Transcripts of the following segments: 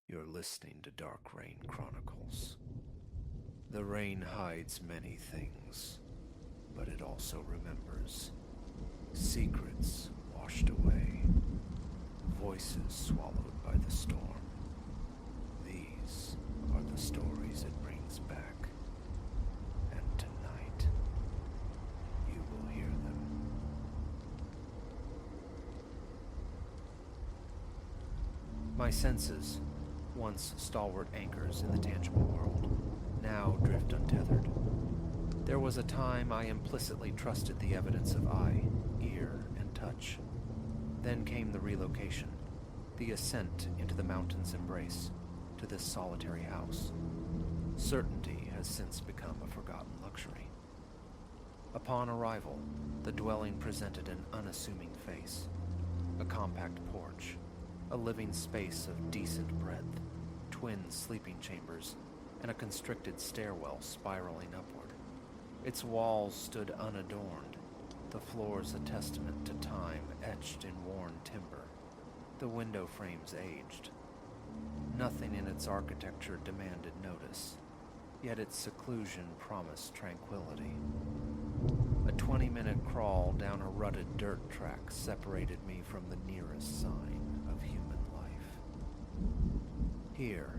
You're listening to Dark Rain Chronicles. The rain hides many things, but it also remembers. Secrets washed away, voices swallowed by the storm. These are the stories it brings back, and tonight, you will hear them. My senses, once stalwart anchors in the tangible world, now drift untethered. There was a time I implicitly trusted the evidence of eye, ear, and touch. Then came the relocation, the ascent into the mountain's embrace, to this solitary house. Certainty has since become a forgotten luxury. Upon arrival, the dwelling presented an unassuming face. A compact porch, a living space of decent breadth, twin sleeping chambers, and a constricted stairwell spiraling upward. Its walls stood unadorned, the floors a testament to time etched in worn timber, the window frames aged. Nothing in its architecture demanded notice, yet its seclusion promised tranquility. A 20-minute crawl down a rutted dirt track separated me from the nearest sign of human life. Here,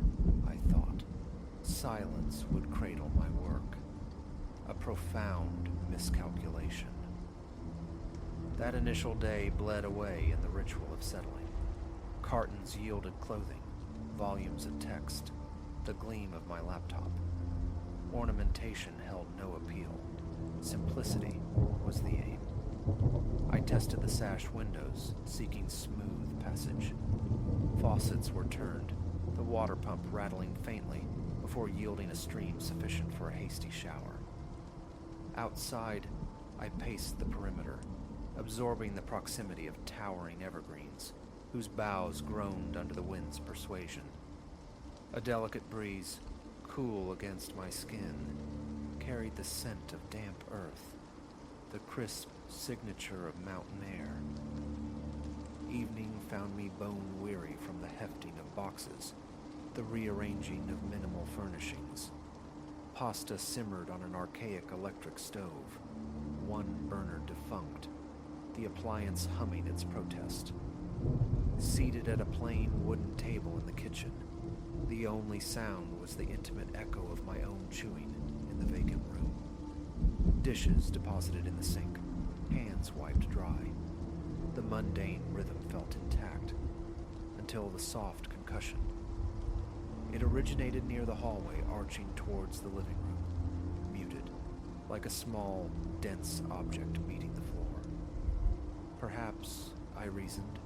I thought, silence would cradle my work. A profound miscalculation. That initial day bled away in the ritual of settling. Cartons yielded clothing, volumes of text, the gleam of my laptop. Ornamentation held no appeal. Simplicity was the aim. I tested the sash windows, seeking smooth passage. Faucets were turned, the water pump rattling faintly before yielding a stream sufficient for a hasty shower. Outside, I paced the perimeter, absorbing the proximity of towering evergreens, whose boughs groaned under the wind's persuasion. A delicate breeze, cool against my skin, carried the scent of damp earth, the crisp signature of mountain air. Evening found me bone-weary from the hefting of boxes, the rearranging of minimal furnishings. Pasta simmered on an archaic electric stove, one burner defunct, the appliance humming its protest. Seated at a plain wooden table in the kitchen, the only sound was the intimate echo of my own chewing in the vacant room. Dishes deposited in the sink, hands wiped dry. The mundane rhythm felt intact, until the soft concussion. It originated near the hallway arching towards the living room, muted, like a small, dense object meeting the floor. Perhaps, I reasoned,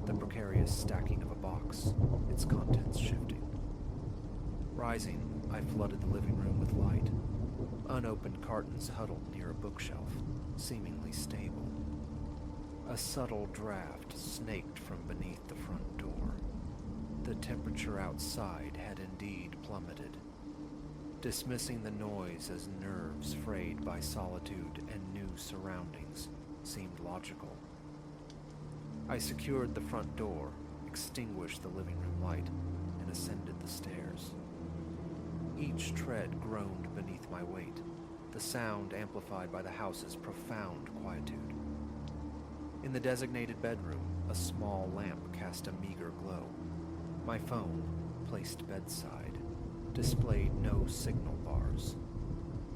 the precarious stacking of a box, its contents shifting. Rising, I flooded the living room with light. Unopened cartons huddled near a bookshelf, seemingly stable. A subtle draft snaked from beneath the front door. The temperature outside had indeed plummeted. Dismissing the noise as nerves frayed by solitude and new surroundings seemed logical. I secured the front door, extinguished the living room light, and ascended the stairs. Each tread groaned beneath my weight, the sound amplified by the house's profound quietude. In the designated bedroom, a small lamp cast a meager glow. My phone, placed bedside, displayed no signal bars.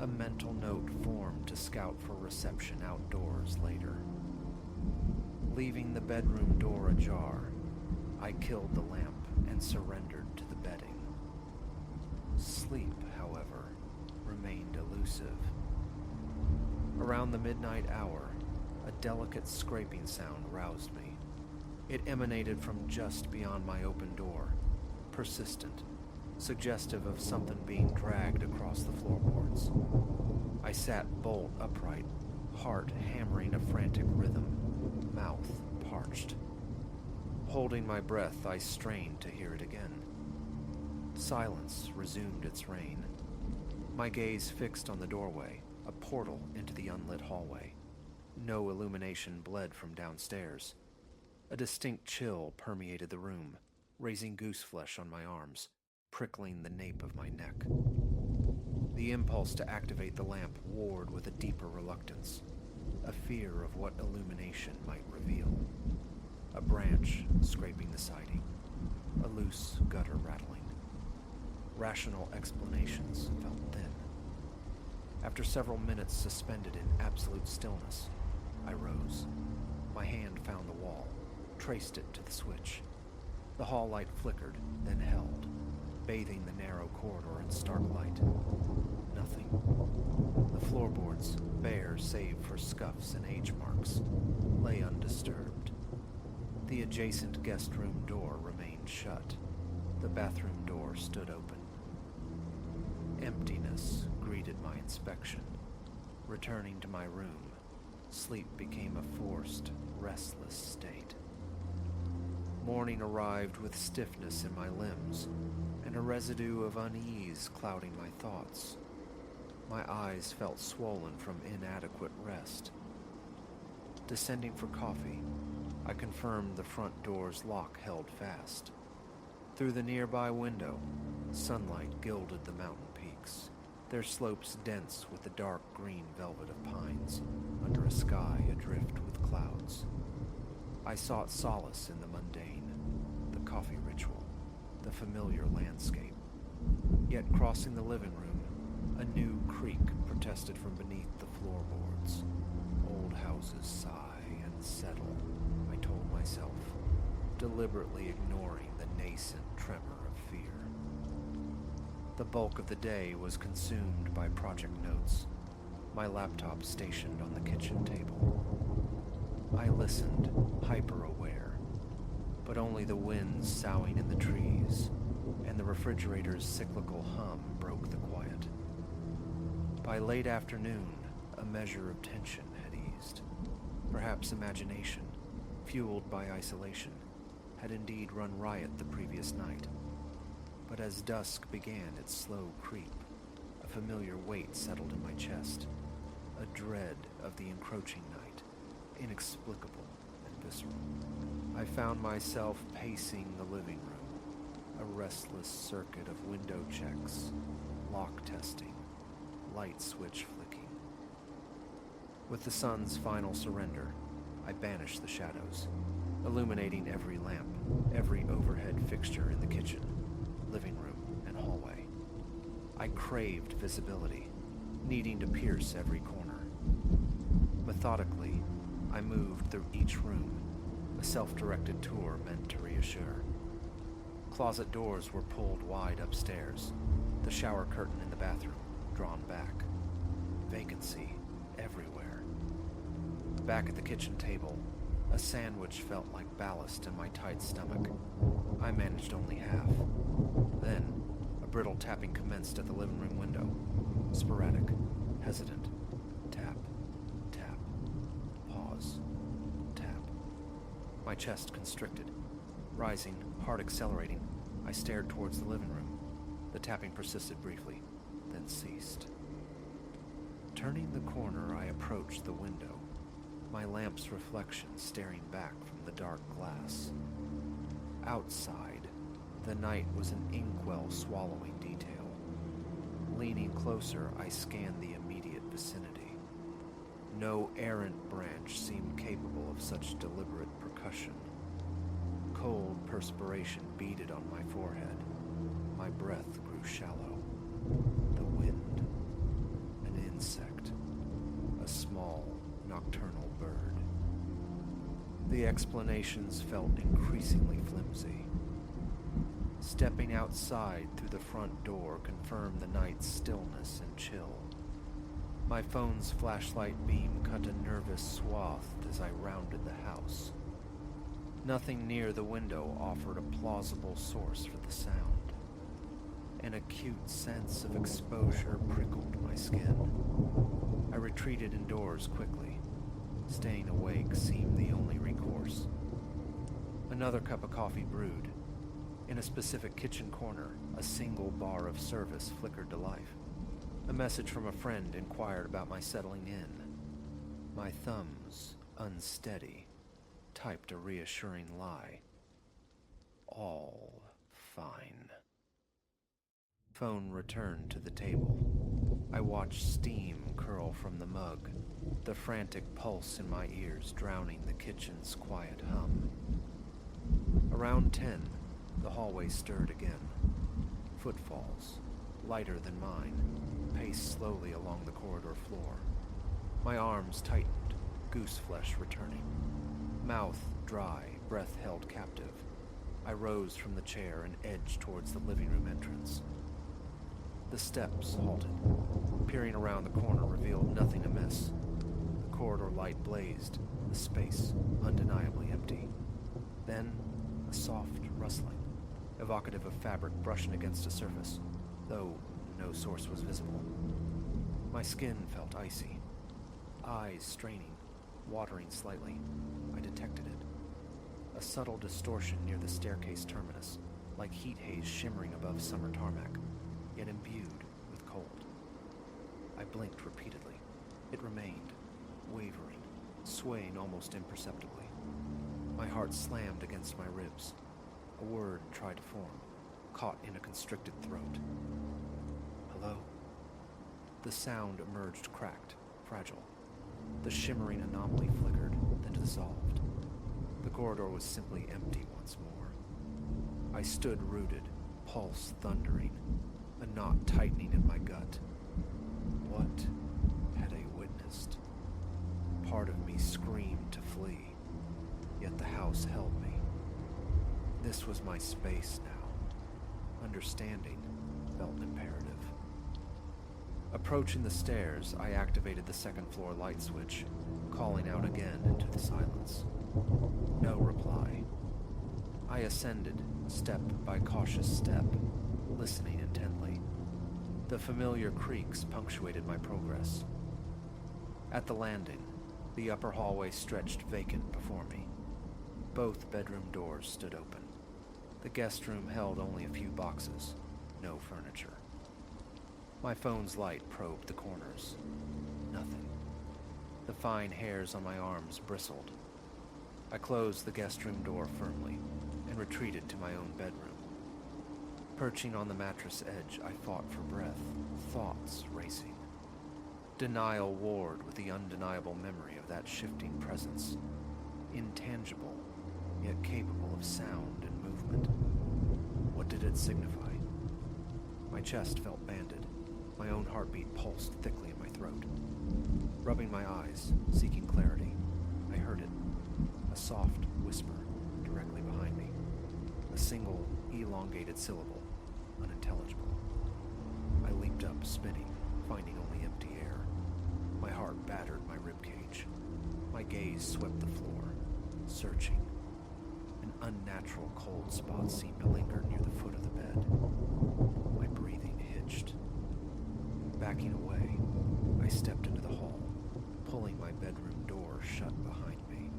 A mental note formed to scout for reception outdoors later. Leaving the bedroom door ajar, I killed the lamp and surrendered to the bedding. Sleep, however, remained elusive. Around the midnight hour, a delicate scraping sound roused me. It emanated from just beyond my open door, persistent, suggestive of something being dragged across the floorboards. I sat bolt upright, heart hammering a frantic rhythm, mouth parched. Holding my breath, I strained to hear it again. Silence resumed its reign. My gaze fixed on the doorway, a portal into the unlit hallway. No illumination bled from downstairs. A distinct chill permeated the room, raising goose flesh on my arms, prickling the nape of my neck. The impulse to activate the lamp warred with a deeper reluctance, a fear of what illumination might reveal. A branch scraping the siding, a loose gutter rattling. Rational explanations felt thin. After several minutes suspended in absolute stillness, I rose. My hand found the wall, traced it to the switch. The hall light flickered, then held, bathing the narrow corridor in stark light. Nothing. The floorboards, bare save for scuffs and age marks, lay undisturbed. The adjacent guest room door remained shut. The bathroom door stood open. Emptiness greeted my inspection. Returning to my room, sleep became a forced, restless state. Morning arrived with stiffness in my limbs and a residue of unease clouding my thoughts. My eyes felt swollen from inadequate rest. Descending for coffee, I confirmed the front door's lock held fast. Through the nearby window, sunlight gilded the mountain peaks, their slopes dense with the dark green velvet of pines, under a sky adrift with clouds. I sought solace in the mundane, the coffee ritual, the familiar landscape. Yet crossing the living room, a new creak protested from beneath the floorboards. Old houses sigh and settle, I told myself, deliberately ignoring the nascent tremor of fear. The bulk of the day was consumed by project notes, my laptop stationed on the kitchen table. I listened, hyper-aware, but only the winds soughing in the trees and the refrigerator's cyclical hum broke the quiet. By late afternoon, a measure of tension had eased. Perhaps imagination, fueled by isolation, had indeed run riot the previous night. But as dusk began its slow creep, a familiar weight settled in my chest, a dread of the encroaching night, inexplicable and visceral. I found myself pacing the living room, a restless circuit of window checks, lock testing, light switch flicking. With the sun's final surrender, I banished the shadows, illuminating every lamp, every overhead fixture in the kitchen, living room, and hallway. I craved visibility, needing to pierce every corner. Methodically, I moved through each room, a self-directed tour meant to reassure. Closet doors were pulled wide upstairs, the shower curtain in the bathroom drawn back. Vacancy everywhere. Back at the kitchen table, a sandwich felt like ballast in my tight stomach. I managed only half. Then, a brittle tapping commenced at the living room window. Sporadic, hesitant. Tap, tap, pause, tap. My chest constricted. Rising, heart accelerating, I stared towards the living room. The tapping persisted briefly, then ceased. Turning the corner, I approached the window, my lamp's reflection staring back from the dark glass. Outside, the night was an inkwell swallowing detail. Leaning closer, I scanned the immediate vicinity. No errant branch seemed capable of such deliberate percussion. Cold perspiration beaded on my forehead. My breath grew shallow. The wind. An insect. A small, nocturnal bird. The explanations felt increasingly flimsy. Stepping outside through the front door confirmed the night's stillness and chill. My phone's flashlight beam cut a nervous swath as I rounded the house. Nothing near the window offered a plausible source for the sound. An acute sense of exposure prickled my skin. I retreated indoors quickly. Staying awake seemed the only recourse. Another cup of coffee brewed. In a specific kitchen corner, a single bar of service flickered to life. A message from a friend inquired about my settling in. My thumbs, unsteady, typed a reassuring lie. all fine. Phone returned to the table. I watched steam curl from the mug, the frantic pulse in my ears drowning the kitchen's quiet hum. Around 10, the hallway stirred again. Footfalls, lighter than mine, paced slowly along the corridor floor. My arms tightened, goose flesh returning. Mouth dry, breath held captive. I rose from the chair and edged towards the living room entrance. The steps halted. Peering around the corner revealed nothing amiss. The corridor light blazed, the space undeniably empty. Then, a soft rustling, evocative of fabric brushing against a surface, though no source was visible. My skin felt icy. Eyes straining, watering slightly. I detected it. A subtle distortion near the staircase terminus, like heat haze shimmering above summer tarmac, yet imbued with cold. I blinked repeatedly. It remained, wavering, swaying almost imperceptibly. My heart slammed against my ribs. A word tried to form, caught in a constricted throat. Hello? The sound emerged cracked, fragile. The shimmering anomaly flickered, then dissolved. The corridor was simply empty once more. I stood rooted, pulse thundering, a knot tightening in my gut. What had I witnessed? Part of me screamed to flee, yet the house held me. This was my space now. Understanding felt imperative. Approaching the stairs, I activated the second-floor light switch, calling out again into the silence. No reply. I ascended, step by cautious step, listening intently. The familiar creaks punctuated my progress. At the landing, the upper hallway stretched vacant before me. Both bedroom doors stood open. The guest room held only a few boxes, no furniture. My phone's light probed the corners. Nothing. The fine hairs on my arms bristled. I closed the guest room door firmly and retreated to my own bedroom. Perching on the mattress edge, I fought for breath, thoughts racing. Denial warred with the undeniable memory of that shifting presence, intangible, yet capable of sound and movement. What did it signify? My chest felt banded. My own heartbeat pulsed thickly in my throat. Rubbing my eyes, seeking clarity, I heard it. A soft whisper directly behind me. A single, elongated syllable, unintelligible. I leaped up, spinning, finding only empty air. My heart battered my ribcage. My gaze swept the floor, searching. An unnatural cold spot seemed to linger near the foot of the bed. My breathing hitched. Backing away, I stepped into the hall, pulling my bedroom door shut behind me.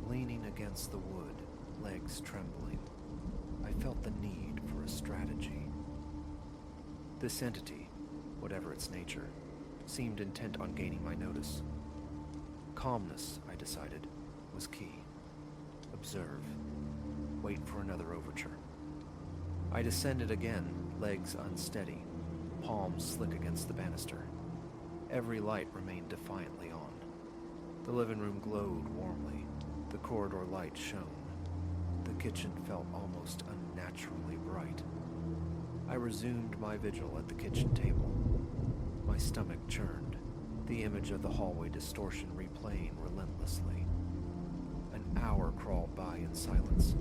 Leaning against the wood, legs trembling, I felt the need for a strategy. This entity, whatever its nature, seemed intent on gaining my notice. Calmness, I decided, was key. Observe. Wait for another overture. I descended again, legs unsteady, palms slick against the banister. Every light remained defiantly on. The living room glowed warmly. The corridor light shone. The kitchen felt almost unnaturally bright. I resumed my vigil at the kitchen table. My stomach churned, the image of the hallway distortion replaying relentlessly. An hour crawled by in silence.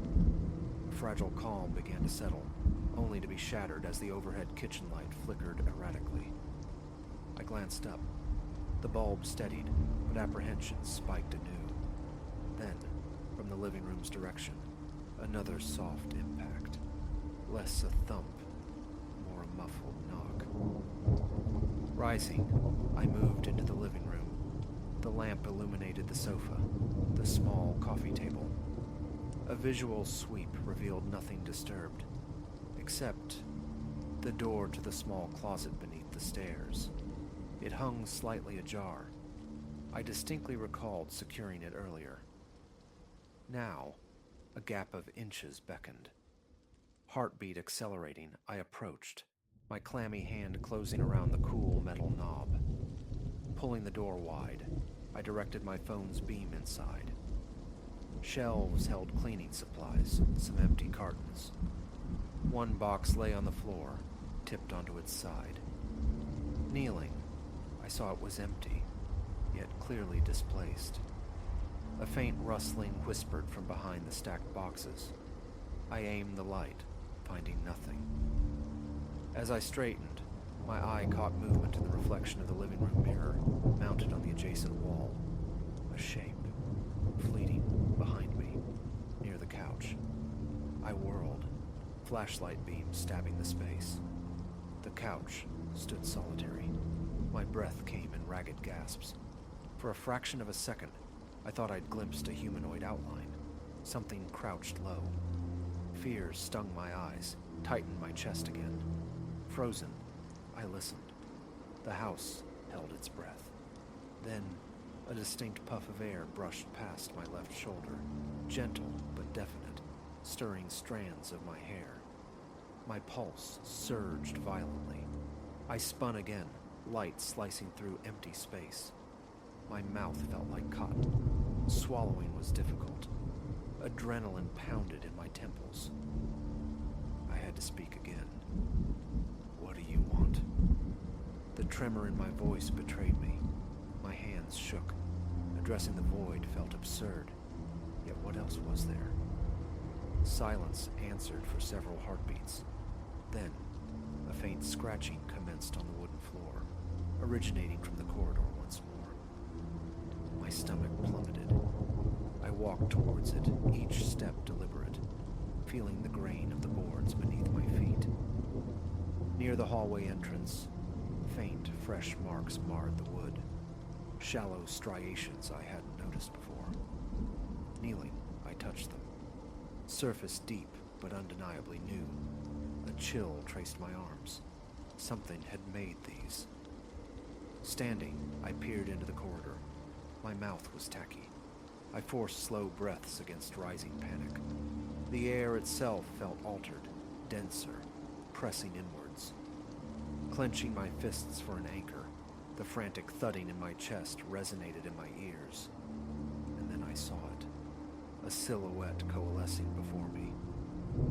A fragile calm began to settle, only to be shattered as the overhead kitchen light flickered erratically. I glanced up. The bulb steadied, but apprehension spiked anew. Then, from the living room's direction, another soft impact. Less a thump, more a muffled knock. Rising, I moved into the living room. The lamp illuminated the sofa, the small coffee table. A visual sweep revealed nothing disturbed, except the door to the small closet beneath the stairs. It hung slightly ajar. I distinctly recalled securing it earlier. Now, A gap of inches beckoned. Heartbeat accelerating, I approached, my clammy hand closing around the cool metal knob. Pulling the door wide, I directed my phone's beam inside. Shelves held cleaning supplies, some empty cartons. One box lay on the floor, tipped onto its side. Kneeling, I saw it was empty, yet clearly displaced. A faint rustling whispered from behind the stacked boxes. I aimed the light, finding nothing. As I straightened, my eye caught movement in the reflection of the living room mirror mounted on the adjacent wall. A shape, fleeting, behind me, near the couch. I whirled, flashlight beam stabbing the space. The couch stood solitary. My breath came in ragged gasps. For a fraction of a second, I thought I'd glimpsed a humanoid outline. Something crouched low. Fear stung my eyes, tightened my chest again. Frozen, I listened. The house held its breath. Then, a distinct puff of air brushed past my left shoulder, gentle but definite, stirring strands of my hair. My pulse surged violently. I spun again, light slicing through empty space. My mouth felt like cotton. Swallowing was difficult. Adrenaline pounded in my temples. I had to speak again. "What do you want?" The tremor in my voice betrayed me. My hands shook. Addressing the void felt absurd. Yet what else was there? Silence answered for several heartbeats. Then, a faint scratching commenced on the wooden floor, originating from the corridor once more. My stomach plummeted. I walked towards it, each step deliberate, feeling the grain of the boards beneath my feet. Near the hallway entrance, faint, fresh marks marred the wood, shallow striations I hadn't noticed before. Kneeling, I touched them. Surface deep, but undeniably new. A chill traced my arms. Something had made these. Standing, I peered into the corridor. My mouth was tacky. I forced slow breaths against rising panic. The air itself felt altered, denser, pressing inwards. Clenching my fists for an anchor, the frantic thudding in my chest resonated in my ears. And then I saw it. A silhouette coalescing before me.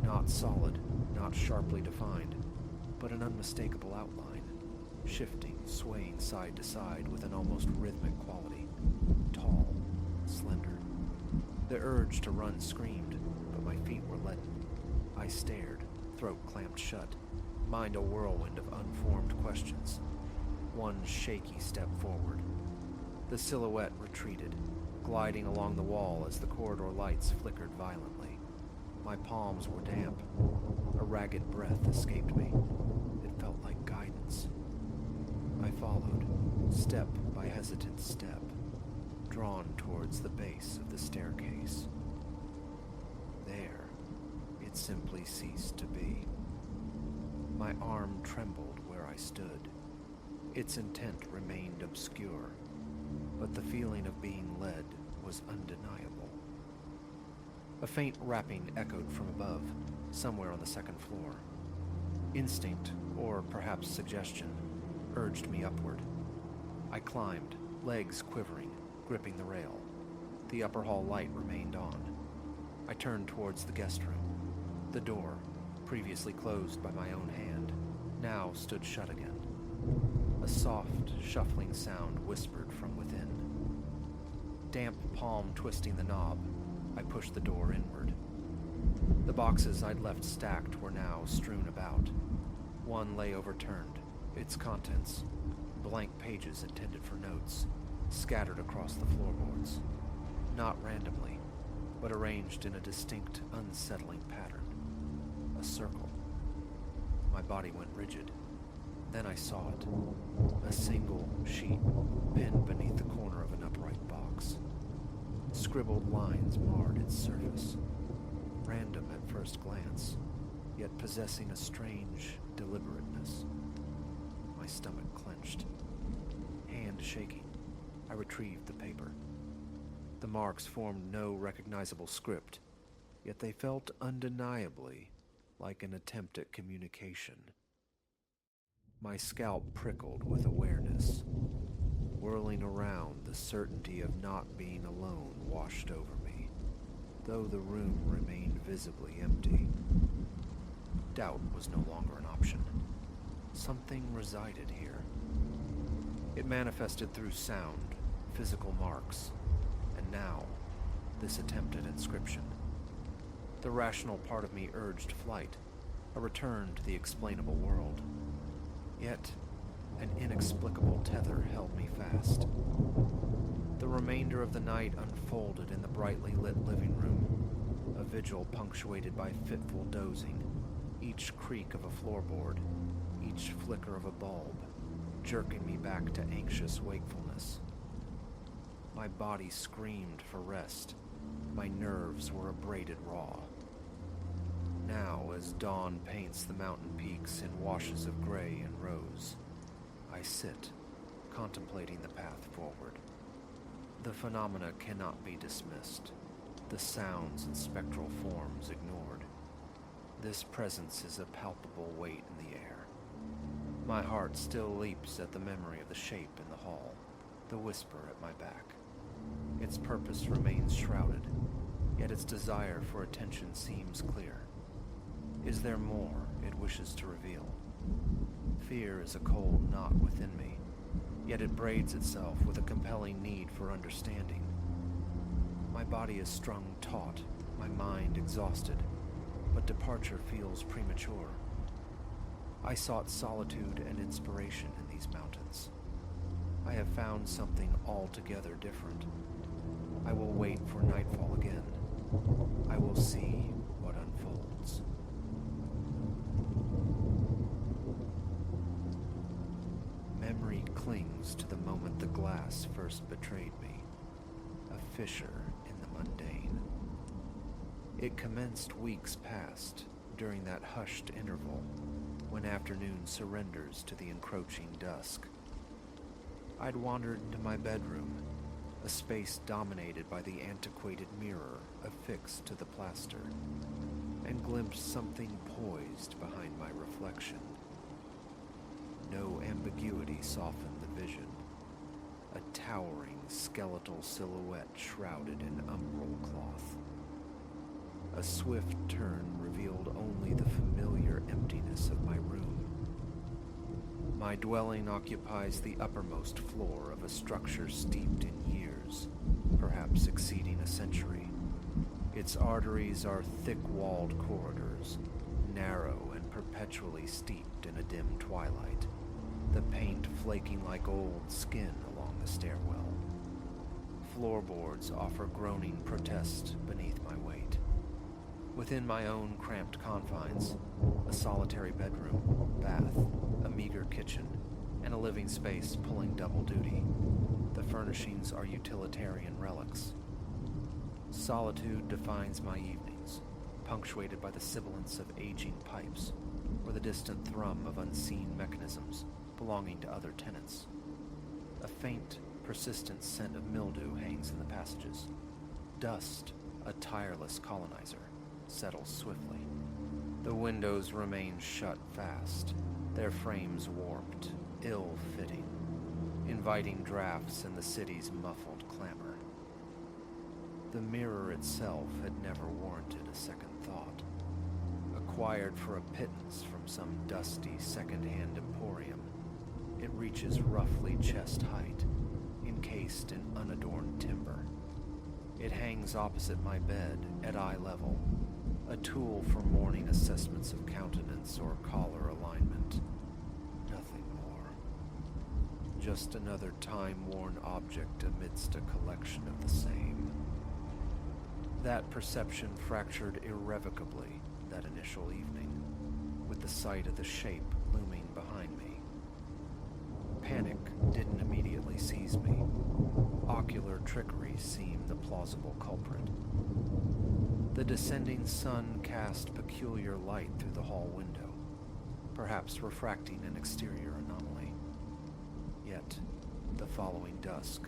Not solid, not sharply defined, but an unmistakable outline, shifting, swaying side to side with an almost rhythmic quality. Tall, slender. The urge to run screamed, but my feet were leaden. I stared, throat clamped shut, mind a whirlwind of unformed questions. One shaky step forward. The silhouette retreated, gliding along the wall as the corridor lights flickered violently. My palms were damp. A ragged breath escaped me. It felt like guidance. I followed, step by hesitant step, drawn towards the base of the staircase. There, it simply ceased to be. My arm trembled where I stood. Its intent remained obscure, but the feeling of being led was undeniable. A faint rapping echoed from above, somewhere on the second floor. Instinct, or perhaps suggestion, urged me upward. I climbed, legs quivering, gripping the rail. The upper hall light remained on. I turned towards the guest room. The door, previously closed by my own hand, now stood shut again. A soft, shuffling sound whispered from within. Damp palm twisting the knob, I pushed the door inward. The boxes I'd left stacked were now strewn about. One lay overturned, its contents, blank pages intended for notes, scattered across the floorboards. Not randomly, but arranged in a distinct, unsettling pattern. A circle. My body went rigid. Then I saw it. A single sheet pinned beneath the corner of an upright box. Scribbled lines marred its surface. Random at first glance, yet possessing a strange deliberateness. My stomach clenched. Hand shaking, I retrieved the paper. The marks formed no recognizable script, yet they felt undeniably like an attempt at communication. My scalp prickled with awareness. Whirling around, the certainty of not being alone washed over me, though the room remained visibly empty. Doubt was no longer an option. Something resided here. It manifested through sound, physical marks, and now, this attempted inscription. The rational part of me urged flight, a return to the explainable world. Yet, an inexplicable tether held me fast. The remainder of the night unfolded in the brightly lit living room, a vigil punctuated by fitful dozing, each creak of a floorboard, each flicker of a bulb, jerking me back to anxious wakefulness. My body screamed for rest. My nerves were abraded raw. Now, as dawn paints the mountain peaks in washes of gray and rose, I sit, contemplating the path forward. The phenomena cannot be dismissed, the sounds and spectral forms ignored. This presence is a palpable weight in the air. My heart still leaps at the memory of the shape in the hall, the whisper at my back. Its purpose remains shrouded, yet its desire for attention seems clear. Is there more it wishes to reveal? Fear is a cold knot within me, yet it braids itself with a compelling need for understanding. My body is strung taut, my mind exhausted, but departure feels premature. I sought solitude and inspiration in these mountains. I have found something altogether different. I will wait for nightfall again. I will see what unfolds. Memory clings to the moment the glass first betrayed me, a fissure in the mundane. It commenced weeks past, during that hushed interval, when afternoon surrenders to the encroaching dusk. I'd wandered into my bedroom, a space dominated by the antiquated mirror affixed to the plaster, and glimpsed something poised behind my reflection. No ambiguity softened the vision. A towering skeletal silhouette shrouded in umbral cloth. A swift turn revealed only the familiar emptiness of my room. My dwelling occupies the uppermost floor of a structure steeped in years, perhaps exceeding a century. Its arteries are thick-walled corridors, narrow and perpetually steeped in a dim twilight, the paint flaking like old skin along the stairwell. Floorboards offer groaning protest beneath my weight. Within my own cramped confines, a solitary bedroom, bath, a meager kitchen, and a living space pulling double duty. The furnishings are utilitarian relics. Solitude defines my evenings, punctuated by the sibilance of aging pipes, or the distant thrum of unseen mechanisms belonging to other tenants. A faint, persistent scent of mildew hangs in the passages. Dust, a tireless colonizer, settles swiftly. The windows remain shut fast, their frames warped, ill-fitting, inviting drafts and the city's muffled clamor. The mirror itself had never warranted a second thought. Acquired for a pittance from some dusty second-hand emporium, it reaches roughly chest height, encased in unadorned timber. It hangs opposite my bed at eye level, a tool for morning assessments of countenance or collar alignment. Nothing more. Just another time-worn object amidst a collection of the same. That perception fractured irrevocably that initial evening, with the sight of the shape looming behind me. Panic didn't immediately seize me. Ocular trickery seemed the plausible culprit. The descending sun cast peculiar light through the hall window, perhaps refracting an exterior anomaly. Yet, the following dusk,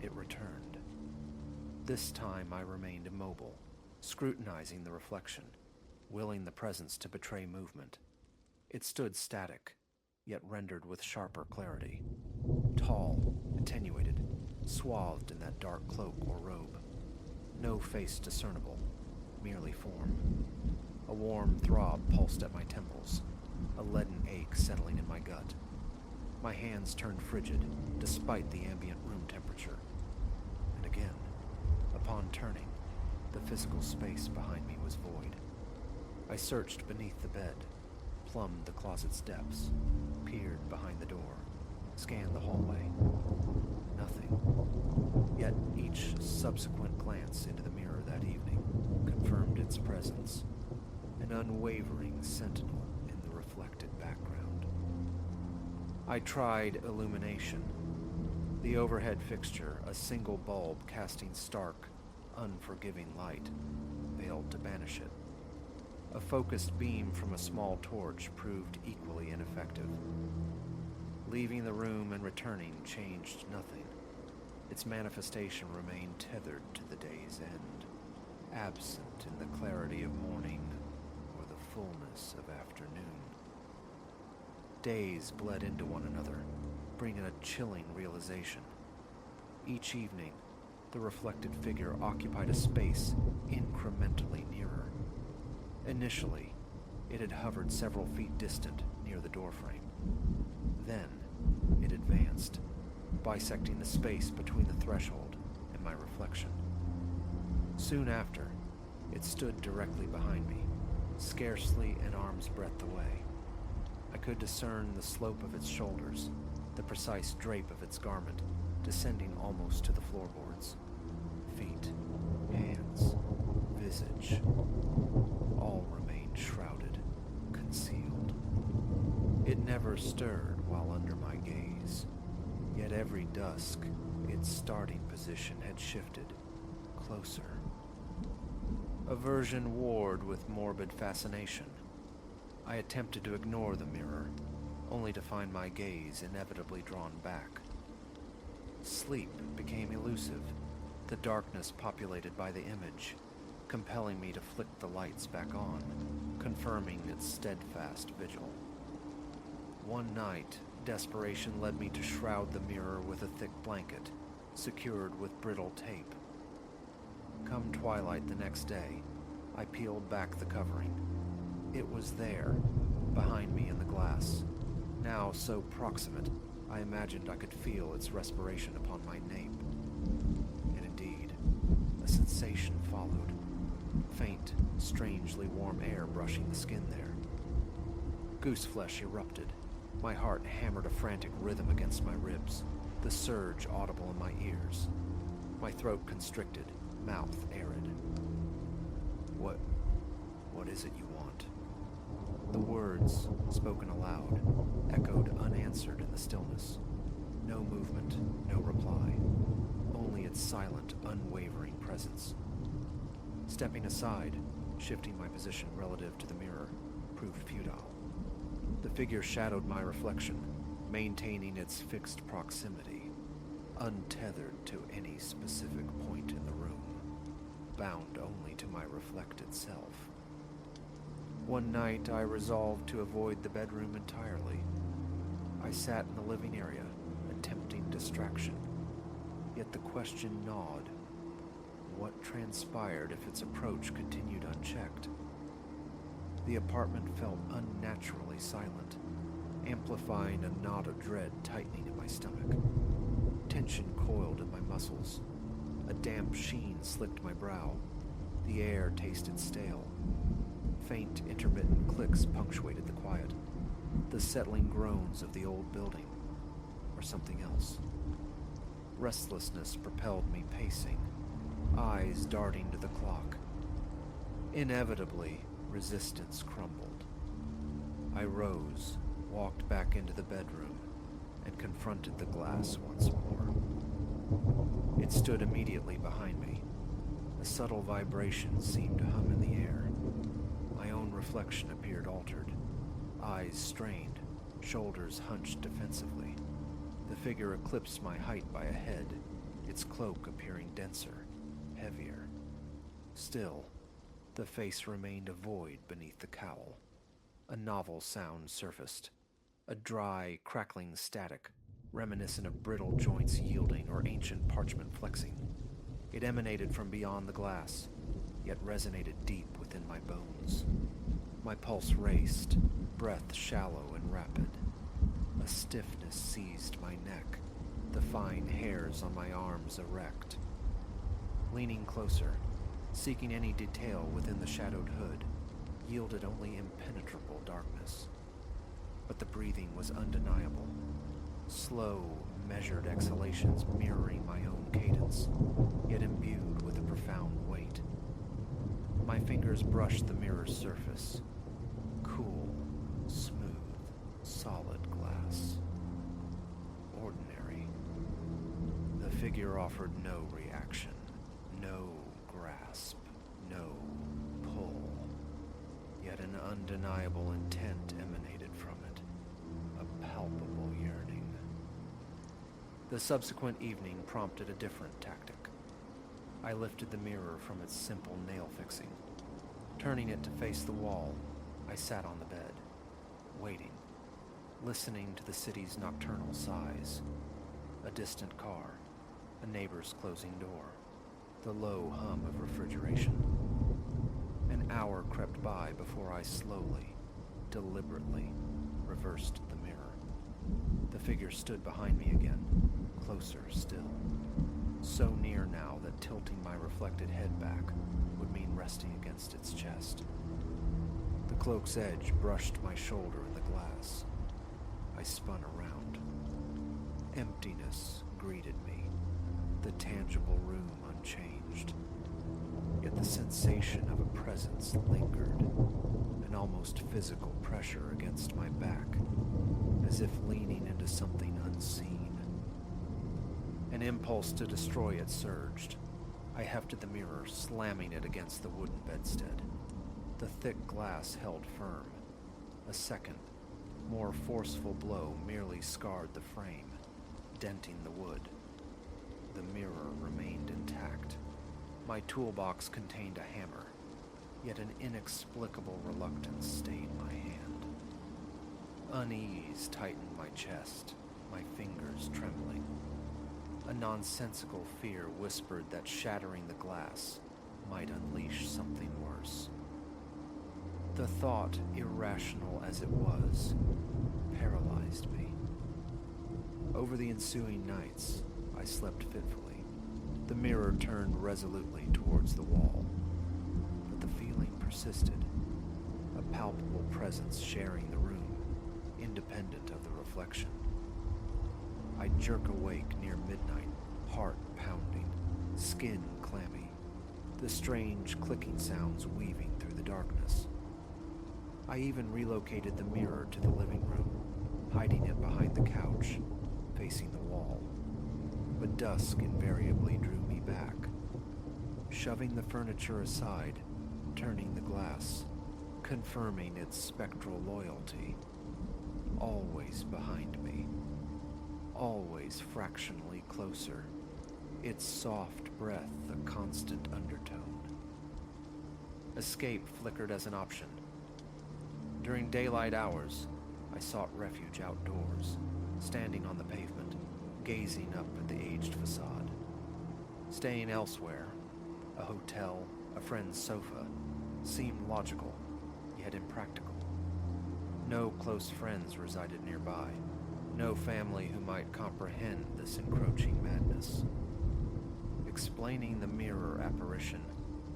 it returned. This time I remained immobile, scrutinizing the reflection, willing the presence to betray movement. It stood static, yet rendered with sharper clarity. Tall, attenuated, swathed in that dark cloak or robe. No face discernible, merely form. A warm throb pulsed at my temples, a leaden ache settling in my gut. My hands turned frigid, despite the ambient room temperature. And again, upon turning, the physical space behind me was void. I searched beneath the bed, plumbed the closet's depths, peered behind the door, scanned the hallway. Nothing. Yet each subsequent glance into the mirror that evening confirmed its presence, an unwavering sentinel in the reflected background. I tried illumination. The overhead fixture, a single bulb casting stark, unforgiving light, failed to banish it. A focused beam from a small torch proved equally ineffective. Leaving the room and returning changed nothing. Its manifestation remained tethered to the day's end, absent in the clarity of morning or the fullness of afternoon. Days bled into one another, bringing a chilling realization. Each evening, the reflected figure occupied a space incrementally nearer. Initially, it had hovered several feet distant near the doorframe. Then, it advanced, bisecting the space between the threshold and my reflection. Soon after, it stood directly behind me, scarcely an arm's breadth away. I could discern the slope of its shoulders, the precise drape of its garment, descending almost to the floorboards. Feet, hands, visage, all remained shrouded, concealed. It never stirred while under my gaze, yet every dusk, its starting position had shifted, closer. Aversion warred with morbid fascination. I attempted to ignore the mirror, only to find my gaze inevitably drawn back. Sleep became elusive, the darkness populated by the image, compelling me to flick the lights back on, confirming its steadfast vigil. One night, desperation led me to shroud the mirror with a thick blanket, secured with brittle tape. Come twilight the next day, I peeled back the covering. It was there, behind me in the glass, now so proximate, I imagined I could feel its respiration upon my nape. And indeed, a sensation followed, faint, strangely warm air brushing the skin there. Gooseflesh erupted. My heart hammered a frantic rhythm against my ribs, the surge audible in my ears. My throat constricted, mouth arid. What is it you want? The words, spoken aloud, echoed unanswered in the stillness. No movement, no reply, only its silent, unwavering presence. Stepping aside, shifting my position relative to the mirror, proved futile. The figure shadowed my reflection, maintaining its fixed proximity, untethered to any specific point in the room, bound only to my reflected self. One night I resolved to avoid the bedroom entirely. I sat in the living area, attempting distraction, yet the question gnawed. What transpired if its approach continued unchecked? The apartment felt unnaturally silent, amplifying a knot of dread tightening in my stomach. Tension coiled in my muscles. A damp sheen slicked my brow. The air tasted stale. Faint, intermittent clicks punctuated the quiet. The settling groans of the old building, or something else. Restlessness propelled me pacing, eyes darting to the clock. Inevitably, resistance crumbled. I rose, walked back into the bedroom, and confronted the glass once more. It stood immediately behind me. A subtle vibration seemed to hum in the air. My own reflection appeared altered, eyes strained, shoulders hunched defensively. The figure eclipsed my height by a head, its cloak appearing denser, heavier. Still, The face remained a void beneath the cowl. A novel sound surfaced, a dry, crackling static, reminiscent of brittle joints yielding or ancient parchment flexing. It emanated from beyond the glass, yet resonated deep within my bones. My pulse raced, breath shallow and rapid. A stiffness seized my neck, the fine hairs on my arms erect. Leaning closer, seeking any detail within the shadowed hood, yielded only impenetrable darkness. But the breathing was undeniable. Slow, measured exhalations mirroring my own cadence, yet imbued with a profound weight. My fingers brushed the mirror's surface. Cool, smooth, solid glass. Ordinary. The figure offered no reaction, no grasp, no pull. Yet an undeniable intent emanated from it, a palpable yearning. The subsequent evening prompted a different tactic. I lifted the mirror from its simple nail fixing. Turning it to face the wall, I sat on the bed, waiting, listening to the city's nocturnal sighs. A distant car, a neighbor's closing door, the low hum of refrigeration. An hour crept by before I slowly, deliberately, reversed the mirror. The figure stood behind me again, closer still. So near now that tilting my reflected head back would mean resting against its chest. The cloak's edge brushed my shoulder in the glass. I spun around. Emptiness greeted me, the tangible room unchanged. Yet the sensation of a presence lingered, an almost physical pressure against my back, as if leaning into something unseen. An impulse to destroy it surged. I hefted the mirror, slamming it against the wooden bedstead. The thick glass held firm. A second, more forceful blow merely scarred the frame, denting the wood. The mirror remained intact. My toolbox contained a hammer, yet an inexplicable reluctance stayed my hand. Unease tightened my chest, my fingers trembling. A nonsensical fear whispered that shattering the glass might unleash something worse. The thought, irrational as it was, paralyzed me. Over the ensuing nights, I slept fitfully. The mirror turned resolutely towards the wall, but the feeling persisted, a palpable presence sharing the room, independent of the reflection. I'd jerk awake near midnight, heart pounding, skin clammy, the strange clicking sounds weaving through the darkness. I even relocated the mirror to the living room, hiding it behind the couch, facing the wall. But dusk invariably drew me back. Shoving the furniture aside, turning the glass, confirming its spectral loyalty. Always behind me. Always fractionally closer. Its soft breath a constant undertone. Escape flickered as an option. During daylight hours, I sought refuge outdoors, standing on the pavement, gazing up at the aged facade. Staying elsewhere, a hotel, a friend's sofa, seemed logical, yet impractical. No close friends resided nearby, no family who might comprehend this encroaching madness. Explaining the mirror apparition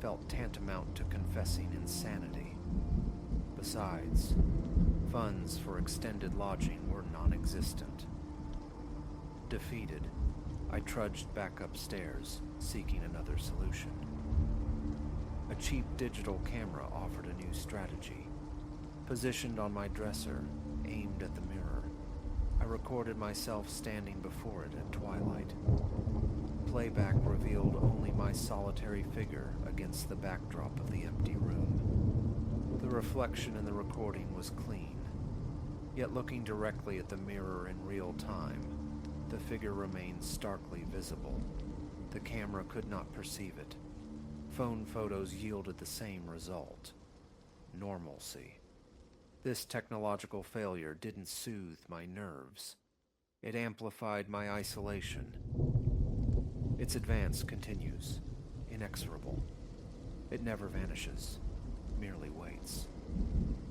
felt tantamount to confessing insanity. Besides, funds for extended lodging were non-existent. Defeated, I trudged back upstairs, seeking another solution. A cheap digital camera offered a new strategy. Positioned on my dresser, aimed at the mirror, I recorded myself standing before it at twilight. Playback revealed only my solitary figure against the backdrop of the empty room. The reflection in the recording was clean, yet looking directly at the mirror in real time, the figure remained starkly visible. The camera could not perceive it. phone photos yielded the same result: normalcy. This technological failure didn't soothe my nerves. It amplified my isolation. Its advance continues, inexorable. It never vanishes, merely waits.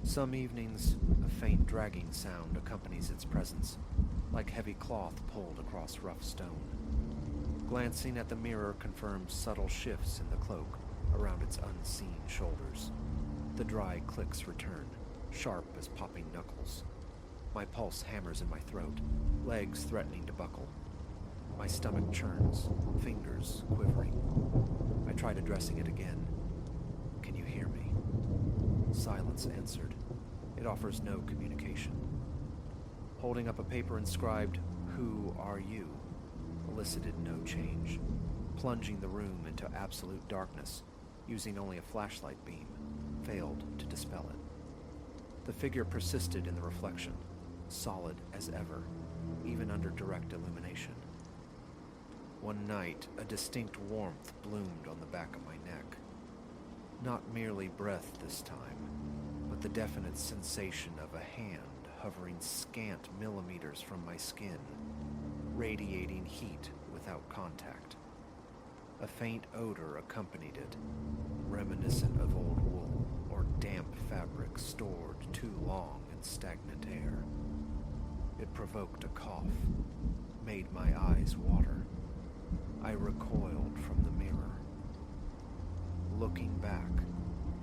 Some evenings, a faint dragging sound accompanies its presence, like heavy cloth pulled across rough stone. Glancing at the mirror confirms subtle shifts in the cloak around its unseen shoulders. The dry clicks return, sharp as popping knuckles. My pulse hammers in my throat, legs threatening to buckle. My stomach churns, fingers quivering. I tried addressing it again. "Can you hear me?" Silence answered. It offers no communication. Holding up a paper inscribed, "Who are you?" elicited no change. Plunging the room into absolute darkness, using only a flashlight beam, failed to dispel it. The figure persisted in the reflection, solid as ever, even under direct illumination. One night, a distinct warmth bloomed on the back of my neck. Not merely breath this time, but the definite sensation of a hand hovering scant millimeters from my skin, radiating heat without contact. A faint odor accompanied it, reminiscent of old wool or damp fabric stored too long in stagnant air. It provoked a cough, made my eyes water. I recoiled from the mirror. Looking back,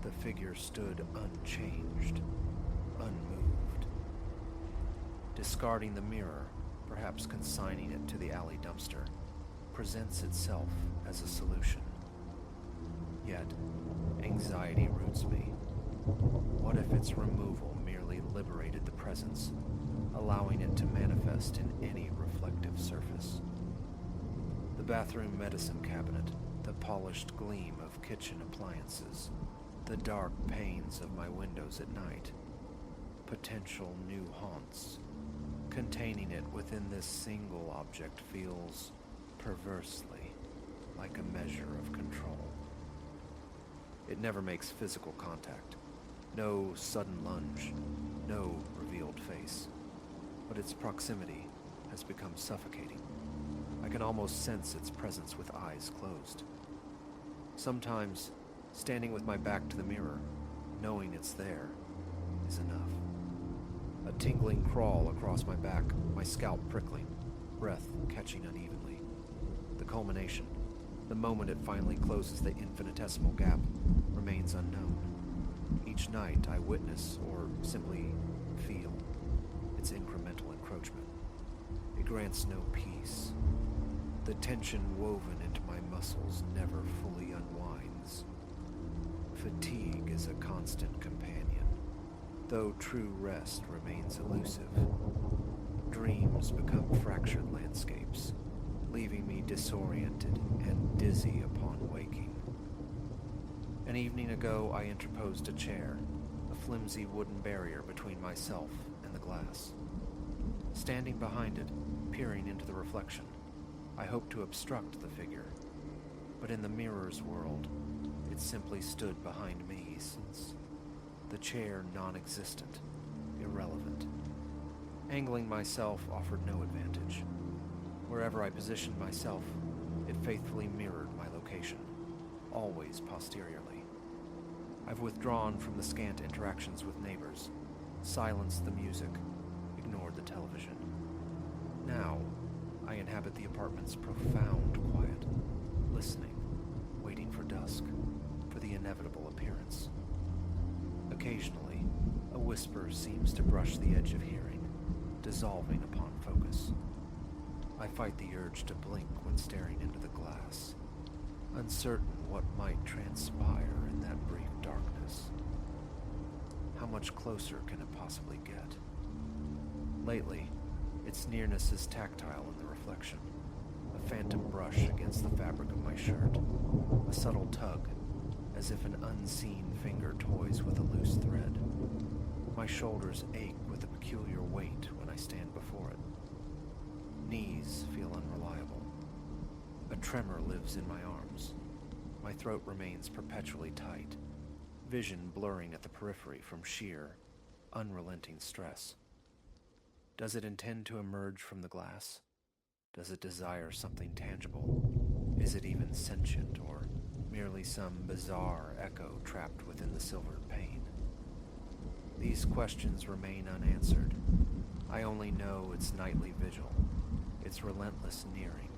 the figure stood unchanged, unmoved. Discarding the mirror, perhaps consigning it to the alley dumpster, presents itself as a solution. Yet, anxiety roots me. What if its removal merely liberated the presence, allowing it to manifest in any reflective surface? The bathroom medicine cabinet, the polished gleam of kitchen appliances, the dark panes of my windows at night, potential new haunts. Containing it within this single object feels, perversely, like a measure of control. It never makes physical contact. No sudden lunge, no revealed face. But its proximity has become suffocating. I can almost sense its presence with eyes closed. Sometimes, standing with my back to the mirror, knowing it's there, is enough. A tingling crawl across my back, my scalp prickling, breath catching unevenly. The culmination, the moment it finally closes the infinitesimal gap, remains unknown. Each night I witness, or simply feel, its incremental encroachment. It grants no peace. The tension woven into my muscles never fully unwinds. Fatigue is a constant companion, though true rest remains elusive. Dreams become fractured landscapes, leaving me disoriented and dizzy upon waking. An evening ago, I interposed a chair, a flimsy wooden barrier between myself and the glass. Standing behind it, peering into the reflection, I hoped to obstruct the figure, but in the mirror's world, it simply stood behind me since the chair non-existent, irrelevant. Angling myself offered no advantage. Wherever I positioned myself, it faithfully mirrored my location, always posteriorly. I've withdrawn from the scant interactions with neighbors, silenced the music, ignored the television. Now, I inhabit the apartment's profound quiet, listening, waiting for dusk, for the inevitable appearance. Occasionally, a whisper seems to brush the edge of hearing, dissolving upon focus. I fight the urge to blink when staring into the glass, uncertain what might transpire in that brief darkness. How much closer can it possibly get? Lately, its nearness is tactile in the reflection, a phantom brush against the fabric of my shirt, a subtle tug, as if an unseen finger toys with a loose thread. My shoulders ache with a peculiar weight when I stand before it. Knees feel unreliable. A tremor lives in my arms. My throat remains perpetually tight, vision blurring at the periphery from sheer, unrelenting stress. Does it intend to emerge from the glass? Does it desire something tangible? Is it even sentient, or merely some bizarre echo trapped within the silvered pane? These questions remain unanswered. I only know its nightly vigil, its relentless nearing,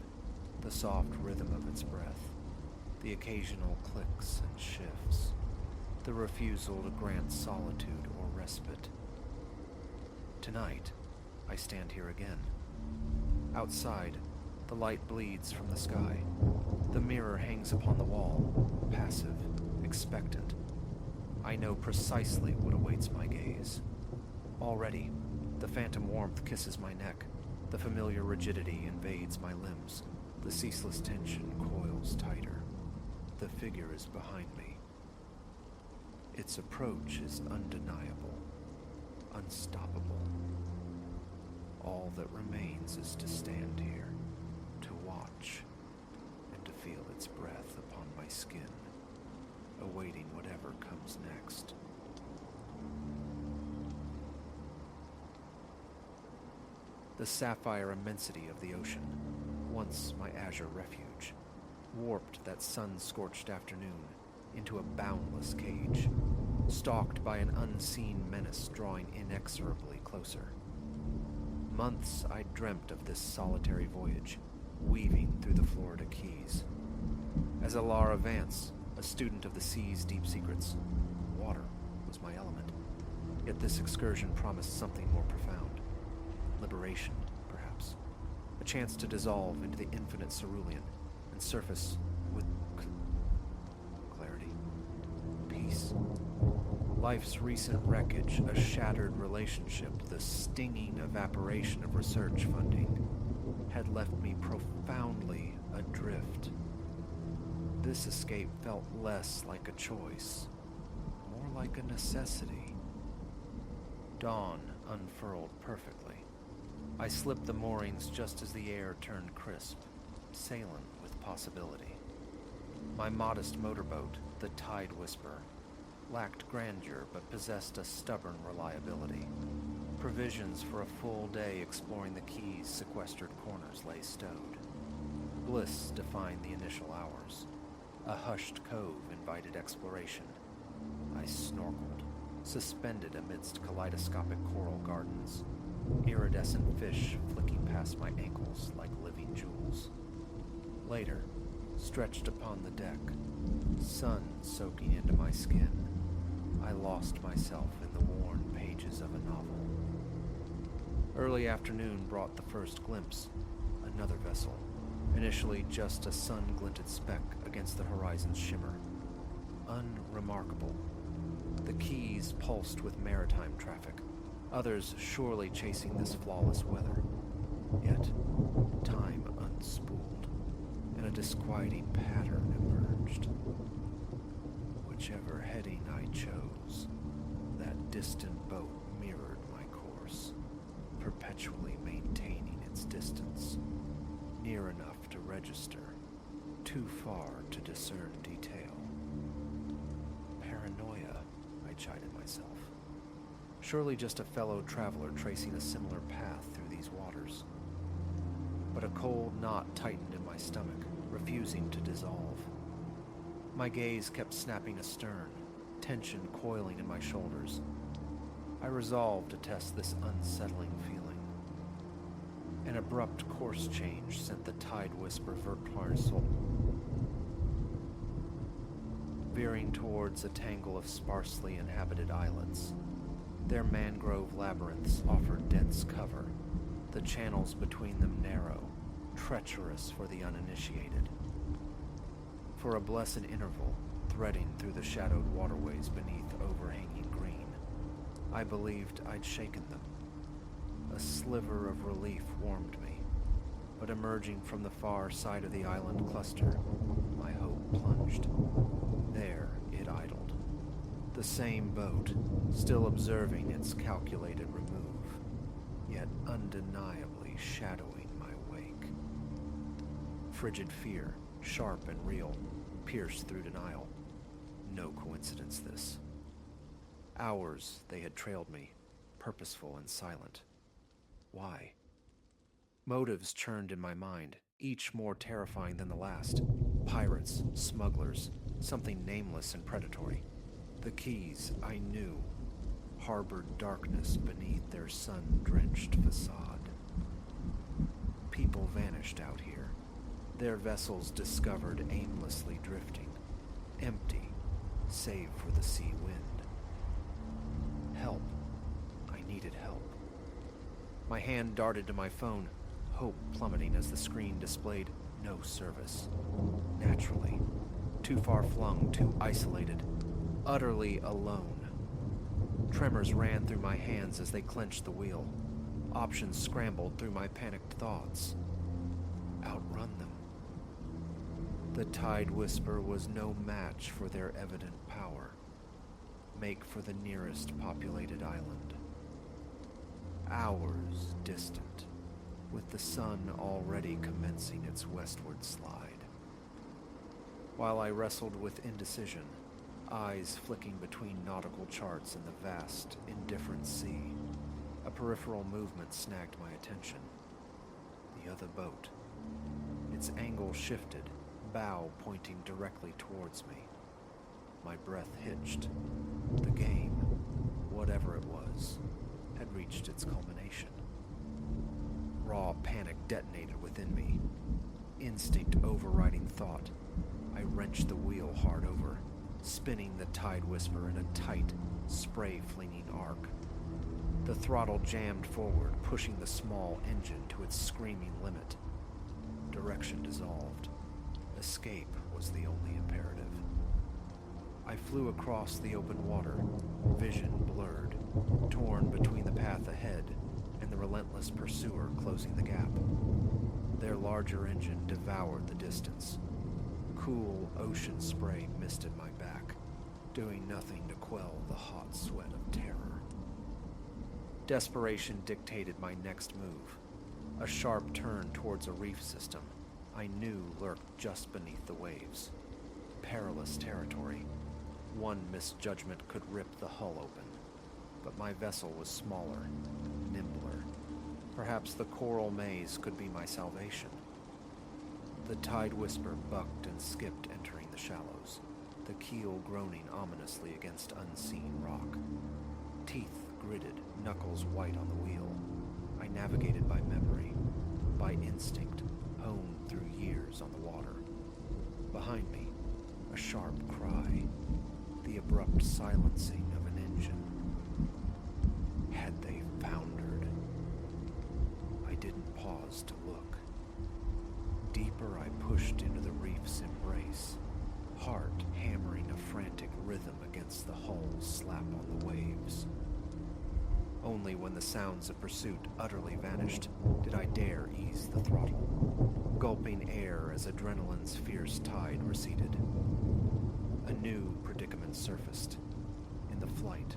the soft rhythm of its breath, the occasional clicks and shifts, the refusal to grant solitude or respite. Tonight, I stand here again. Outside, the light bleeds from the sky. The mirror hangs upon the wall, passive, expectant. I know precisely what awaits my gaze. Already, the phantom warmth kisses my neck. The familiar rigidity invades my limbs. The ceaseless tension coils tighter. The figure is behind me. Its approach is undeniable, unstoppable. All that remains is to stand here, to watch, and to feel its breath upon my skin, awaiting whatever comes next. The sapphire immensity of the ocean, once my azure refuge, warped that sun-scorched afternoon into a boundless cage, stalked by an unseen menace drawing inexorably closer. Months I dreamt of this solitary voyage, weaving through the Florida Keys. As Alara Vance, a student of the sea's deep secrets, water was my element. Yet this excursion promised something more profound. Liberation, perhaps. A chance to dissolve into the infinite cerulean and surface with clarity, peace. Life's recent wreckage, a shattered relationship, the stinging evaporation of research funding, had left me profoundly adrift. This escape felt less like a choice, more like a necessity. Dawn unfurled perfectly. I slipped the moorings just as the air turned crisp, sailing with possibility. My modest motorboat, the Tide Whisper, lacked grandeur but possessed a stubborn reliability. Provisions for a full day exploring the Keys' sequestered corners lay stowed. Bliss defined the initial hours. A hushed cove invited exploration. I snorkeled, suspended amidst kaleidoscopic coral gardens, iridescent fish flicking past my ankles like living jewels. Later, stretched upon the deck, sun soaking into my skin, I lost myself in the worn pages of a novel. Early afternoon brought the first glimpse, another vessel, initially just a sun-glinted speck against the horizon's shimmer. Unremarkable. The Keys pulsed with maritime traffic, others surely chasing this flawless weather. Yet, time unspooled, and a disquieting pattern emerged. Whichever heading I chose, that distant boat mirrored my course, perpetually maintaining its distance, near enough to register, too far to discern detail. Paranoia, I chided myself. Surely just a fellow traveler tracing a similar path through these waters. But a cold knot tightened in my stomach, refusing to dissolve. My gaze kept snapping astern, tension coiling in my shoulders. I resolved to test this unsettling feeling. An abrupt course change sent the Tide Whisper vertical, veering towards a tangle of sparsely inhabited islets. Their mangrove labyrinths offered dense cover, the channels between them narrow, treacherous for the uninitiated. For a blessed interval, threading through the shadowed waterways beneath overhanging green, I believed I'd shaken them. A sliver of relief warmed me, but emerging from the far side of the island cluster, my hope plunged. There it idled. The same boat, still observing its calculated remove, yet undeniably shadowing my wake. Frigid fear, sharp and real, pierced through denial. No coincidence, this. Hours they had trailed me, purposeful and silent. Why? Motives churned in my mind, each more terrifying than the last. Pirates, smugglers, something nameless and predatory. The keys, I knew, harbored darkness beneath their sun-drenched facade. People vanished out here, their vessels discovered aimlessly drifting, empty, save for the sea wind. Help. I needed help. My hand darted to my phone, hope plummeting as the screen displayed no service. Naturally, too far flung, too isolated, utterly alone. Tremors ran through my hands as they clenched the wheel. Options scrambled through my panicked thoughts. Outrun them. The Tide Whisper was no match for their evident power. Make for the nearest populated island. Hours distant, with the sun already commencing its westward slide. While I wrestled with indecision, eyes flicking between nautical charts and the vast, indifferent sea, a peripheral movement snagged my attention. The other boat. Its angle shifted, bow pointing directly towards me. My breath hitched. The game, whatever it was, had reached its culmination. Raw panic detonated within me. Instinct overriding thought. I wrenched the wheel hard over, spinning the Tide Whisper in a tight, spray-flinging arc. The throttle jammed forward, pushing the small engine to its screaming limit. Direction dissolved. Escape was the only imperative. I flew across the open water, vision blurred, torn between the path ahead and the relentless pursuer closing the gap. Their larger engine devoured the distance. Cool ocean spray misted my back, doing nothing to quell the hot sweat of terror. Desperation dictated my next move, a sharp turn towards a reef system I knew lurked just beneath the waves. Perilous territory. One misjudgment could rip the hull open, but my vessel was smaller, nimbler. Perhaps the coral maze could be my salvation. The Tide Whisper bucked and skipped entering the shallows, the keel groaning ominously against unseen rock. Teeth gritted, knuckles white on the wheel. I navigated by memory, by instinct, honed through years on the water. Behind me, a sharp cry, the abrupt silencing of an engine. Had they foundered? I didn't pause to look. Deeper I pushed into the reef's embrace, heart hammering a frantic rhythm against the hull's slap on the waves. Only when the sounds of pursuit utterly vanished did I dare ease the throttle, gulping air as adrenaline's fierce tide receded. A new predicament surfaced. In the flight,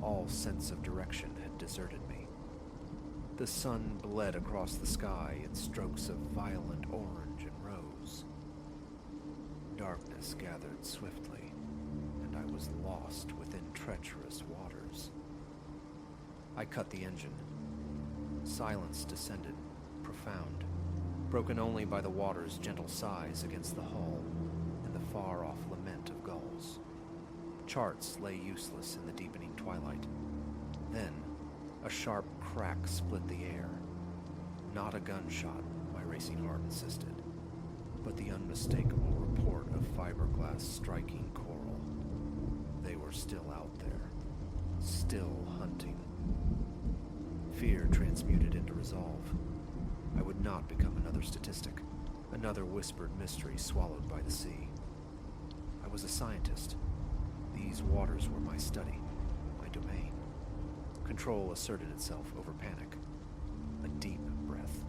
all sense of direction had deserted me. The sun bled across the sky in strokes of violent orange and rose. Darkness gathered swiftly, and I was lost within treacherous waters. I cut the engine. Silence descended, profound, broken only by the water's gentle sighs against the hull and the far-off lament of gulls. Charts lay useless in the deepening twilight. Then, a sharp crack split the air. Not a gunshot, my racing heart insisted, but the unmistakable report of fiberglass striking coral. They were still out there, still hunting. Fear transmuted into resolve. I would not become another statistic, another whispered mystery swallowed by the sea. I was a scientist. These waters were my study, my domain. Control asserted itself over panic. A deep breath.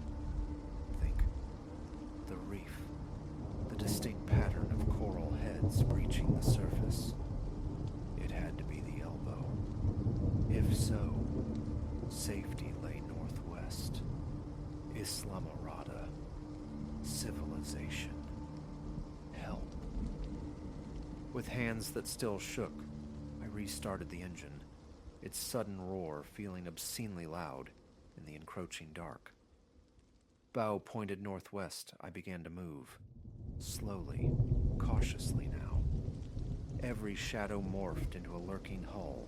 Think. The reef. The distinct pattern of coral heads breaching the surface. It had to be the elbow. If so, safety lay northwest. Islamorada. Civilization. Help. With hands that still shook, I restarted the engine, its sudden roar feeling obscenely loud in the encroaching dark. Bow pointed northwest, I began to move. Slowly, cautiously now. Every shadow morphed into a lurking hull.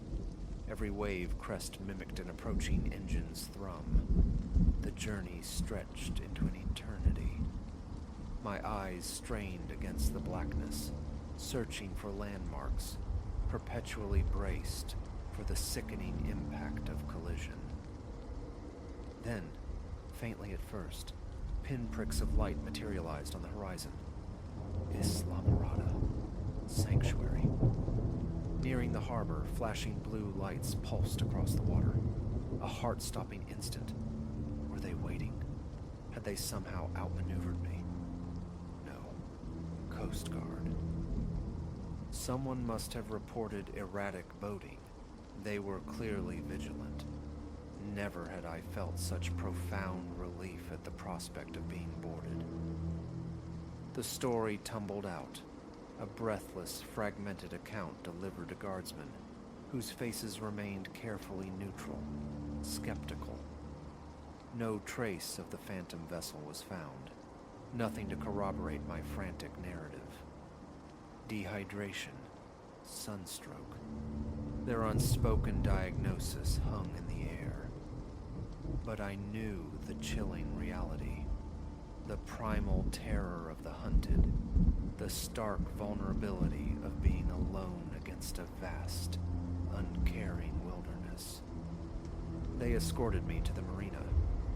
Every wave crest mimicked an approaching engine's thrum. The journey stretched into an eternity. My eyes strained against the blackness, searching for landmarks, perpetually braced for the sickening impact of collision. Then, faintly at first, pinpricks of light materialized on the horizon. Islamorada. Sanctuary. Nearing the harbor, flashing blue lights pulsed across the water. A heart-stopping instant. Were they waiting? Had they somehow outmaneuvered me? No. Coast Guard. Someone must have reported erratic boating. They were clearly vigilant. Never had I felt such profound relief at the prospect of being boarded. The story tumbled out, a breathless, fragmented account delivered to guardsmen, whose faces remained carefully neutral, skeptical. No trace of the phantom vessel was found, nothing to corroborate my frantic narrative. Dehydration, sunstroke. Their unspoken diagnosis hung in the air. But I knew the chilling reality, the primal terror of the hunted, the stark vulnerability of being alone against a vast, uncaring wilderness. They escorted me to the marina,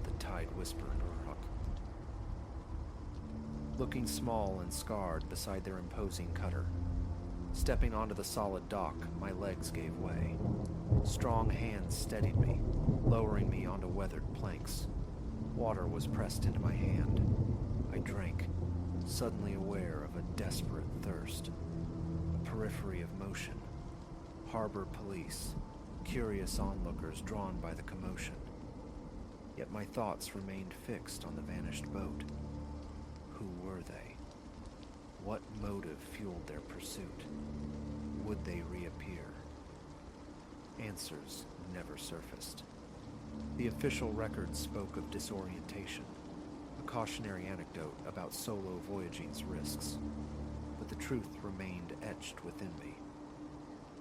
the tide whispered Uruk. Looking small and scarred beside their imposing cutter, stepping onto the solid dock, my legs gave way. Strong hands steadied me, lowering me onto weathered planks. Water was pressed into my hand. I drank, suddenly aware of a desperate thirst. A periphery of motion. Harbor police, curious onlookers drawn by the commotion. Yet my thoughts remained fixed on the vanished boat. Who were they? What motive fueled their pursuit? Would they reappear? Answers never surfaced. The official record spoke of disorientation, a cautionary anecdote about solo voyaging's risks, but the truth remained etched within me.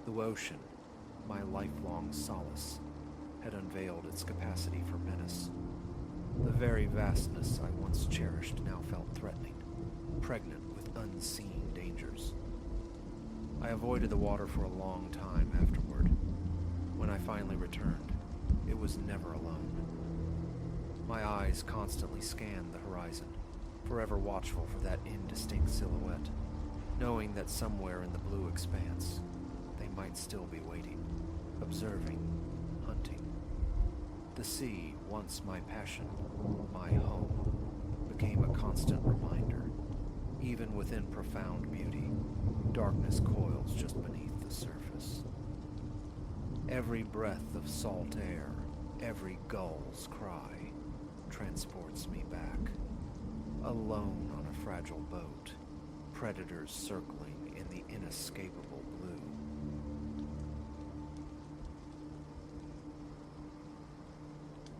The ocean, my lifelong solace, had unveiled its capacity for menace. The very vastness I once cherished now felt threatening, pregnant with unseen dangers. I avoided the water for a long time afterward. When I finally returned, it was never alone. My eyes constantly scanned the horizon, forever watchful for that indistinct silhouette, knowing that somewhere in the blue expanse, they might still be waiting, observing, hunting. The sea, once my passion, my home, became a constant reminder. Even within profound beauty, darkness coils just beneath the surface. Every breath of salt air, every gull's cry, transports me back. Alone on a fragile boat, predators circling in the inescapable blue.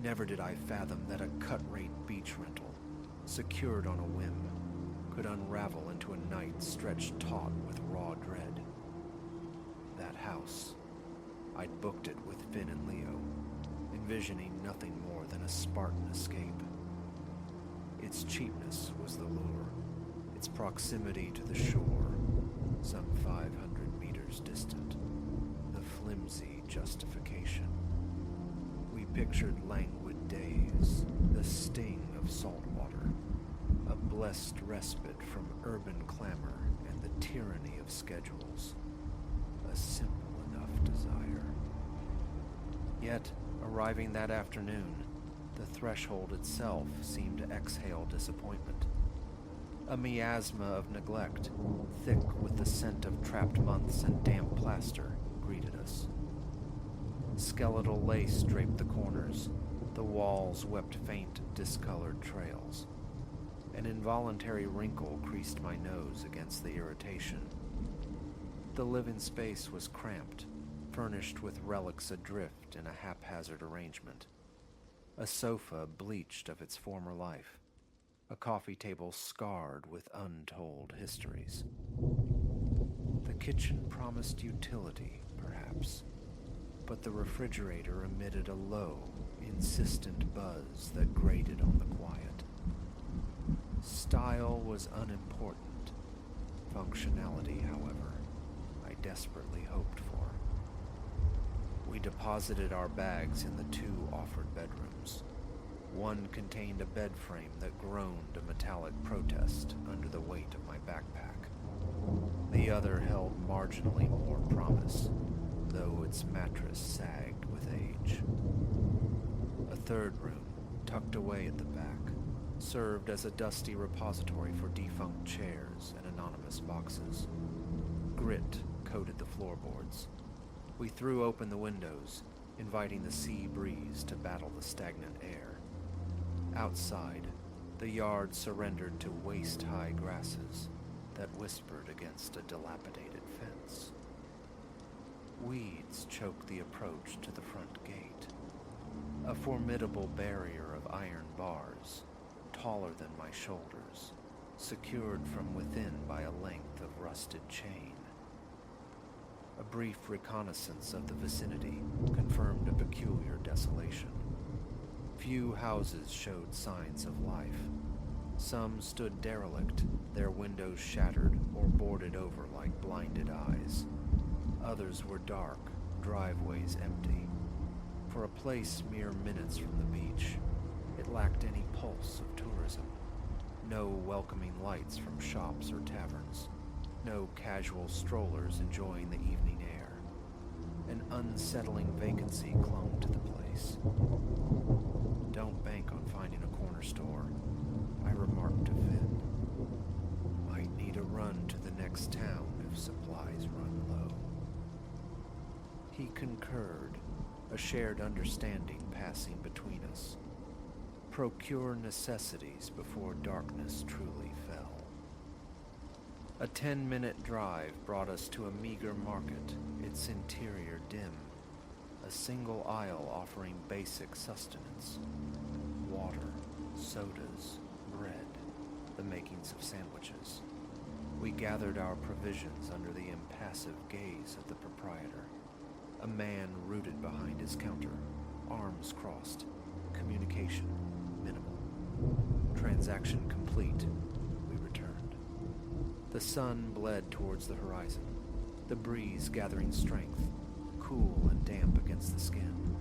Never did I fathom that a cut-rate beach rental, secured on a whim, could unravel into a night stretched taut with raw dread. That house, I'd booked it with Finn and Leo, envisioning nothing more than a Spartan escape. Its cheapness was the lure, its proximity to the shore, some 500 meters distant, the flimsy justification. We pictured languid days, the sting of salt water, a blessed respite from urban clamor and the tyranny of schedules, a simple enough desire. Yet, arriving that afternoon, the threshold itself seemed to exhale disappointment. A miasma of neglect, thick with the scent of trapped months and damp plaster, greeted us. Skeletal lace draped the corners, the walls wept faint, discolored trails. An involuntary wrinkle creased my nose against the irritation. The living space was cramped, furnished with relics adrift in a haphazard arrangement. A sofa bleached of its former life, a coffee table scarred with untold histories. The kitchen promised utility, perhaps, but the refrigerator emitted a low, insistent buzz that grated on the quiet. Style was unimportant. Functionality, however, I desperately hoped for. We deposited our bags in the two offered bedrooms. One contained a bed frame that groaned a metallic protest under the weight of my backpack. The other held marginally more promise, though its mattress sagged with age. A third room, tucked away at the back, served as a dusty repository for defunct chairs and anonymous boxes. Grit coated the floorboards. We threw open the windows, inviting the sea breeze to battle the stagnant air. Outside, the yard surrendered to waist-high grasses that whispered against a dilapidated fence. Weeds choked the approach to the front gate, a formidable barrier of iron bars, taller than my shoulders, secured from within by a length of rusted chain. A brief reconnaissance of the vicinity confirmed a peculiar desolation. Few houses showed signs of life. Some stood derelict, their windows shattered or boarded over like blinded eyes. Others were dark, driveways empty. For a place mere minutes from the beach, it lacked any pulse of tourism. No welcoming lights from shops or taverns. No casual strollers enjoying the evening air. An unsettling vacancy clung to the place. "Don't bank on finding a corner store," I remarked to Finn. "Might need a run to the next town if supplies run low." He concurred, a shared understanding passing between us. Procure necessities before darkness truly fell. A 10-minute drive brought us to a meager market, its interior dim, a single aisle offering basic sustenance: water, sodas, bread, the makings of sandwiches. We gathered our provisions under the impassive gaze of the proprietor, a man rooted behind his counter, arms crossed, communication minimal. Transaction complete, we returned. The sun bled towards the horizon, the breeze gathering strength, cool and damp against the skin.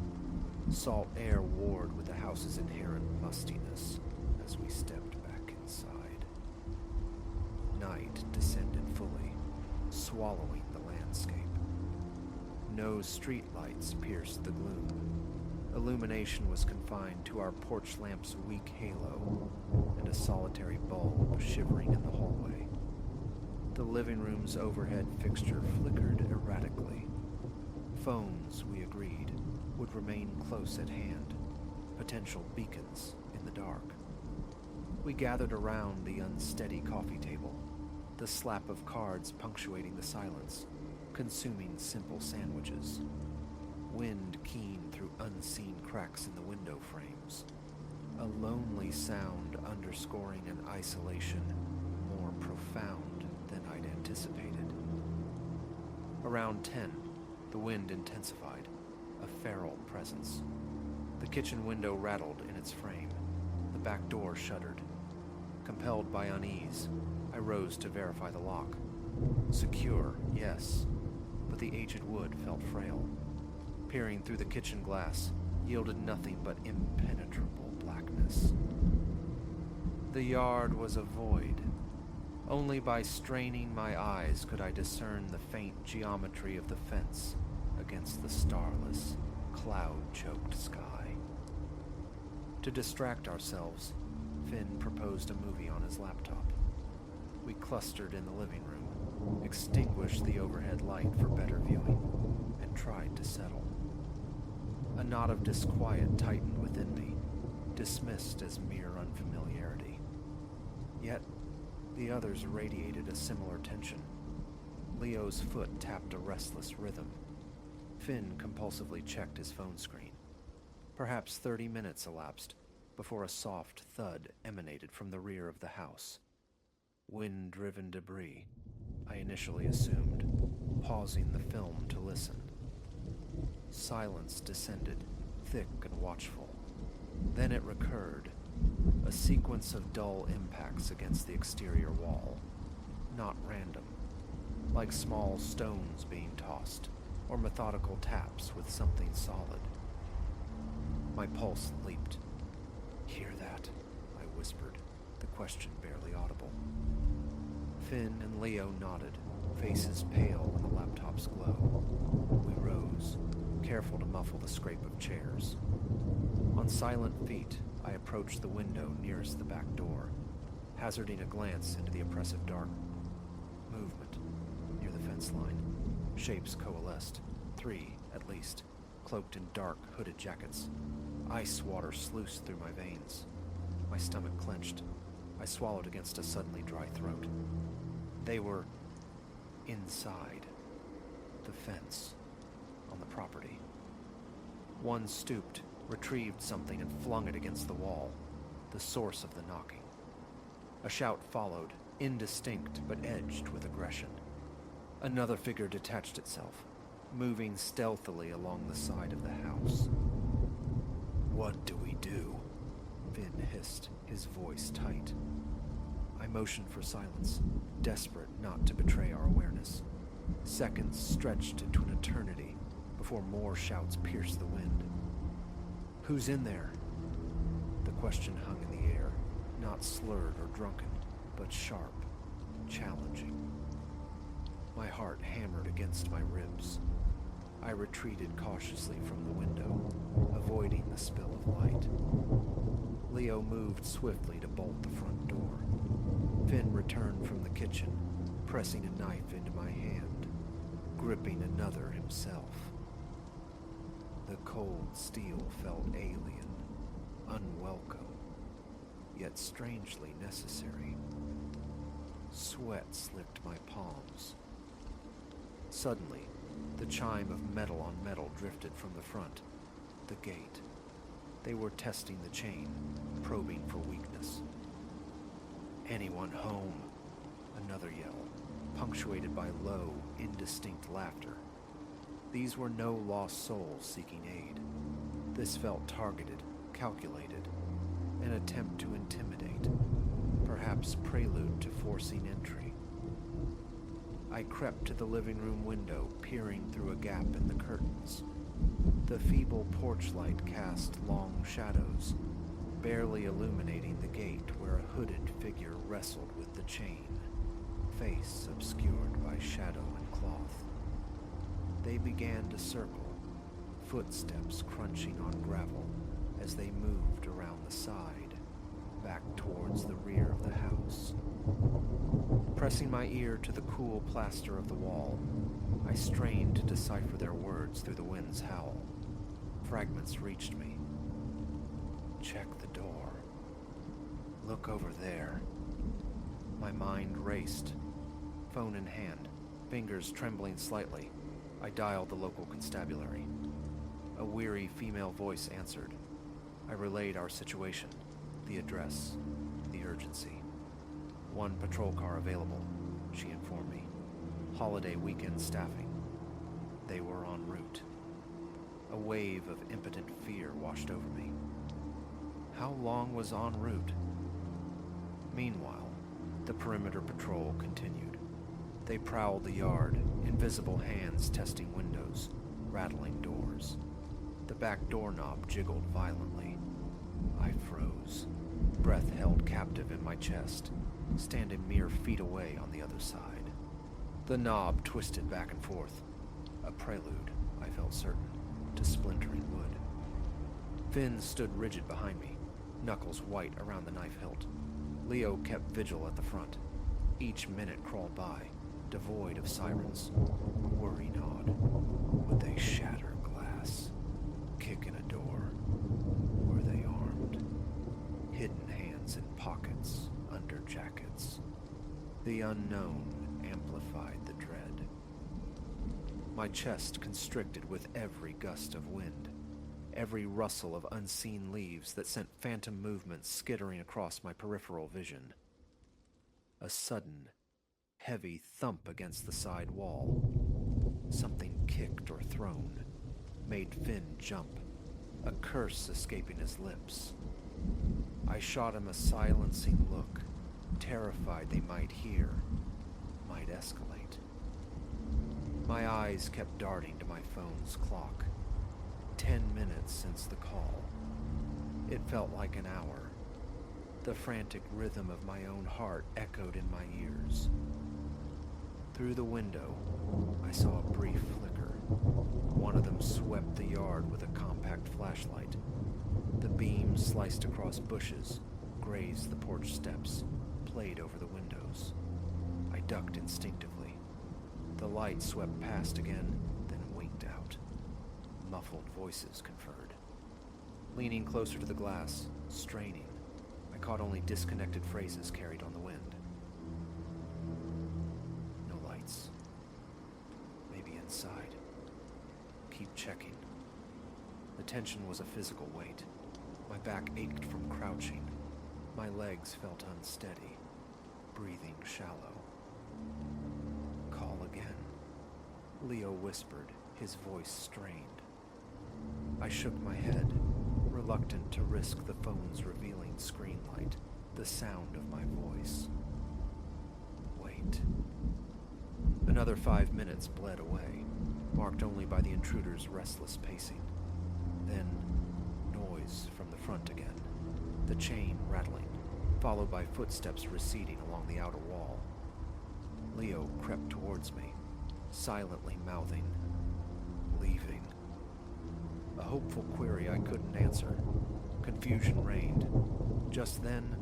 Salt air warred with the house's inherent mustiness as we stepped back inside. Night descended fully, swallowing the landscape. No streetlights pierced the gloom. Illumination was confined to our porch lamp's weak halo and a solitary bulb shivering in the hallway. The living room's overhead fixture flickered erratically. Phones, we agreed, would remain close at hand, potential beacons in the dark. We gathered around the unsteady coffee table, the slap of cards punctuating the silence, consuming simple sandwiches. Wind keened through unseen cracks in the window frames, a lonely sound underscoring an isolation more profound than I'd anticipated. Around 10, the wind intensified, a feral presence. The kitchen window rattled in its frame. The back door shuddered. Compelled by unease, I rose to verify the lock. Secure, yes, but the aged wood felt frail. Peering through the kitchen glass yielded nothing but impenetrable blackness. The yard was a void. Only by straining my eyes could I discern the faint geometry of the fence against the starless, cloud-choked sky. To distract ourselves, Finn proposed a movie on his laptop. We clustered in the living room, extinguished the overhead light for better viewing, and tried to settle. A knot of disquiet tightened within me, dismissed as mere unfamiliarity. Yet, the others radiated a similar tension. Leo's foot tapped a restless rhythm. Finn compulsively checked his phone screen. Perhaps 30 minutes elapsed before a soft thud emanated from the rear of the house. Wind-driven debris, I initially assumed, pausing the film to listen. Silence descended, thick and watchful. Then it recurred, a sequence of dull impacts against the exterior wall. Not random, like small stones being tossed, or methodical taps with something solid. My pulse leaped. "Hear that?" I whispered, the question barely audible. Finn and Leo nodded, faces pale in the laptop's glow. We rose, careful to muffle the scrape of chairs. On silent feet, I approached the window nearest the back door, hazarding a glance into the oppressive dark. Movement near the fence line. Shapes coalesced, 3 at least, cloaked in dark, hooded jackets. Ice water sluiced through my veins. My stomach clenched. I swallowed against a suddenly dry throat. They were inside the fence on the property. One stooped, retrieved something, and flung it against the wall, the source of the knocking. A shout followed, indistinct but edged with aggression. Another figure detached itself, moving stealthily along the side of the house. "What do we do?" Finn hissed, his voice tight. I motioned for silence, desperate not to betray our awareness. Seconds stretched into an eternity before more shouts pierced the wind. "Who's in there?" The question hung in the air, not slurred or drunken, but sharp, challenging. My heart hammered against my ribs. I retreated cautiously from the window, avoiding the spill of light. Leo moved swiftly to bolt the front door. Finn returned from the kitchen, pressing a knife into my hand, gripping another himself. The cold steel felt alien, unwelcome, yet strangely necessary. Sweat slicked my palms. Suddenly, the chime of metal on metal drifted from the front, the gate. They were testing the chain, probing for weakness. "Anyone home?" Another yell, punctuated by low, indistinct laughter. These were no lost souls seeking aid. This felt targeted, calculated, an attempt to intimidate, perhaps prelude to forcing entry. I crept to the living room window, peering through a gap in the curtains. The feeble porch light cast long shadows, barely illuminating the gate where a hooded figure wrestled with the chain, face obscured by shadow and cloth. They began to circle, footsteps crunching on gravel as they moved around the side, back towards the rear of the house. Pressing my ear to the cool plaster of the wall, I strained to decipher their words through the wind's howl. Fragments reached me. "Check the door. Look over there." My mind raced. Phone in hand, fingers trembling slightly, I dialed the local constabulary. A weary female voice answered. I relayed our situation, the address, the urgency. "One patrol car available," she informed me. "Holiday weekend staffing." They were en route. A wave of impotent fear washed over me. How long was en route? Meanwhile, the perimeter patrol continued. They prowled the yard, invisible hands testing windows, rattling doors. The back doorknob jiggled violently. I froze, breath held captive in my chest, standing mere feet away on the other side. The knob twisted back and forth, a prelude, I felt certain, to splintering wood. Finn stood rigid behind me, knuckles white around the knife hilt. Leo kept vigil at the front. Each minute crawled by, devoid of sirens. Worry-gnawed. Would they shatter glass? Kick in a door? Were they armed? Hidden hands in pockets, under jackets. The unknown amplified the dread. my chest constricted with every gust of wind, every rustle of unseen leaves that sent phantom movements skittering across my peripheral vision. A sudden, heavy thump against the side wall. Something kicked or thrown, made Finn jump, a curse escaping his lips. I shot him a silencing look, terrified they might hear, might escalate. My eyes kept darting to my phone's clock. 10 minutes since the call. It felt like an hour. The frantic rhythm of my own heart echoed in my ears. Through the window, I saw a brief flicker. One of them swept the yard with a compact flashlight. The beam sliced across bushes, grazed the porch steps, played over the windows. I ducked instinctively. The light swept past again, then winked out. Muffled voices conferred. Leaning closer to the glass, straining, I caught only disconnected phrases carried on the wind. No lights. Maybe inside. Keep checking. The tension was a physical weight. My back ached from crouching. My legs felt unsteady, breathing shallow. Call again. Leo whispered, his voice strained. I shook my head, reluctant to risk the phone's revealing screen light, the sound of my voice. Wait. Another 5 minutes bled away, marked only by the intruder's restless pacing. Then, noise from the front again, the chain rattling, followed by footsteps receding along the outer wall. Leo crept towards me, silently mouthing, "Leaving." A hopeful query I couldn't answer. Confusion reigned. Just then,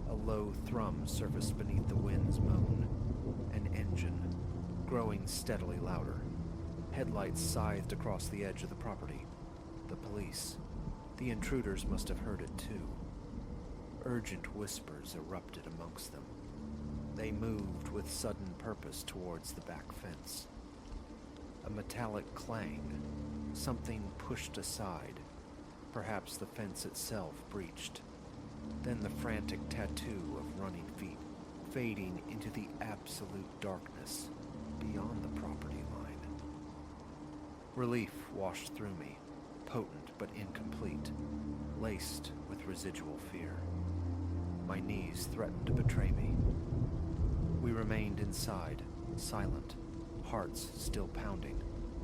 a low thrum surfaced beneath the wind's moan. An engine, growing steadily louder. Headlights scythed across the edge of the property. The police. The intruders must have heard it too. Urgent whispers erupted amongst them. They moved with sudden purpose towards the back fence. A metallic clang, something pushed aside. Perhaps the fence itself breached. Then the frantic tattoo of running feet, fading into the absolute darkness beyond the property line. Relief washed through me, potent but incomplete, laced with residual fear. My knees threatened to betray me. We remained inside, silent, hearts still pounding,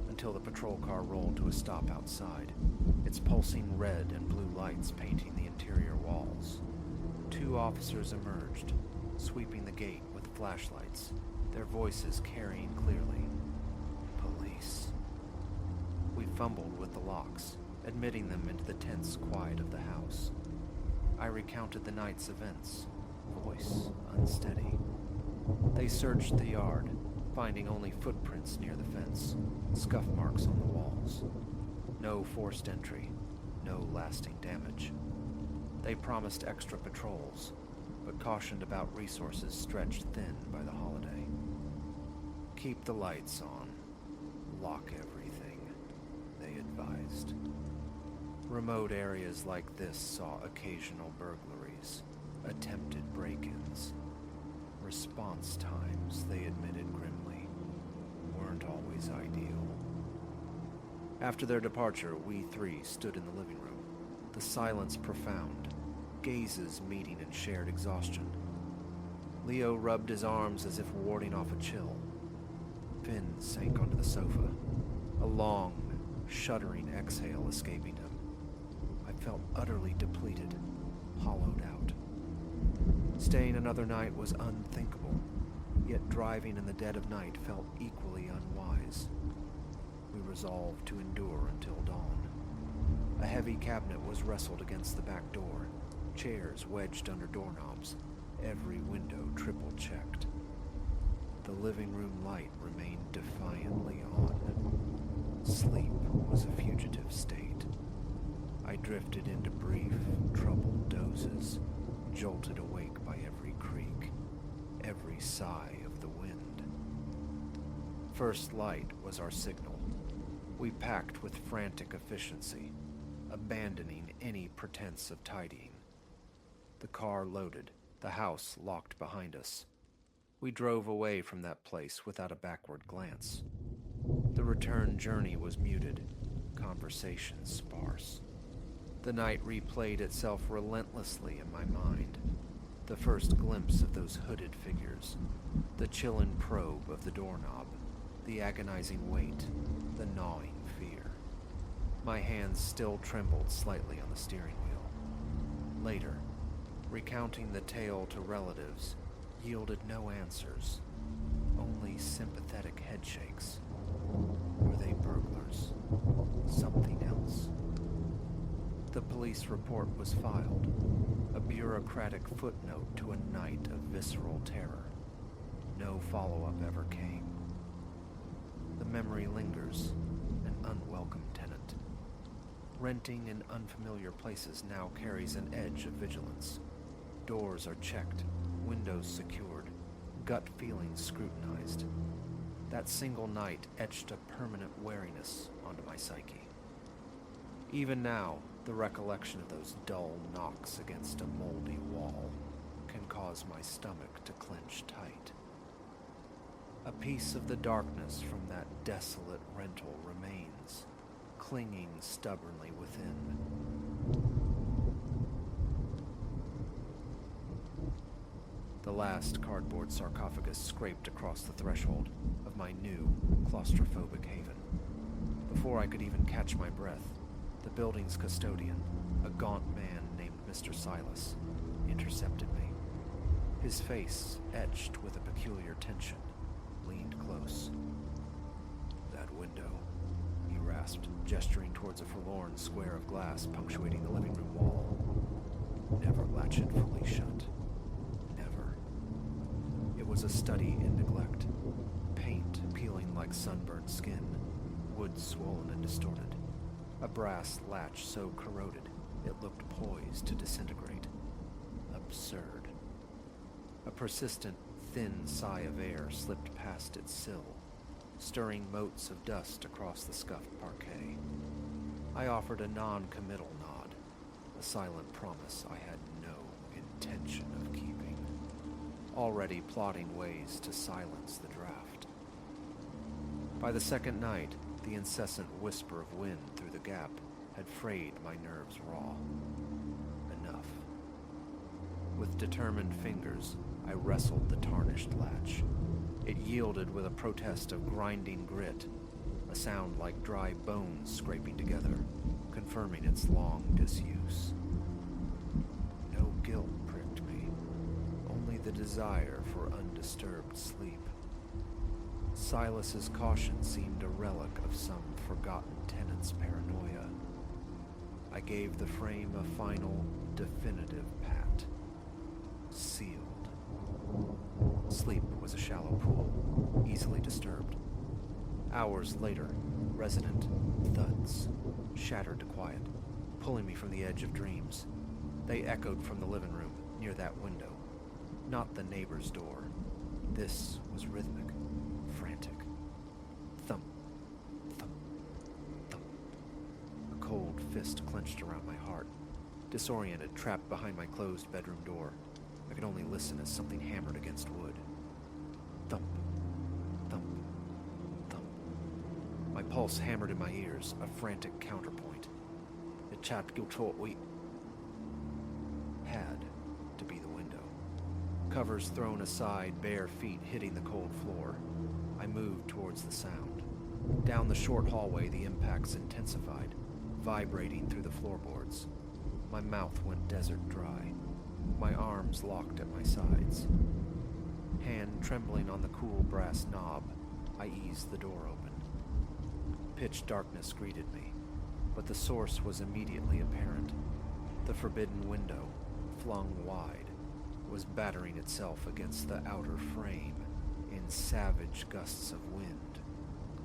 until the patrol car rolled to a stop outside, its pulsing red and blue lights painting the interior walls. 2 officers emerged, sweeping the gate with flashlights, their voices carrying clearly. Police. We fumbled with the locks, admitting them into the tense quiet of the house. I recounted the night's events, voice unsteady. They searched the yard, finding only footprints near the fence, scuff marks on the walls. No forced entry, no lasting damage. They promised extra patrols, but cautioned about resources stretched thin by the holiday. Keep the lights on, lock everything, they advised. Remote areas like this saw occasional burglaries, attempted break-ins. Response times, they admitted grimly, weren't always ideal. After their departure, we 3 stood in the living room, the silence profound, gazes meeting in shared exhaustion. Leo rubbed his arms as if warding off a chill. Finn sank onto the sofa, a long, shuddering exhale escaping him. I felt utterly depleted, hollowed out. Staying another night was unthinkable, yet driving in the dead of night felt equally unwise. We resolved to endure until dawn. A heavy cabinet was wrestled against the back door, chairs wedged under doorknobs, every window triple-checked. The living room light remained defiantly on. Sleep was a fugitive state. I drifted into brief, troubled dozes, jolted awake by every creak, every sigh of the wind. First light was our signal, We packed with frantic efficiency, abandoning any pretense of tidying. The car loaded, the house locked behind us. We drove away from that place without a backward glance. The return journey was muted, conversation sparse. The night replayed itself relentlessly in my mind. The first glimpse of those hooded figures, the chilling probe of the doorknob, the agonizing weight, the gnawing fear. My hands still trembled slightly on the steering wheel. Later, recounting the tale to relatives yielded no answers, only sympathetic headshakes. Were they burglars? Something else? The police report was filed, a bureaucratic footnote to a night of visceral terror. No follow-up ever came. The memory lingers, an unwelcome tenant. Renting in unfamiliar places now carries an edge of vigilance. Doors are checked, windows secured, gut feelings scrutinized. That single night etched a permanent wariness onto my psyche. Even now, the recollection of those dull knocks against a moldy wall can cause my stomach to clench tight. A piece of the darkness from that desolate rental remains, clinging stubbornly within. The last cardboard sarcophagus scraped across the threshold of my new claustrophobic haven. Before I could even catch my breath, the building's custodian, a gaunt man named Mr. Silas, intercepted me. His face, etched with a peculiar tension, leaned close. "That window," he rasped, gesturing towards a forlorn square of glass punctuating the living room wall. "Never latch it fully shut. Never." It was a study in neglect. Paint peeling like sunburned skin, wood swollen and distorted. A brass latch so corroded it looked poised to disintegrate. Absurd. A persistent, thin sigh of air slipped past its sill, stirring motes of dust across the scuffed parquet. I offered a non-committal nod, a silent promise I had no intention of keeping, already plotting ways to silence the draft. By the second night, the incessant whisper of wind through the gap had frayed my nerves raw. Enough. With determined fingers, I wrestled the tarnished latch. It yielded with a protest of grinding grit, a sound like dry bones scraping together, confirming its long disuse. No guilt pricked me, only the desire for undisturbed sleep. Silas's caution seemed a relic of some forgotten tenant's paranoia. I gave the frame a final, definitive pat. Sealed. Sleep was a shallow pool, easily disturbed. Hours later, resonant thuds shattered to quiet, pulling me from the edge of dreams. They echoed from the living room, near that window, not the neighbor's door. This was rhythmic, frantic. Thump, thump, thump. A cold fist clenched around my heart. Disoriented, trapped behind my closed bedroom door, I could only listen as something hammered against wood. Thump, thump, thump. My pulse hammered in my ears, a frantic counterpoint. It chapped had to be the window. Covers thrown aside, bare feet hitting the cold floor. I moved towards the sound. Down the short hallway, the impacts intensified, vibrating through the floorboards. My mouth went desert dry. My arms locked at my sides. Hand trembling on the cool brass knob, I eased the door open. Pitch darkness greeted me, but the source was immediately apparent. The forbidden window, flung wide, was battering itself against the outer frame in savage gusts of wind,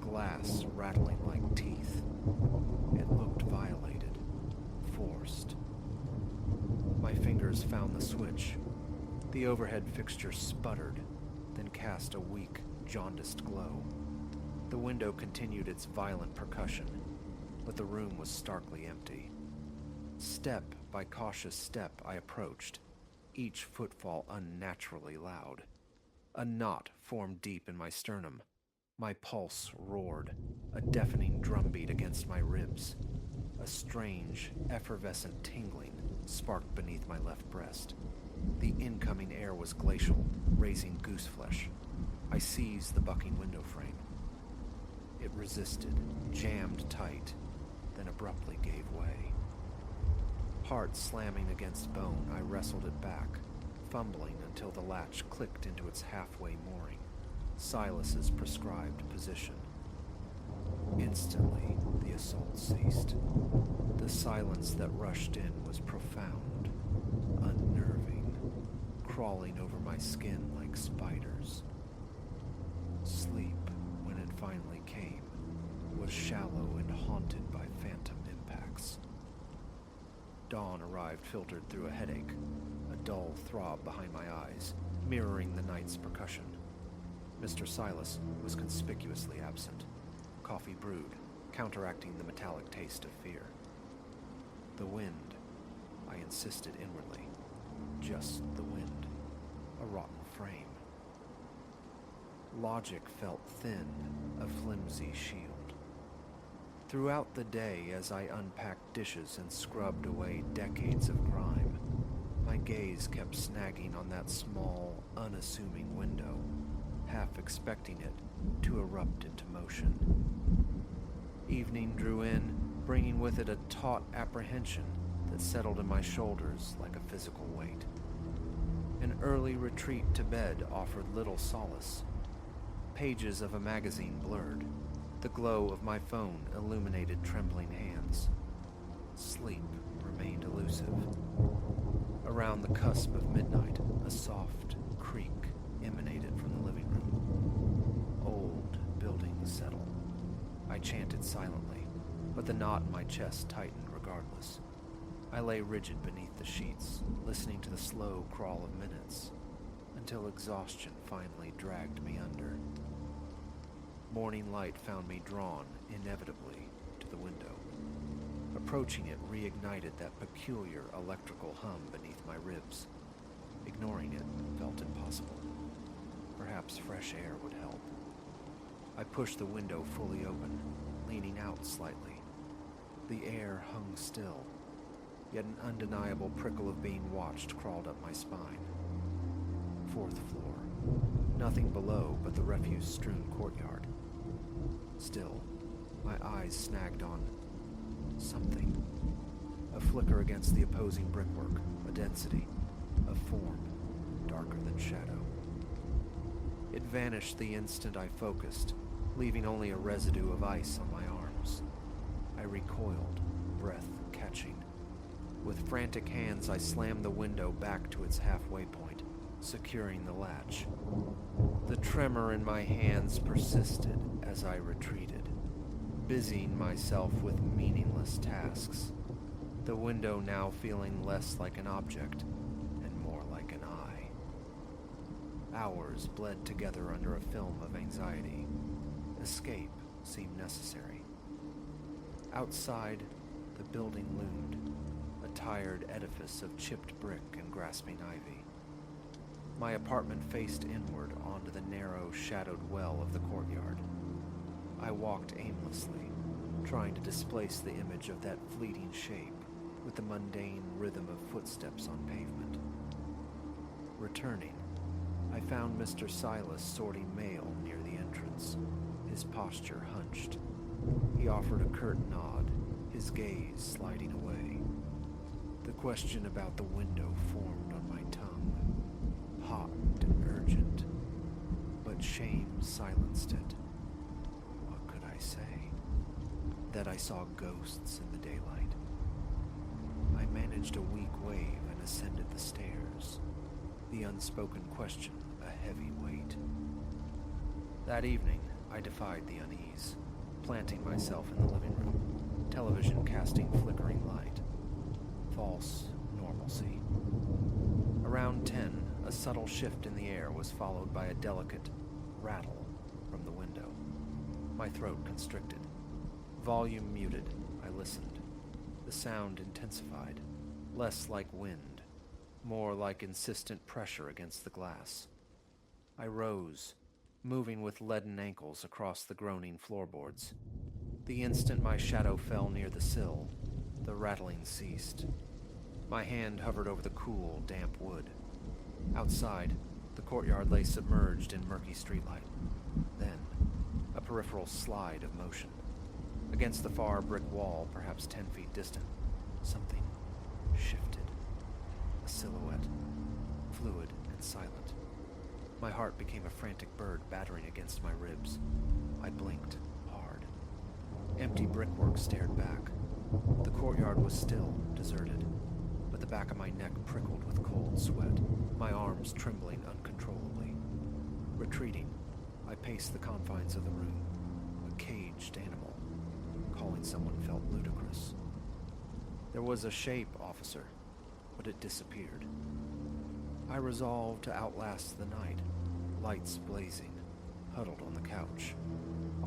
glass rattling like teeth. It looked violated, forced. My fingers found the switch. The overhead fixture sputtered, then cast a weak, jaundiced glow. The window continued its violent percussion, but the room was starkly empty. Step by cautious step I approached, each footfall unnaturally loud. A knot formed deep in my sternum. My pulse roared, a deafening drumbeat against my ribs. A strange, effervescent tingling sparked beneath my left breast. The incoming air was glacial, raising gooseflesh. I seized the bucking window frame. It resisted, jammed tight, then abruptly gave way. Heart slamming against bone, I wrestled it back, fumbling until the latch clicked into its halfway mooring, Silas's prescribed position. Instantly, the assault ceased. The silence that rushed in was profound, unnerving, crawling over my skin like spiders. Sleep, when it finally came, was shallow and haunted by phantom impacts. Dawn arrived filtered through a headache, a dull throb behind my eyes, mirroring the night's percussion. Mr. Silas was conspicuously absent, coffee brewed, counteracting the metallic taste of fear. The wind, I insisted inwardly, just the wind, a rotten frame. Logic felt thin, a flimsy shield. Throughout the day, as I unpacked dishes and scrubbed away decades of grime, my gaze kept snagging on that small, unassuming window, half expecting it to erupt into motion. Evening drew in, bringing with it a taut apprehension that settled in my shoulders like a physical weight. An early retreat to bed offered little solace. Pages of a magazine blurred. The glow of my phone illuminated trembling hands. Sleep remained elusive. Around the cusp of midnight, a soft creak emanated from the living room. Old buildings settle. I chanted silently, but the knot in my chest tightened regardless. I lay rigid beneath the sheets, listening to the slow crawl of minutes, until exhaustion finally dragged me under. Morning light found me drawn, inevitably, to the window. Approaching it reignited that peculiar electrical hum beneath my ribs. Ignoring it felt impossible. Perhaps fresh air would help. I pushed the window fully open, leaning out slightly. The air hung still, yet an undeniable prickle of being watched crawled up my spine. 4th floor. Nothing below but the refuse-strewn courtyard. Still, my eyes snagged on something. A flicker against the opposing brickwork, a density, a form darker than shadow. It vanished the instant I focused, leaving only a residue of ice on my arms. I recoiled, breath catching. With frantic hands, I slammed the window back to its halfway point, securing the latch. The tremor in my hands persisted as I retreated, busying myself with meaningless tasks, the window now feeling less like an object and more like an eye. Hours bled together under a film of anxiety. Escape seemed necessary. Outside, the building loomed, a tired edifice of chipped brick and grasping ivy. My apartment faced inward onto the narrow, shadowed well of the courtyard. I walked aimlessly, trying to displace the image of that fleeting shape with the mundane rhythm of footsteps on pavement. Returning, I found Mr. Silas sorting mail near the entrance, his posture hunched. He offered a curt nod, his gaze sliding away. The question about the window formed on my tongue, hot and urgent, but shame silenced it. What could I say? That I saw ghosts in the daylight. I managed a weak wave and ascended the stairs, the unspoken question a heavy weight. That evening, I defied the unease, planting myself in the living room, television casting flickering light. False normalcy. Around 10, a subtle shift in the air was followed by a delicate rattle from the window. My throat constricted. Volume muted, I listened. The sound intensified, less like wind, more like insistent pressure against the glass. I rose, moving with leaden ankles across the groaning floorboards. The instant my shadow fell near the sill, the rattling ceased. My hand hovered over the cool, damp wood. Outside, the courtyard lay submerged in murky streetlight. Then, a peripheral slide of motion. Against the far brick wall, perhaps 10 feet distant, something shifted. A silhouette, fluid and silent. My heart became a frantic bird battering against my ribs. I blinked hard. Empty brickwork stared back. The courtyard was still, deserted, but the back of my neck prickled with cold sweat, my arms trembling uncontrollably. Retreating, I paced the confines of the room, a caged animal. Calling someone felt ludicrous. There was a shape, officer, but it disappeared. I resolved to outlast the night, lights blazing, huddled on the couch,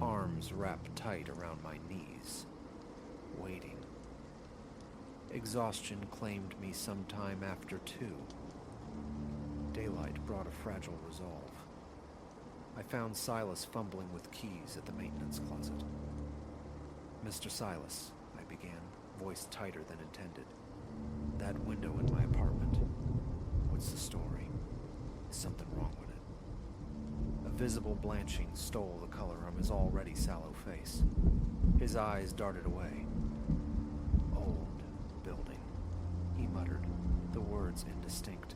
arms wrapped tight around my knees, waiting. Exhaustion claimed me sometime after 2. Daylight brought a fragile resolve. I found Silas fumbling with keys at the maintenance closet. Mr. Silas, I began, voice tighter than intended. That window in my apartment. What's the story? Is something wrong with it? A visible blanching stole the color from his already sallow face. His eyes darted away. Old building, he muttered, the words indistinct.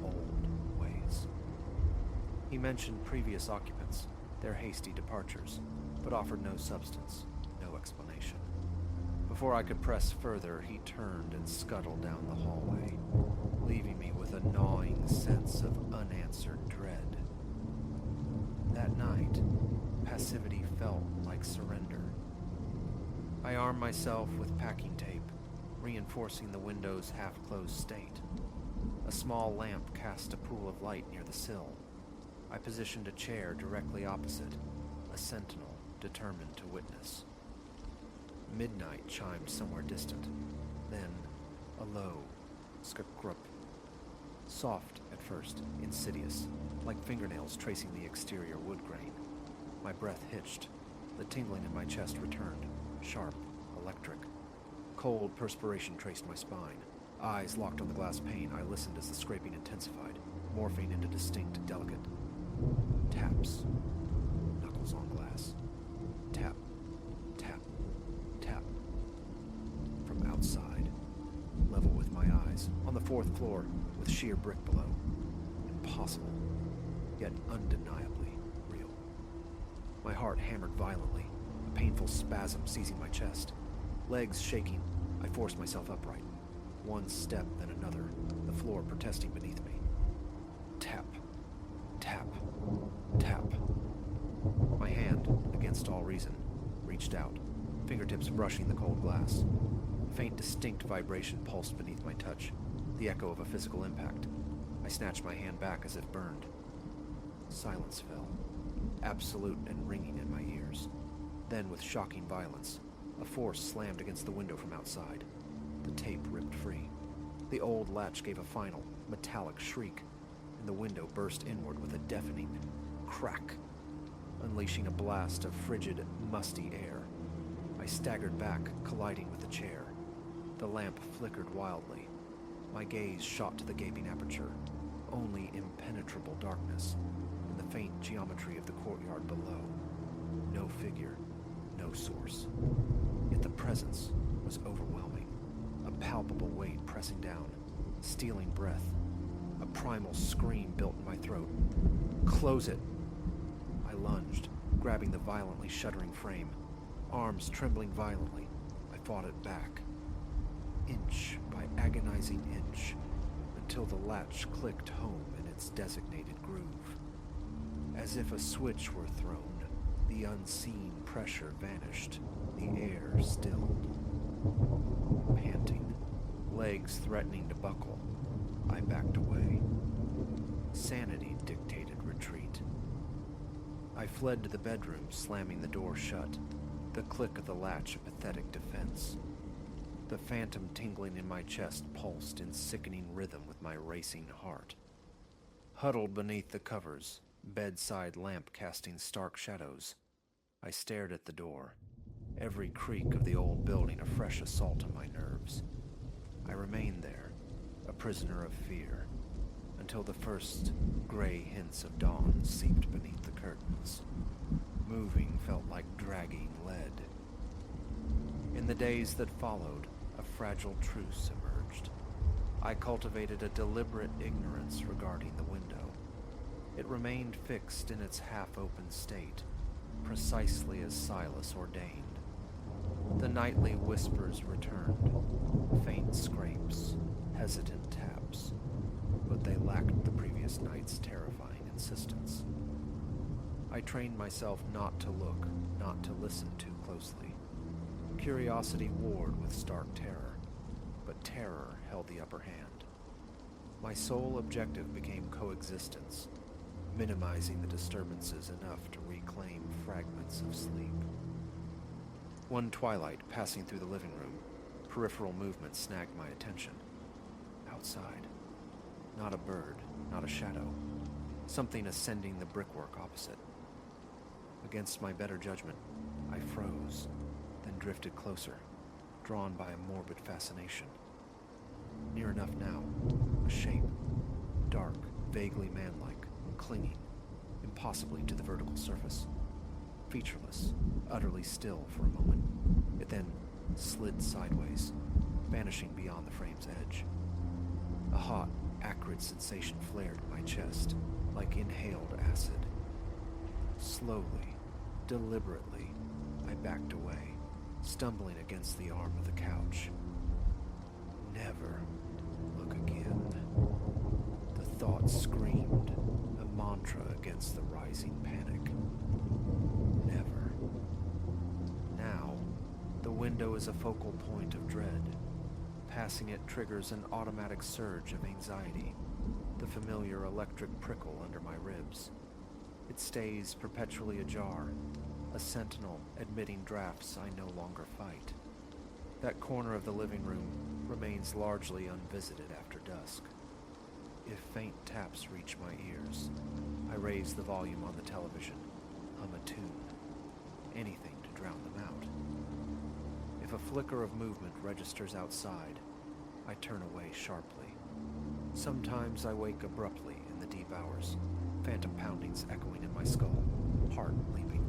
Old ways. He mentioned previous occupants, their hasty departures, but offered no substance. No explanation. Before I could press further, he turned and scuttled down the hallway, leaving me with a gnawing sense of unanswered dread. That night, passivity felt like surrender. I armed myself with packing tape, reinforcing the window's half-closed state. A small lamp cast a pool of light near the sill. I positioned a chair directly opposite, a sentinel determined to witness. Midnight chimed somewhere distant. Then, a low skrup. Soft at first, insidious, like fingernails tracing the exterior wood grain. My breath hitched. The tingling in my chest returned, sharp, electric. Cold perspiration traced my spine. Eyes locked on the glass pane, I listened as the scraping intensified, morphing into distinct, delicate taps. Knuckles on glass. Tap. From outside, level with my eyes, on the 4th floor, with sheer brick below. Impossible, yet undeniably real. My heart hammered violently, a painful spasm seizing my chest. Legs shaking, I forced myself upright. One step, then another, the floor protesting beneath me. Tap. My hand, against all reason, reached out, fingertips brushing the cold glass. A faint, distinct vibration pulsed beneath my touch, the echo of a physical impact. I snatched my hand back as if burned. Silence fell, absolute and ringing in my ears. Then, with shocking violence, a force slammed against the window from outside. The tape ripped free. The old latch gave a final, metallic shriek, and the window burst inward with a deafening crack, unleashing a blast of frigid, musty air. I staggered back, colliding with the chair. The lamp flickered wildly. My gaze shot to the gaping aperture. Only impenetrable darkness, and the faint geometry of the courtyard below. No figure, no source. Yet the presence was overwhelming. A palpable weight pressing down, stealing breath. A primal scream built in my throat. Close it! I lunged, grabbing the violently shuddering frame. Arms trembling violently, I fought it back. Inch by agonizing inch, until the latch clicked home in its designated groove. As if a switch were thrown, the unseen pressure vanished, the air stilled. Panting, legs threatening to buckle, I backed away. Sanity dictated retreat. I fled to the bedroom, slamming the door shut, the click of the latch a pathetic defense. The phantom tingling in my chest pulsed in sickening rhythm with my racing heart. Huddled beneath the covers, bedside lamp casting stark shadows, I stared at the door, every creak of the old building a fresh assault on my nerves. I remained there, a prisoner of fear, until the first gray hints of dawn seeped beneath the curtains. Moving felt like dragging lead. In the days that followed, a fragile truce emerged. I cultivated a deliberate ignorance regarding the window. It remained fixed in its half-open state, precisely as Silas ordained. The nightly whispers returned, faint scrapes, hesitant taps, but they lacked the previous night's terrifying insistence. I trained myself not to look, not to listen too closely. Curiosity warred with stark terror, but terror held the upper hand. My sole objective became coexistence, minimizing the disturbances enough to reclaim fragments of sleep. One twilight, passing through the living room, peripheral movement snagged my attention. Outside. Not a bird, not a shadow. Something ascending the brickwork opposite. Against my better judgment, I froze, then drifted closer, drawn by a morbid fascination. Near enough now, a shape, dark, vaguely manlike, clinging, impossibly to the vertical surface. Featureless, utterly still for a moment. It then slid sideways, vanishing beyond the frame's edge. A hot, acrid sensation flared in my chest, like inhaled acid. Slowly, deliberately, I backed away, stumbling against the arm of the couch. Never look again. The thought screamed, a mantra against the rising panic. Never. Now, the window is a focal point of dread. Passing it triggers an automatic surge of anxiety, the familiar electric prickle under my ribs. It stays perpetually ajar, a sentinel admitting drafts I no longer fight. That corner of the living room remains largely unvisited after dusk. If faint taps reach my ears, I raise the volume on the television, hum a tune, anything to drown them out. If a flicker of movement registers outside, I turn away sharply. Sometimes I wake abruptly in the deep hours, phantom poundings echoing in my skull, heart leaping.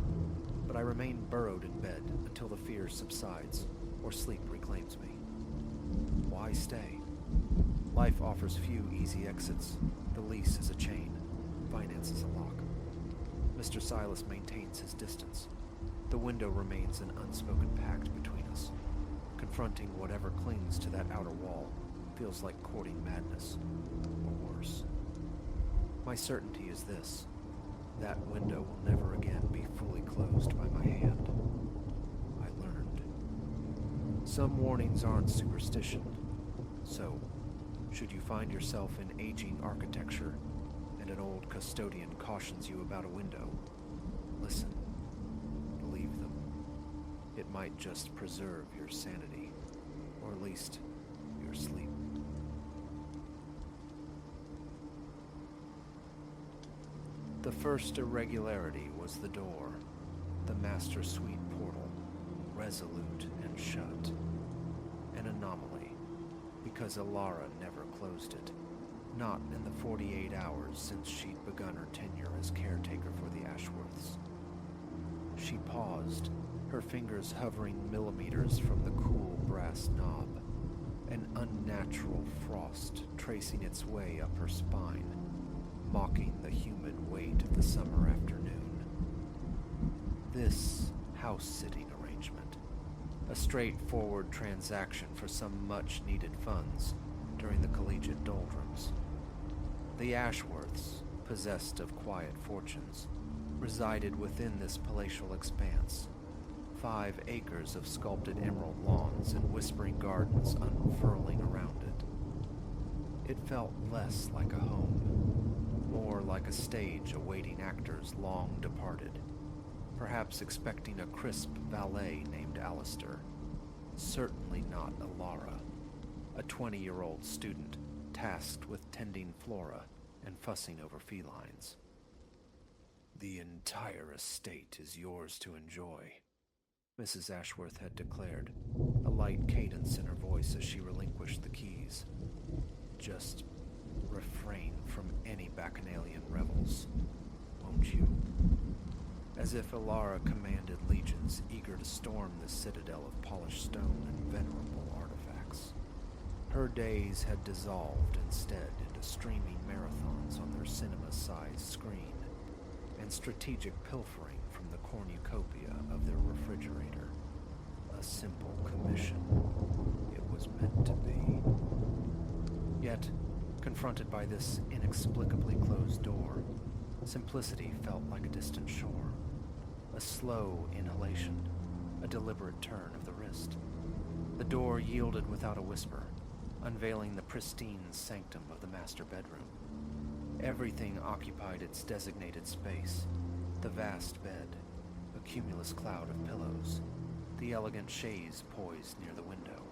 But I remain burrowed in bed until the fear subsides or sleep reclaims me. Why stay? Life offers few easy exits. The lease is a chain, finance is a lock. Mr. Silas maintains his distance. The window remains an unspoken pact between us. Confronting whatever clings to that outer wall feels like courting madness, or worse. My certainty is this: that window will never again be fully closed by my hand. I learned. Some warnings aren't superstition, so should you find yourself in aging architecture and an old custodian cautions you about a window, listen. Believe them. It might just preserve your sanity, or at least your sleep. The first irregularity was the door, the master suite portal, resolute and shut. An anomaly, because Alara never closed it, not in the 48 hours since she'd begun her tenure as caretaker for the Ashworths. She paused, her fingers hovering millimeters from the cool brass knob, an unnatural frost tracing its way up her spine, mocking the humid weight of the summer afternoon. This house-sitting arrangement, a straightforward transaction for some much-needed funds during the collegiate doldrums. The Ashworths, possessed of quiet fortunes, resided within this palatial expanse, 5 acres of sculpted emerald lawns and whispering gardens unfurling around it. It felt less like a home, more like a stage awaiting actors long departed, perhaps expecting a crisp valet named Alistair. Certainly not Alara, a 20-year-old student tasked with tending flora and fussing over felines. "The entire estate is yours to enjoy," Mrs. Ashworth had declared, a light cadence in her voice as she relinquished the keys. "Just refrain from any bacchanalian revels, won't you?" As if Alara commanded legions eager to storm the citadel of polished stone and venerable artifacts. Her days had dissolved instead into streaming marathons on their cinema-sized screen and strategic pilfering from the cornucopia of their refrigerator. A simple commission. It was meant to be. Yet, confronted by this inexplicably closed door, simplicity felt like a distant shore. A slow inhalation, a deliberate turn of the wrist. The door yielded without a whisper, unveiling the pristine sanctum of the master bedroom. Everything occupied its designated space: the vast bed, a cumulus cloud of pillows, the elegant chaise poised near the window,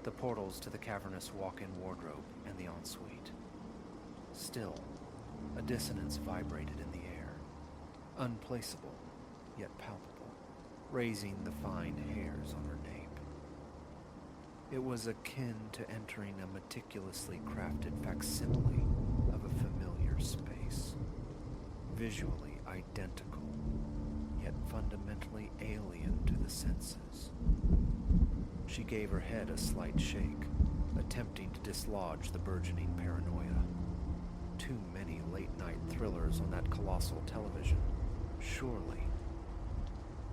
the portals to the cavernous walk-in wardrobe and the ensuite. Still, a dissonance vibrated in the air, unplaceable, yet palpable, raising the fine hairs on her nape. It was akin to entering a meticulously crafted facsimile of a familiar space, visually identical, yet fundamentally alien to the senses. She gave her head a slight shake, attempting to dislodge the burgeoning paranoia. Too many late-night thrillers on that colossal television, surely.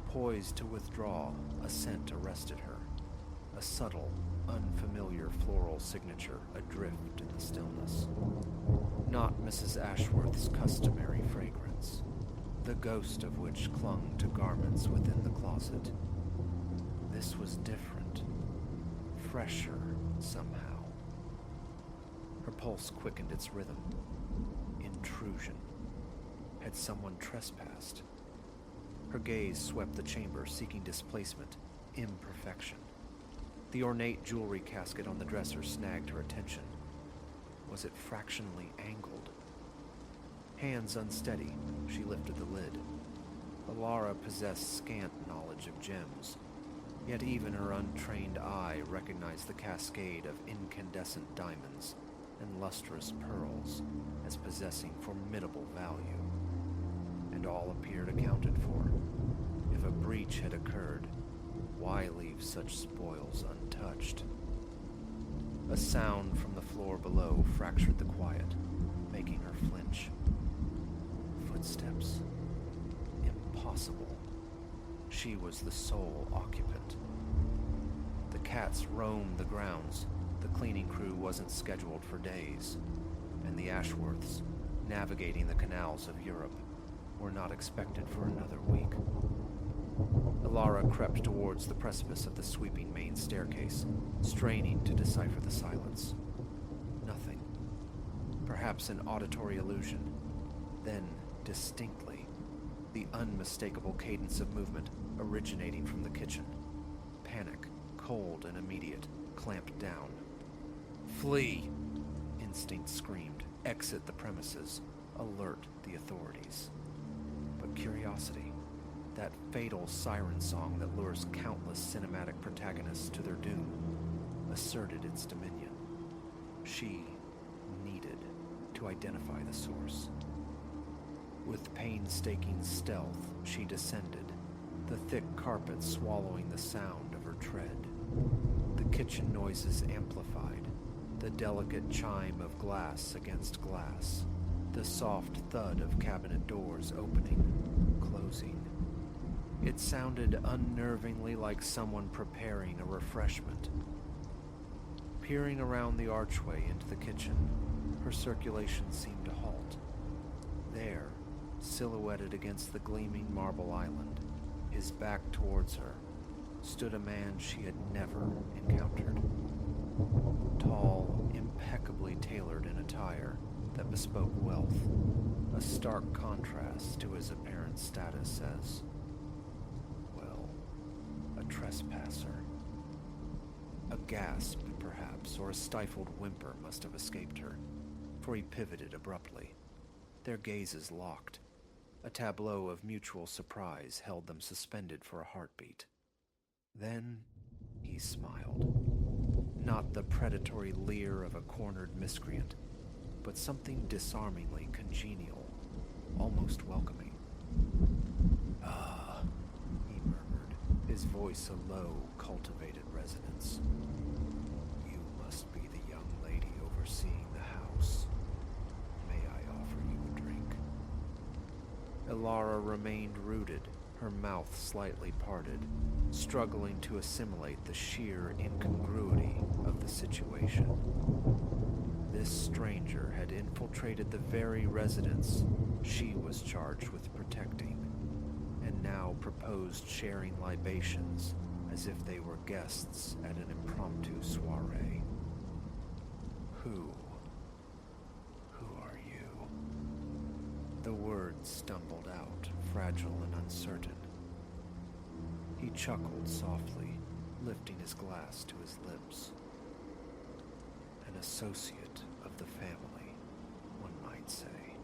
Poised to withdraw, a scent arrested her, a subtle, unfamiliar floral signature adrift in the stillness. Not Mrs. Ashworth's customary fragrance, the ghost of which clung to garments within the closet. This was different, fresher somehow. Her pulse quickened its rhythm. Intrusion. Had someone trespassed? Her gaze swept the chamber, seeking displacement, imperfection. The ornate jewelry casket on the dresser snagged her attention. Was it fractionally angled? Hands unsteady, she lifted the lid. Alara possessed scant knowledge of gems, yet even her untrained eye recognized the cascade of incandescent diamonds and lustrous pearls as possessing formidable value. And all appeared accounted for. If a breach had occurred, why leave such spoils untouched? A sound from the floor below fractured the quiet, making her flinch. Footsteps. Impossible. She was the sole occupant. The cats roamed the grounds. The cleaning crew wasn't scheduled for days, and the Ashworths, navigating the canals of Europe, were not expected for another week. Alara crept towards the precipice of the sweeping main staircase, straining to decipher the silence. Nothing. Perhaps an auditory illusion. Then, distinctly, the unmistakable cadence of movement originating from the kitchen. Panic, cold and immediate, clamped down. "Flee!" Instinct screamed. Exit the premises. Alert the authorities. But curiosity, that fatal siren song that lures countless cinematic protagonists to their doom, asserted its dominion. She needed to identify the source. With painstaking stealth, she descended, the thick carpet swallowing the sound of her tread. The kitchen noises amplified, the delicate chime of glass against glass, the soft thud of cabinet doors opening, closing. It sounded unnervingly like someone preparing a refreshment. Peering around the archway into the kitchen, her circulation seemed to halt. There, silhouetted against the gleaming marble island, his back towards her, stood a man she had never encountered. Tall, impeccably tailored in attire that bespoke wealth, a stark contrast to his apparent status as, well, a trespasser. A gasp, perhaps, or a stifled whimper must have escaped her, for he pivoted abruptly. Their gazes locked. A tableau of mutual surprise held them suspended for a heartbeat. Then he smiled. Not the predatory leer of a cornered miscreant, but something disarmingly congenial, almost welcoming. "Ah," he murmured, his voice a low, cultivated resonance. "You must be the young lady overseeing the house. May I offer you a drink?" Elara remained rooted, her mouth slightly parted, struggling to assimilate the sheer incongruity of the situation. This stranger had infiltrated the very residence she was charged with protecting, and now proposed sharing libations as if they were guests at an impromptu soiree. Who are you? The words stumbled out, fragile and uncertain. He chuckled softly, lifting his glass to his lips. An associate of the family, one might say.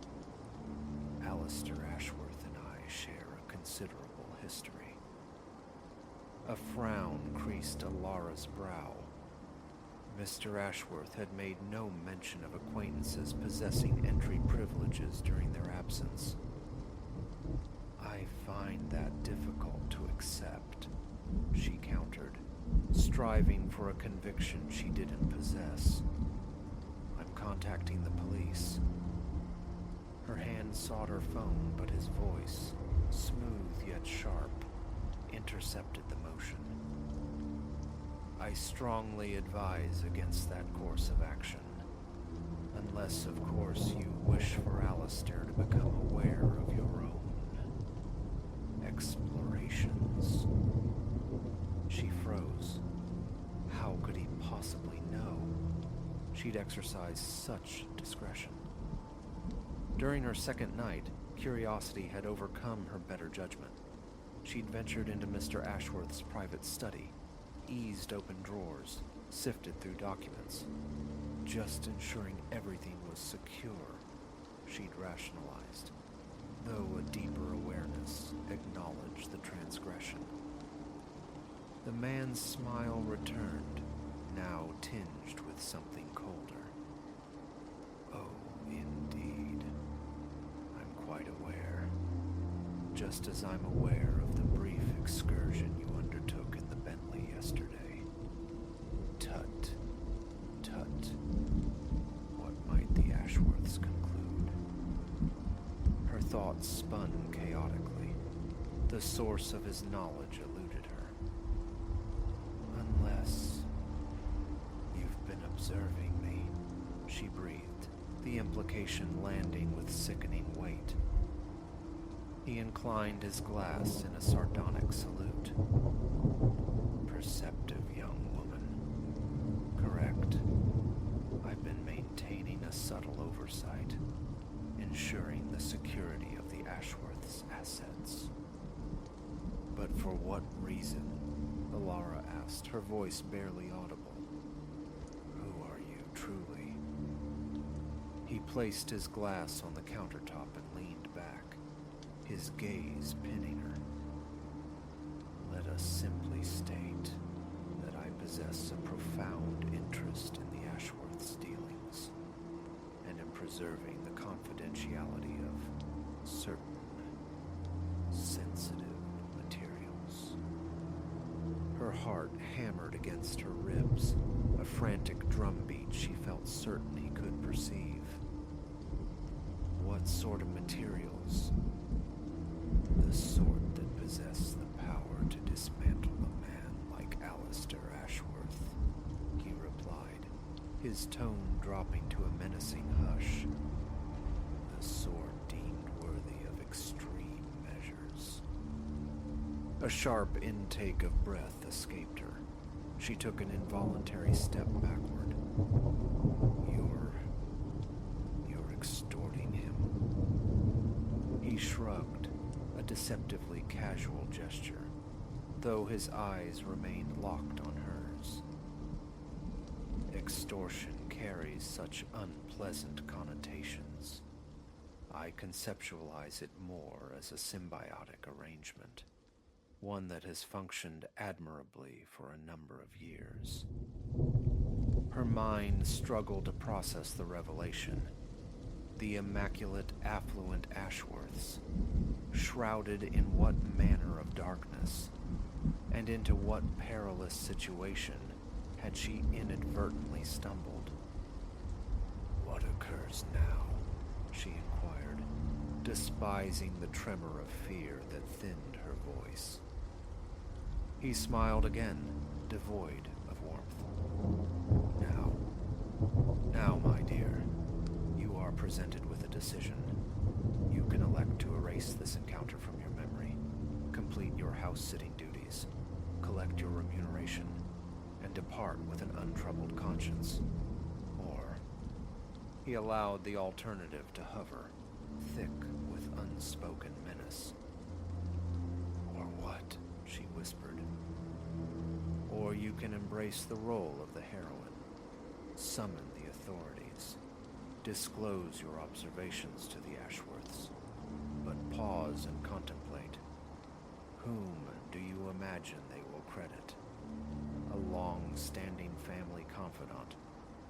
Alistair Ashworth and I share a considerable history. A frown creased Elara's brow. Mr. Ashworth had made no mention of acquaintances possessing entry privileges during their absence. "I find that difficult to accept," she countered, striving for a conviction she didn't possess. "I'm contacting the police." Her hand sought her phone, but his voice, smooth yet sharp, intercepted the motion. "I strongly advise against that course of action. Unless, of course, you wish for Alistair to become aware of your own explorations." She froze. How could he possibly know? She'd exercised such discretion. During her second night, curiosity had overcome her better judgment. She'd ventured into Mr. Ashworth's private study, eased open drawers, sifted through documents. Just ensuring everything was secure, she'd rationalized, though a deeper awareness acknowledged the transgression. The man's smile returned, now tinged with something colder. "Oh, indeed. I'm quite aware. Just as I'm aware of the brief excursion you undertook in the Bentley yesterday. Tut, tut. What might the Ashworths conclude?" Her thoughts spun chaotically. The source of his knowledge eluded her. "Unless you've been observing me," she breathed, the implication landing with sickening weight. He inclined his glass in a sardonic salute. "Perceptive young woman. Correct. I've been maintaining a subtle oversight, ensuring the security of the Ashworth's assets." "But for what reason?" Elara asked, her voice barely audible. "Who are you, truly?" He placed his glass on the countertop and leaned back, his gaze pinning her. "Let us simply state that I possess a profound interest in the Ashworth's dealings, and in preserving the confidentiality of certain sensitive materials." Her heart hammered against her ribs, a frantic drumbeat she felt certain he could perceive. "What sort of materials?" "The sort that possess the power to dismantle a man like Alistair Ashworth," he replied, his tone dropping to a menacing hush. "The sort deemed worthy of extreme measures." A sharp intake of breath escaped her. She took an involuntary step backward. You're extreme deceptively casual gesture, though his eyes remained locked on hers. Extortion carries such unpleasant connotations. I conceptualize it more as a symbiotic arrangement, one that has functioned admirably for a number of years. Her mind struggled to process the revelation. The immaculate, affluent Ashworths, shrouded in what manner of darkness, and into what perilous situation had she inadvertently stumbled? "What occurs now?" she inquired, despising the tremor of fear that thinned her voice. He smiled again, devoid of warmth. Now, my dear, you are presented with a decision. You can elect to erase this encounter from your memory, complete your house-sitting duties, collect your remuneration, and depart with an untroubled conscience. Or, he allowed the alternative to hover, thick with unspoken menace. "Or what?" she whispered. "Or you can embrace the role of the heroine, summon the authorities, disclose your observations to the Ashworths, but pause and contemplate. Whom do you imagine they will credit? A long-standing family confidant,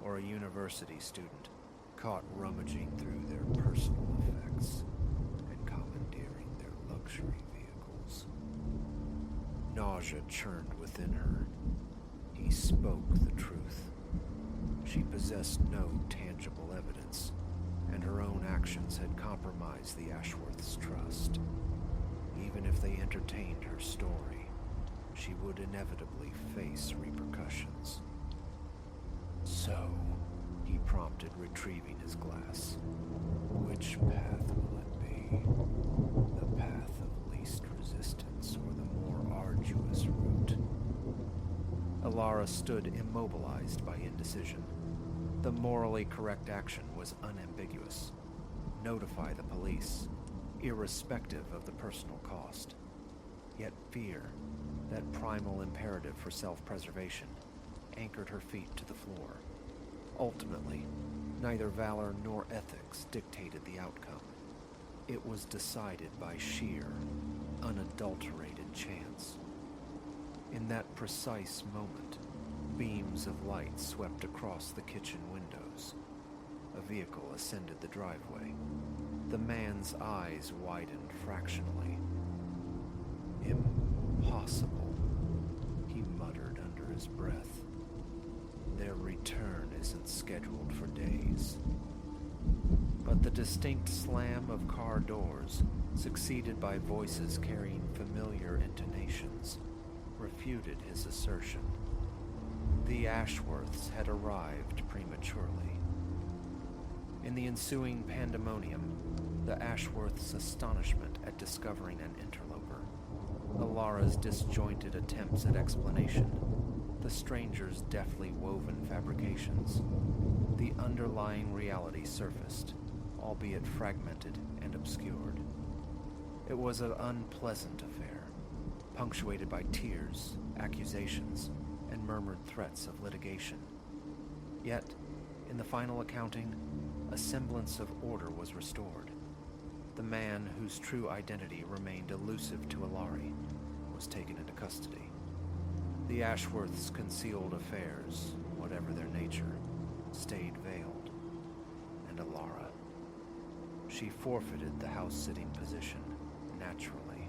or a university student caught rummaging through their personal effects and commandeering their luxury vehicles?" Nausea churned within her. He spoke the truth. She possessed no tangible evidence, and her own actions had compromised the Ashworths' trust. Even if they entertained her story, she would inevitably face repercussions. "So," he prompted, retrieving his glass, "which path will it be? The path of least resistance or the more arduous route?" Alara stood immobilized by indecision. The morally correct action was unambiguous. Notify the police, irrespective of the personal cost. Yet fear, that primal imperative for self-preservation, anchored her feet to the floor. Ultimately, neither valor nor ethics dictated the outcome. It was decided by sheer, unadulterated chance. In that precise moment, beams of light swept across the kitchen windows. A vehicle ascended the driveway. The man's eyes widened fractionally. "Impossible," he muttered under his breath. "Their return isn't scheduled for days." But the distinct slam of car doors, succeeded by voices carrying familiar intonations, refuted his assertion. The Ashworths had arrived prematurely. In the ensuing pandemonium, the Ashworths' astonishment at discovering an interloper, Alara's disjointed attempts at explanation, the stranger's deftly woven fabrications, the underlying reality surfaced, albeit fragmented and obscured. It was an unpleasant affair, punctuated by tears, accusations, and murmured threats of litigation. Yet, in the final accounting, a semblance of order was restored. The man whose true identity remained elusive to Alari was taken into custody. The Ashworths' concealed affairs, whatever their nature, stayed veiled. And Alara, she forfeited the house-sitting position, naturally,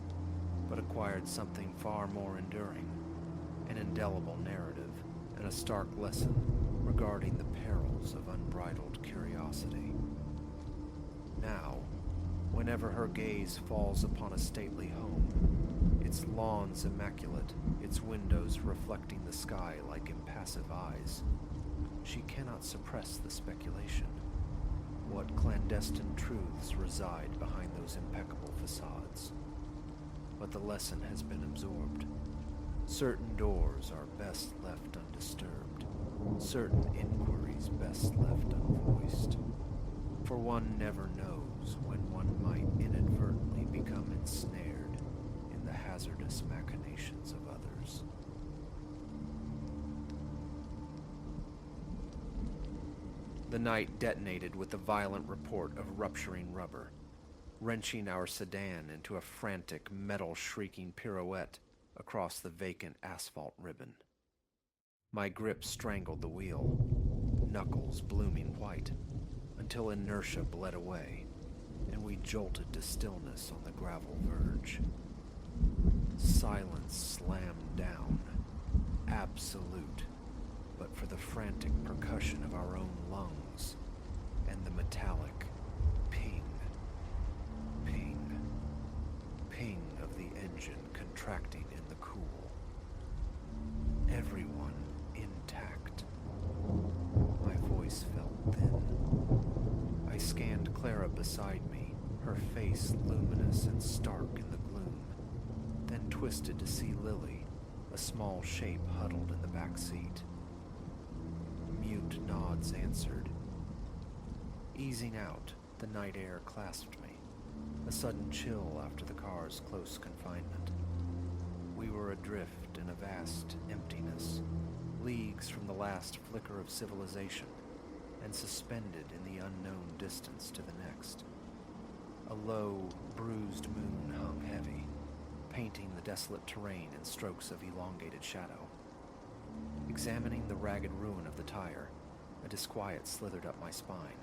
but acquired something far more enduring, an indelible narrative and a stark lesson regarding the perils of unbridled curiosity. Now, whenever her gaze falls upon a stately home, its lawns immaculate, its windows reflecting the sky like impassive eyes, she cannot suppress the speculation. What clandestine truths reside behind those impeccable facades? But the lesson has been absorbed. Certain doors are best left undisturbed, certain inquiries best left unvoiced. For one never knows when one might inadvertently become ensnared the hazardous machinations of others. The night detonated with the violent report of rupturing rubber, wrenching our sedan into a frantic, metal-shrieking pirouette across the vacant asphalt ribbon. My grip strangled the wheel, knuckles blooming white, until inertia bled away, and we jolted to stillness on the gravel verge. Silence slammed down, absolute, but for the frantic percussion of our own lungs and the metallic ping, ping, ping of the engine contracting in the cool. Everyone intact. My voice felt thin. I scanned Clara beside me, her face luminous and stark in the gloom, then twisted to see Lily, a small shape huddled in the back seat. Mute nods answered. Easing out, the night air clasped me, a sudden chill after the car's close confinement. We were adrift in a vast emptiness, leagues from the last flicker of civilization, and suspended in the unknown distance to the next. A low, bruised moon hung heavy, painting the desolate terrain in strokes of elongated shadow. Examining the ragged ruin of the tire, a disquiet slithered up my spine.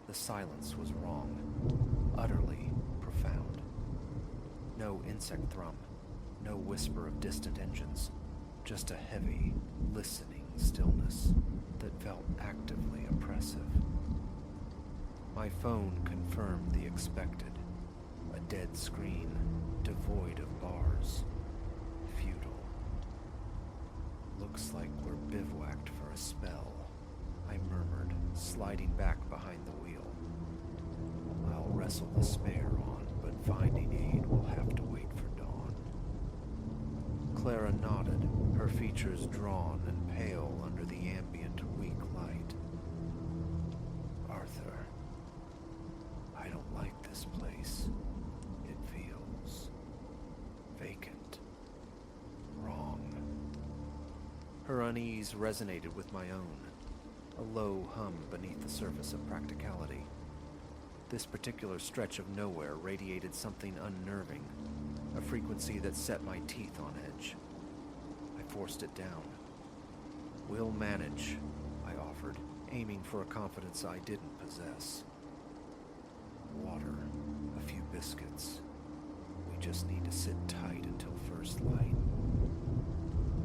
The silence was wrong, utterly profound. No insect thrum, no whisper of distant engines, just a heavy, listening stillness that felt actively oppressive. My phone confirmed the expected, a dead screen, devoid of bars, futile. Looks like we're bivouacked for a spell, I murmured, sliding back behind the wheel. I'll wrestle the spare on, but finding aid will have to wait for dawn. Clara nodded, her features drawn and pale under the ambient, weak light. Arthur, I don't like this place. It feels vacant, wrong. Her unease resonated with my own, a low hum beneath the surface of practicality. This particular stretch of nowhere radiated something unnerving, a frequency that set my teeth on edge. I forced it down. We'll manage, I offered, aiming for a confidence I didn't possess. Water, a few biscuits. We just need to sit tight until first light.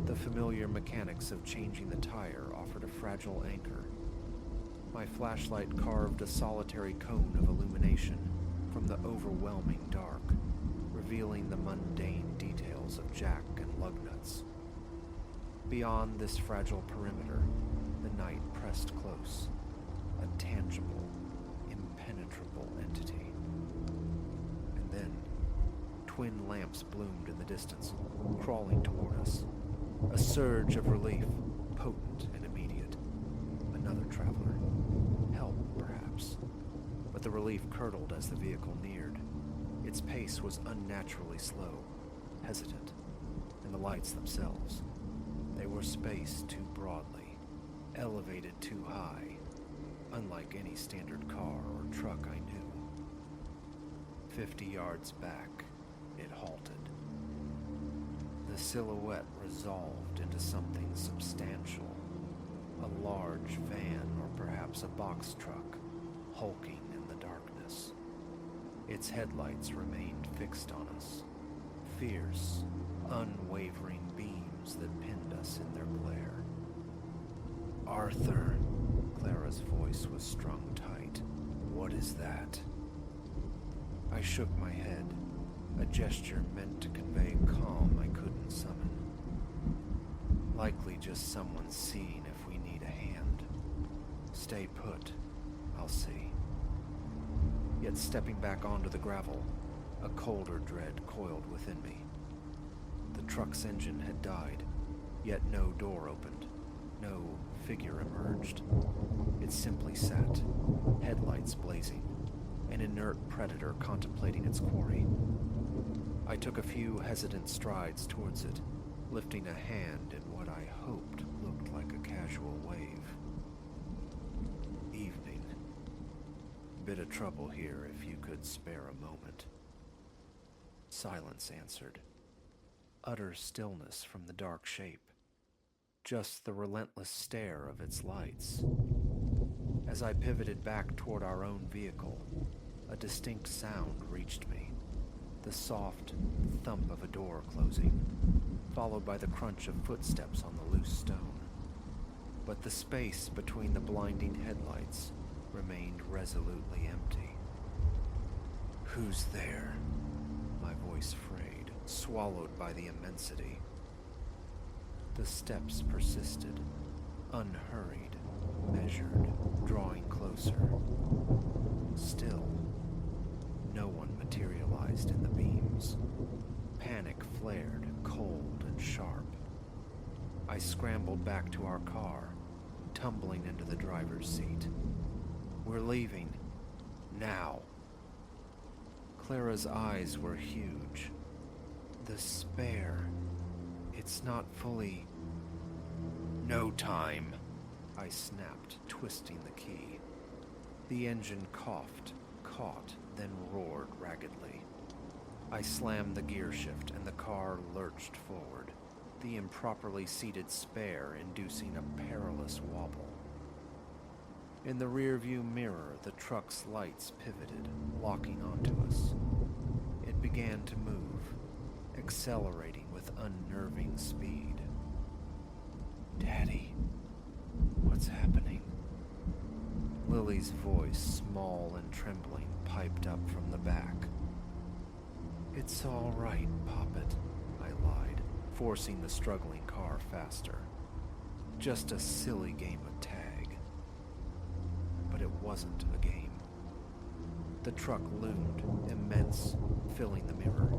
The familiar mechanics of changing the tire offered a fragile anchor. My flashlight carved a solitary cone of illumination from the overwhelming dark, revealing the mundane details of jack and lug nuts. Beyond this fragile perimeter, the night pressed close, a tangible, impenetrable entity. And then, twin lamps bloomed in the distance, crawling toward us. A surge of relief, potent and immediate. Another traveler. Help, perhaps. But the relief curdled as the vehicle neared. Its pace was unnaturally slow, hesitant, and the lights themselves. They were spaced too broadly, elevated too high, unlike any standard car or truck I knew. 50 yards back, it halted. The silhouette resolved into something substantial, a large van or perhaps a box truck, hulking in the darkness. Its headlights remained fixed on us, fierce, unwavering beams that pinned us in their glare. Arthur, Clara's voice was strung tight. What is that? I shook my head, a gesture meant to convey calm I couldn't summon. Likely just someone seeing if we need a hand. Stay put, I'll see. Yet stepping back onto the gravel, a colder dread coiled within me. The truck's engine had died, yet no door opened, no figure emerged. It simply sat, headlights blazing, an inert predator contemplating its quarry. I took a few hesitant strides towards it, lifting a hand in what I hoped looked like a casual wave. Evening. Bit of trouble here if you could spare a moment. Silence answered. Utter stillness from the dark shape. Just the relentless stare of its lights. As I pivoted back toward our own vehicle, a distinct sound reached me. The soft thump of a door closing, followed by the crunch of footsteps on the loose stone. But the space between the blinding headlights remained resolutely empty. Who's there? My voice frayed, swallowed by the immensity. The steps persisted, unhurried, measured, drawing closer. Still, no one materialized in the beams. Panic flared, cold and sharp. I scrambled back to our car, tumbling into the driver's seat. We're leaving. Now. Clara's eyes were huge. The spare. It's not fully... No time, I snapped, twisting the key. The engine coughed, caught, then roared raggedly. I slammed the gear shift and the car lurched forward, the improperly seated spare inducing a perilous wobble. In the rearview mirror, the truck's lights pivoted, locking onto us. It began to move, accelerating with unnerving speed. Daddy, what's happening? Lily's voice, small and trembling, piped up from the back. It's all right, Poppet, I lied, forcing the struggling car faster. Just a silly game of tag. But it wasn't a game. The truck loomed, immense, filling the mirror,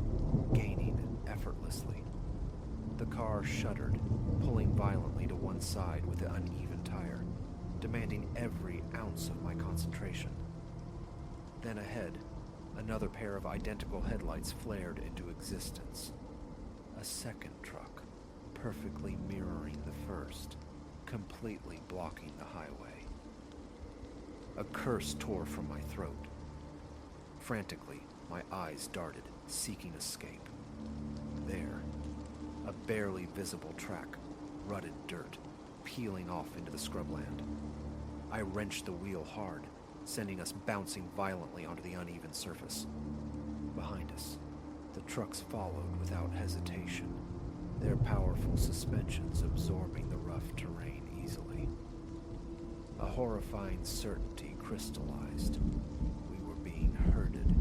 gaining effortlessly. The car shuddered, pulling violently to one side with the uneven tire, demanding every ounce of my concentration. Then ahead, another pair of identical headlights flared into existence. A second truck, perfectly mirroring the first, completely blocking the highway. A curse tore from my throat. Frantically, my eyes darted, seeking escape. There, a barely visible track, rutted dirt, peeling off into the scrubland. I wrenched the wheel hard, sending us bouncing violently onto the uneven surface. Behind us, the trucks followed without hesitation, their powerful suspensions absorbing the rough terrain easily. A horrifying certainty crystallized. We were being herded,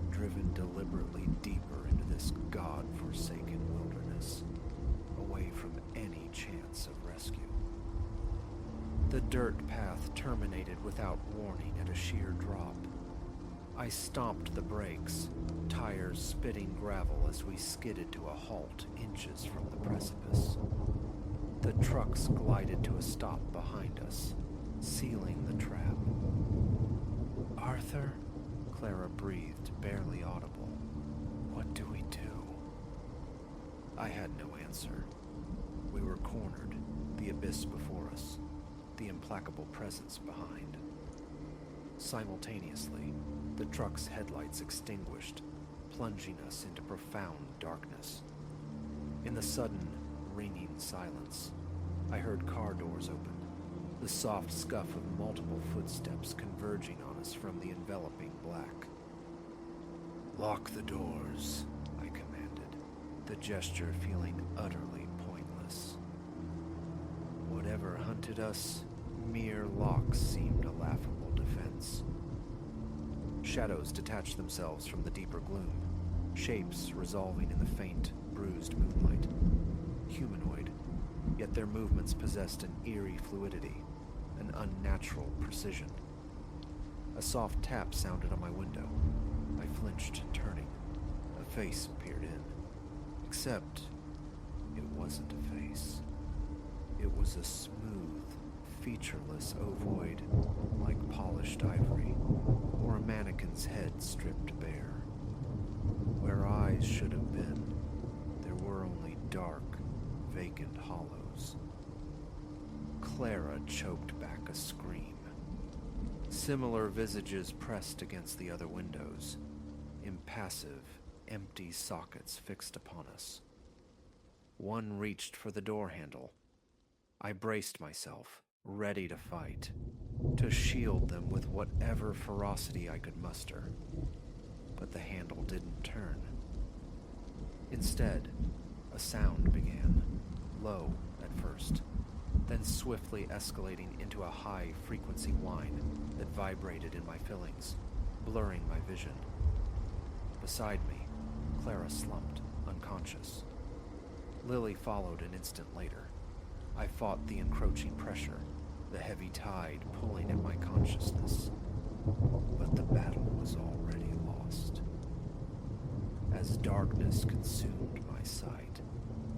driven deliberately deeper into this God-forsaken wilderness, away from any chance of rescue. The dirt path terminated without warning at a sheer drop. I stomped the brakes, tires spitting gravel as we skidded to a halt inches from the precipice. The trucks glided to a stop behind us, sealing the trap. Arthur? Clara breathed, barely audible. What do we do? I had no answer. We were cornered, the abyss before us, the implacable presence behind. Simultaneously, the truck's headlights extinguished, plunging us into profound darkness. In the sudden, ringing silence, I heard car doors open, the soft scuff of multiple footsteps converging on us from the enveloping black. Lock the doors, I commanded, the gesture feeling utterly pointless. Whatever hunted us, mere locks seemed a laughable defense. Shadows detached themselves from the deeper gloom, shapes resolving in the faint, bruised moonlight. Humanoid, yet their movements possessed an eerie fluidity, an unnatural precision. A soft tap sounded on my window. I flinched, turning. A face peered in. Except, it wasn't a face. It was a smooth, featureless ovoid, like polished ivory, or a mannequin's head stripped bare. Where eyes eyes should have been. There were only dark, vacant hollows. Clara choked back a scream. Similar visages pressed against the other windows, impassive, empty sockets fixed upon us. One reached for the door handle. I braced myself, ready to fight, to shield them with whatever ferocity I could muster. But the handle didn't turn. Instead, a sound began, low at first, then swiftly escalating into a high-frequency whine that vibrated in my fillings, blurring my vision. Beside me, Clara slumped, unconscious. Lily followed an instant later. I fought the encroaching pressure, the heavy tide pulling at my consciousness. But the battle was already lost. As darkness consumed my sight,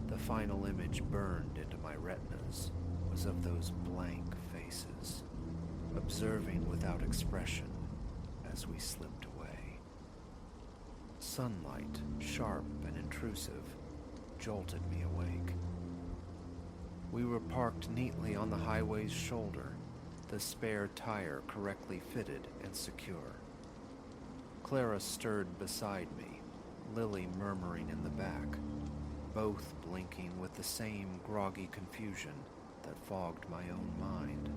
the final image burned into my retinas was of those blank faces, observing without expression as we slipped away. Sunlight, sharp and intrusive, jolted me awake. We were parked neatly on the highway's shoulder, the spare tire correctly fitted and secure. Clara stirred beside me, Lily murmuring in the back, both blinking with the same groggy confusion that fogged my own mind.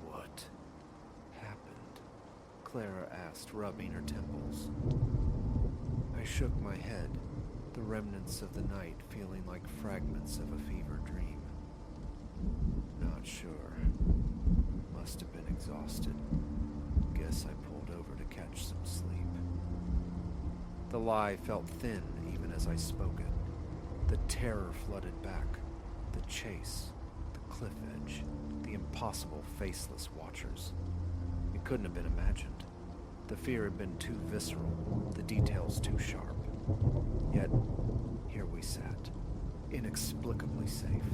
"What happened?" Clara asked, rubbing her temples. I shook my head, the remnants of the night feeling like fragments of a fever dream. "Not sure. Must have been exhausted. Guess I pulled over to catch some sleep." The lie felt thin even as I spoke it. The terror flooded back. The chase, the cliff edge, the impossible faceless watchers. It couldn't have been imagined. The fear had been too visceral, the details too sharp. Yet, here we sat, inexplicably safe,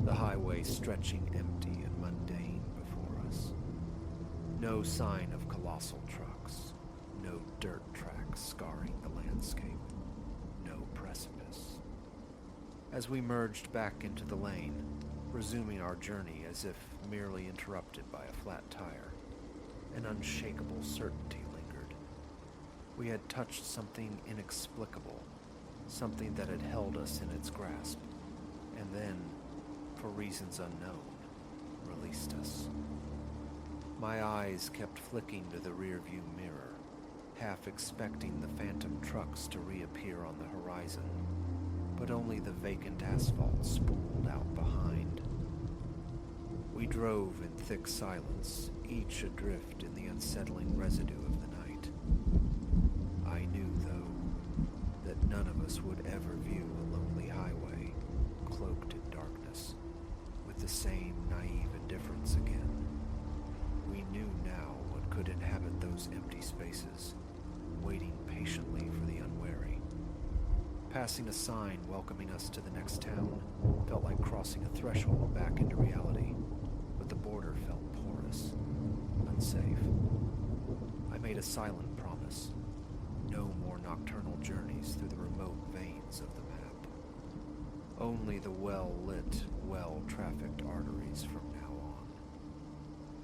the highway stretching empty and mundane before us. No sign of colossal trucks, no dirt tracks scarring the landscape, no precipice. As we merged back into the lane, resuming our journey as if merely interrupted by a flat tire, an unshakable certainty lingered. We had touched something inexplicable, something that had held us in its grasp, and then, for reasons unknown, released us. My eyes kept flicking to the rearview mirror, half expecting the phantom trucks to reappear on the horizon, but only the vacant asphalt spooled out behind. We drove in thick silence, each adrift in the unsettling residue of the night. I knew, though, that none of us would ever view a lonely highway, cloaked in darkness, with the same naive indifference again. We knew now what could inhabit those empty spaces, waiting patiently for the unwary. Passing a sign welcoming us to the next town felt like crossing a threshold back into reality, but the border felt porous, unsafe. I made a silent promise. No more nocturnal journeys through the remote veins of the map. Only the well-lit, well-trafficked arteries from now on.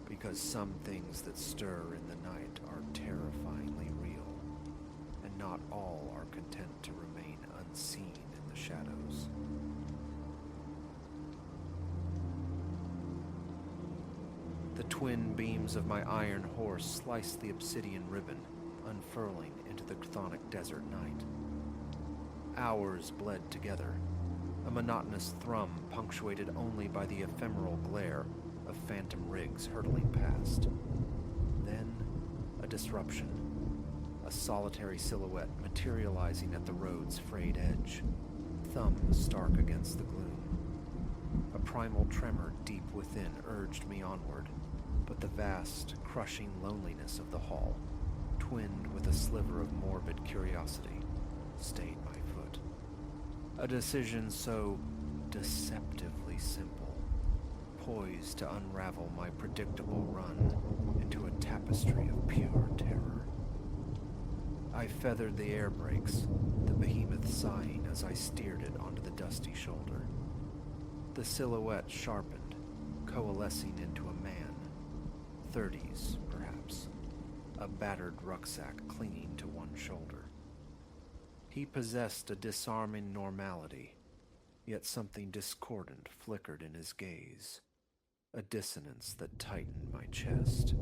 Because some things that stir in the night are terrifyingly real, and not all are content to remain unseen in the shadows. The twin beams of my iron horse sliced the obsidian ribbon, unfurling into the chthonic desert night. Hours bled together, a monotonous thrum punctuated only by the ephemeral glare of phantom rigs hurtling past. Then, a disruption, a solitary silhouette materializing at the road's frayed edge, thumbs stark against the gloom. A primal tremor deep within urged me onward, but the vast, crushing loneliness of the hall, twinned with a sliver of morbid curiosity, stayed my foot. A decision so deceptively simple, poised to unravel my predictable run into a tapestry of pure terror. I feathered the air brakes, the behemoth sighing as I steered it onto the dusty shoulder. The silhouette sharpened, coalescing into a man, 30s perhaps, a battered rucksack clinging to one shoulder. He possessed a disarming normality, yet something discordant flickered in his gaze, a dissonance that tightened my chest.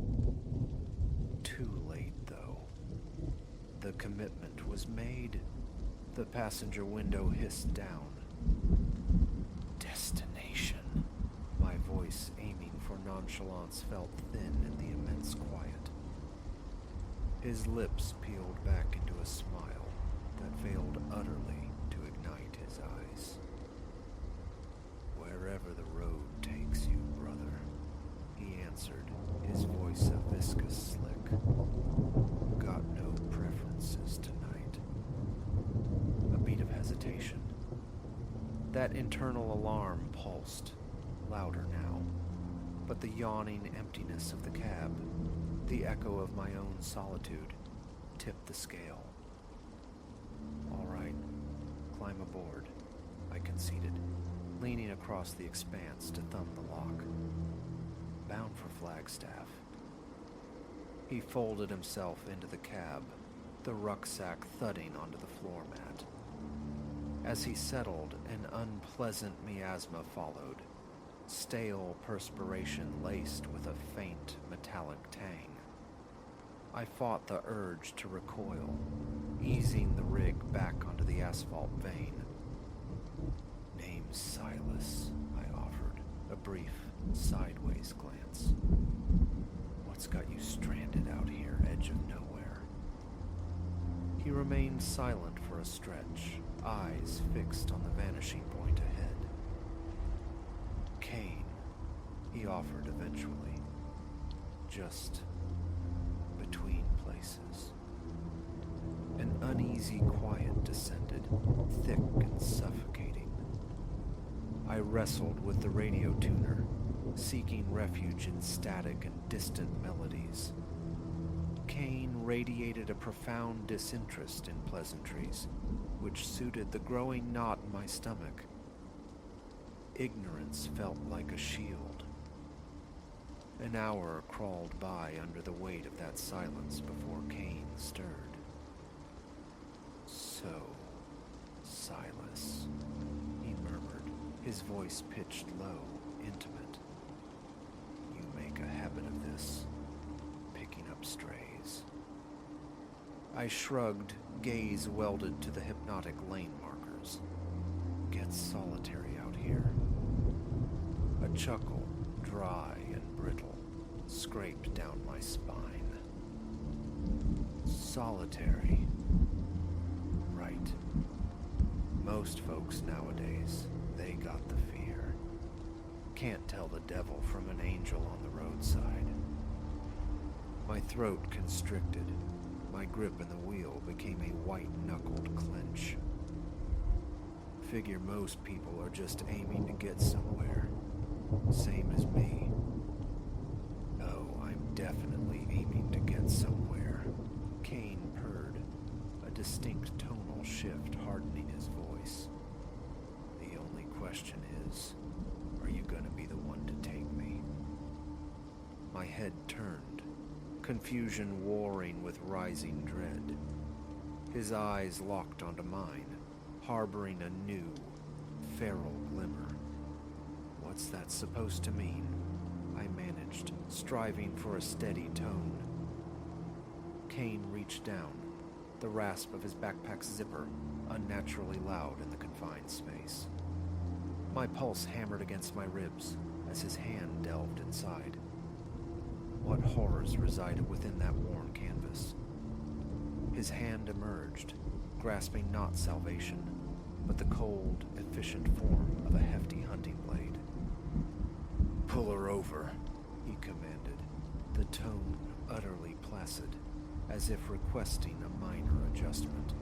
Too late, though. The commitment was made. The passenger window hissed down. Destination. My voice, aiming for nonchalance, felt thin in the immense quiet. His lips peeled back into a smile that failed utterly to ignite his eyes. Wherever the road takes you, brother, he answered, his voice a viscous slick. Got no preferences tonight. A beat of hesitation. That internal alarm pulsed, louder now, but the yawning emptiness of the cab, the echo of my own solitude, tipped the scale. All right, climb aboard, I conceded, leaning across the expanse to thumb the lock. Bound for Flagstaff. He folded himself into the cab, the rucksack thudding onto the floor mat. As he settled, an unpleasant miasma followed, stale perspiration laced with a faint metallic tang. I fought the urge to recoil, easing the rig back onto the asphalt vein. Name's Silas, I offered, a brief, sideways glance. What's got you stranded out here, edge of nowhere? He remained silent for a stretch, eyes fixed on the vanishing point ahead. Kane, he offered eventually. Just between places. An uneasy quiet descended, thick and suffocating. I wrestled with the radio tuner, seeking refuge in static and distant melodies. Kane radiated a profound disinterest in pleasantries, which suited the growing knot in my stomach. Ignorance felt like a shield. An hour crawled by under the weight of that silence before Kane stirred. So, Silas, he murmured, his voice pitched low, intimate. You make a habit of this, picking up strays. I shrugged, gaze welded to the hypnotic lane markers. Gets solitary out here. A chuckle, dry and brittle, scraped down my spine. Solitary. Right. Most folks nowadays, they got the fear. Can't tell the devil from an angel on the roadside. My throat constricted. My grip in the wheel became a white-knuckled clench. Figure most people are just aiming to get somewhere. Same as me. Oh, I'm definitely aiming to get somewhere. Kane purred, a distinct tonal shift hardening his voice. The only question is, are you gonna be the one to take me? My head turned, confusion warring with rising dread. His eyes locked onto mine, harboring a new, feral glimmer. What's that supposed to mean? I managed, striving for a steady tone. Kane reached down, the rasp of his backpack's zipper unnaturally loud in the confined space. My pulse hammered against my ribs as his hand delved inside. What horrors resided within that worn canvas? His hand emerged, grasping not salvation, but the cold, efficient form of a hefty hunting blade. Pull her over, he commanded, the tone utterly placid, as if requesting a minor adjustment.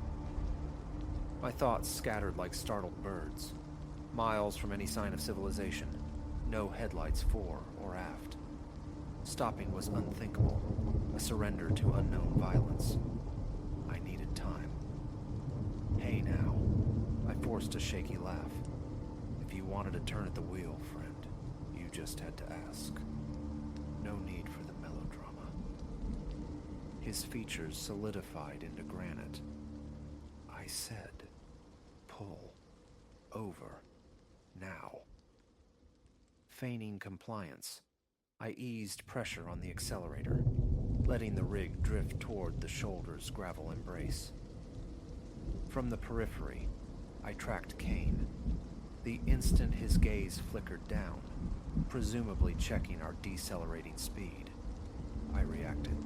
My thoughts scattered like startled birds, miles from any sign of civilization, no headlights fore or aft. Stopping was unthinkable, a surrender to unknown violence. I needed forced a shaky laugh. If you wanted to turn at the wheel, friend, you just had to ask. No need for the melodrama. His features solidified into granite. I said, pull over now. Feigning compliance, I eased pressure on the accelerator, letting the rig drift toward the shoulder's gravel embrace. From the periphery, I tracked Kane. The instant his gaze flickered down, presumably checking our decelerating speed, I reacted.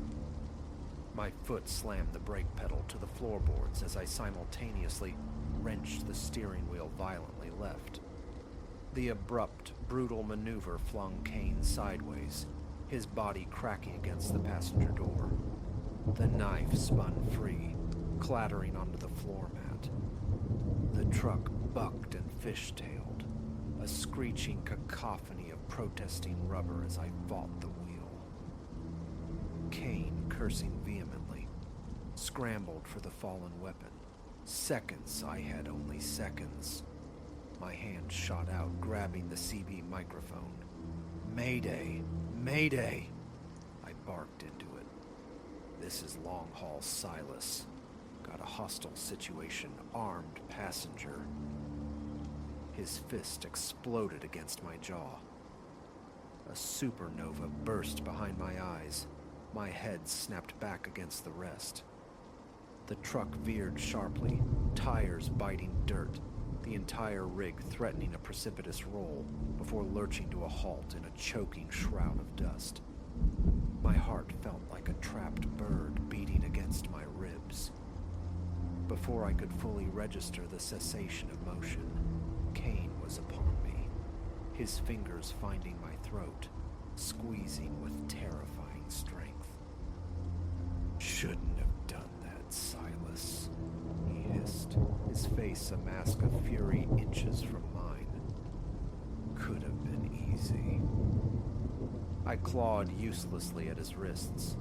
My foot slammed the brake pedal to the floorboards as I simultaneously wrenched the steering wheel violently left. The abrupt, brutal maneuver flung Kane sideways, his body cracking against the passenger door. The knife spun free, clattering onto the floor mat. The truck bucked and fishtailed, a screeching cacophony of protesting rubber as I fought the wheel. Kane, cursing vehemently, scrambled for the fallen weapon. Seconds, I had only seconds. My hand shot out, grabbing the CB microphone. Mayday! Mayday! I barked into it. This is Long Haul Silas. Got a hostile situation, armed passenger. His fist exploded against my jaw. A supernova burst behind my eyes. My head snapped back against the rest. The truck veered sharply, tires biting dirt, the entire rig threatening a precipitous roll before lurching to a halt in a choking shroud of dust. My heart felt like a trapped bird beating against my ribs. Before I could fully register the cessation of motion, Kane was upon me, his fingers finding my throat, squeezing with terrifying strength. Shouldn't have done that, Silas, he hissed, his face a mask of fury inches from mine. Could have been easy. I clawed uselessly at his wrists,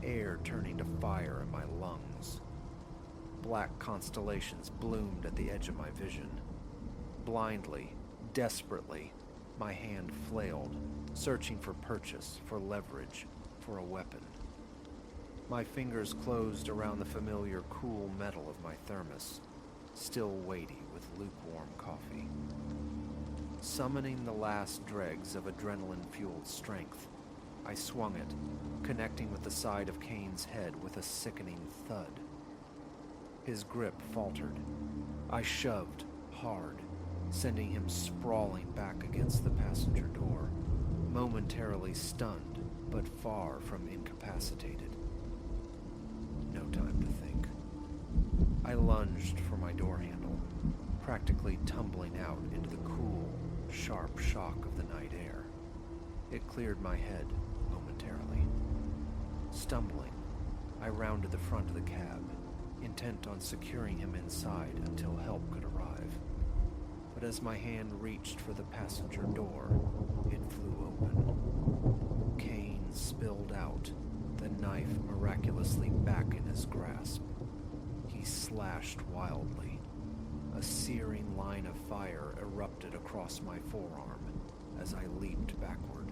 air turning to fire in my lungs. Black constellations bloomed at the edge of my vision. Blindly, desperately, my hand flailed, searching for purchase, for leverage, for a weapon. My fingers closed around the familiar cool metal of my thermos, still weighty with lukewarm coffee. Summoning the last dregs of adrenaline-fueled strength, I swung it, connecting with the side of Kane's head with a sickening thud. His grip faltered. I shoved hard, sending him sprawling back against the passenger door, momentarily stunned, but far from incapacitated. No time to think. I lunged for my door handle, practically tumbling out into the cool, sharp shock of the night air. It cleared my head momentarily. Stumbling, I rounded the front of the cab, intent on securing him inside until help could arrive. But as my hand reached for the passenger door, it flew open. Kane spilled out, the knife miraculously back in his grasp. He slashed wildly. A searing line of fire erupted across my forearm as I leaped backward.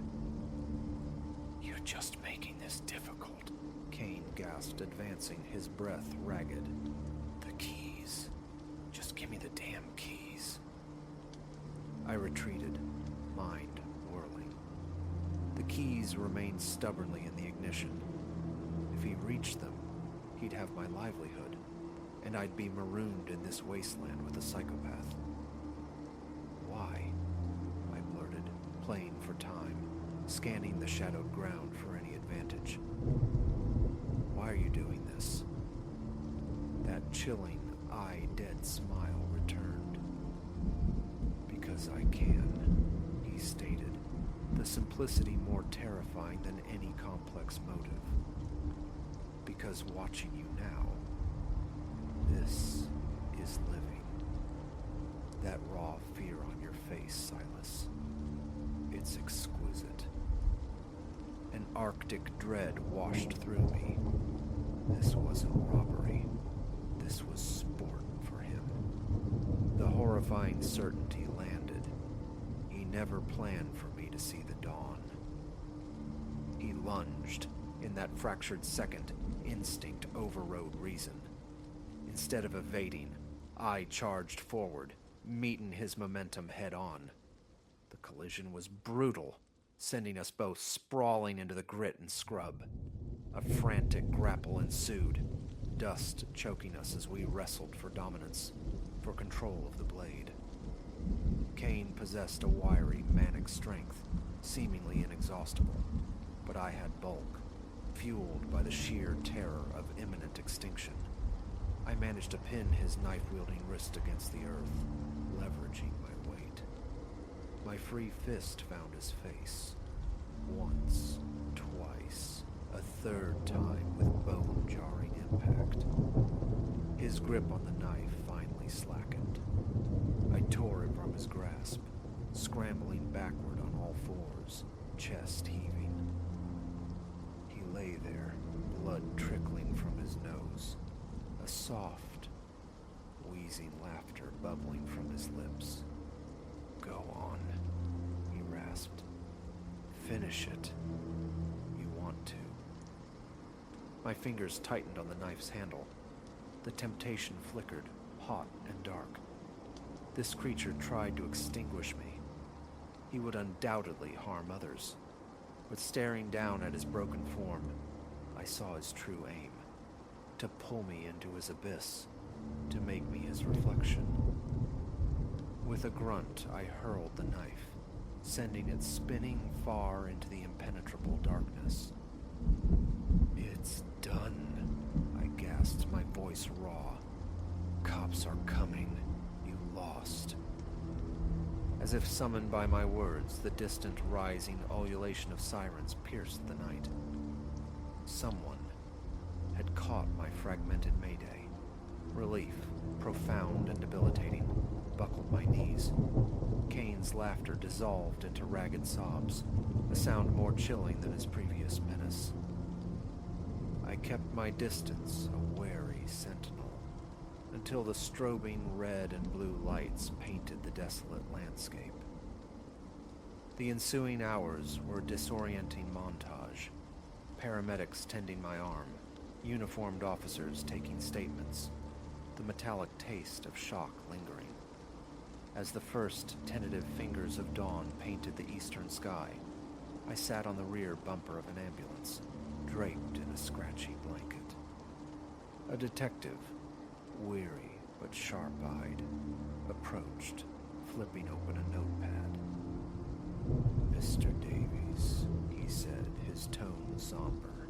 "You're just making this difficult," Kane gasped, advancing, his breath ragged. "The keys. Just give me the damn keys." I retreated, mind whirling. The keys remained stubbornly in the ignition. If he reached them, he'd have my livelihood, and I'd be marooned in this wasteland with a psychopath. "Why?" I blurted, playing for time, scanning the shadowed ground for any advantage. "Why are you doing this?" That chilling, eye-dead smile returned. "Because I can," he stated, the simplicity more terrifying than any complex motive. "Because watching you now, this is living." That raw fear on your face, Silas. It's exquisite. An arctic dread washed through me. This wasn't robbery. This was sport for him. The horrifying certainty landed. He never planned for me to see the dawn. He lunged. In that fractured second, instinct overrode reason. Instead of evading, I charged forward, meeting his momentum head-on. The collision was brutal, sending us both sprawling into the grit and scrub. A frantic grapple ensued, dust choking us as we wrestled for dominance, for control of the blade. Cain possessed a wiry, manic strength, seemingly inexhaustible, but I had bulk, fueled by the sheer terror of imminent extinction. I managed to pin his knife-wielding wrist against the earth, leveraging my weight. My free fist found his face. Once, twice, a third time with bone-jarring impact. His grip on the knife finally slackened. I tore it from his grasp, scrambling backward on all fours, chest heaving. He lay there, blood trickling from his nose, a soft, wheezing laughter bubbling from his lips. "Go on," he rasped. "Finish it. You want to." My fingers tightened on the knife's handle. The temptation flickered, hot and dark. This creature tried to extinguish me. He would undoubtedly harm others. But staring down at his broken form, I saw his true aim: to pull me into his abyss, to make me his reflection. With a grunt, I hurled the knife, sending it spinning far into the impenetrable darkness. "It's done," I gasped, my voice raw. "Cops are coming. You lost." As if summoned by my words, the distant rising ululation of sirens pierced the night. Someone had caught my fragmented mayday. Relief, profound and debilitating, buckled my knees. Cain's laughter dissolved into ragged sobs, a sound more chilling than his previous menace. I kept my distance, a wary sentinel, until the strobing red and blue lights painted the desolate landscape. The ensuing hours were a disorienting montage. Paramedics tending my arm, uniformed officers taking statements, the metallic taste of shock lingering. As the first tentative fingers of dawn painted the eastern sky, I sat on the rear bumper of an ambulance, draped in a scratchy blanket. A detective, weary but sharp-eyed, approached, flipping open a notepad. "Mr. Davies," he said, his tone somber.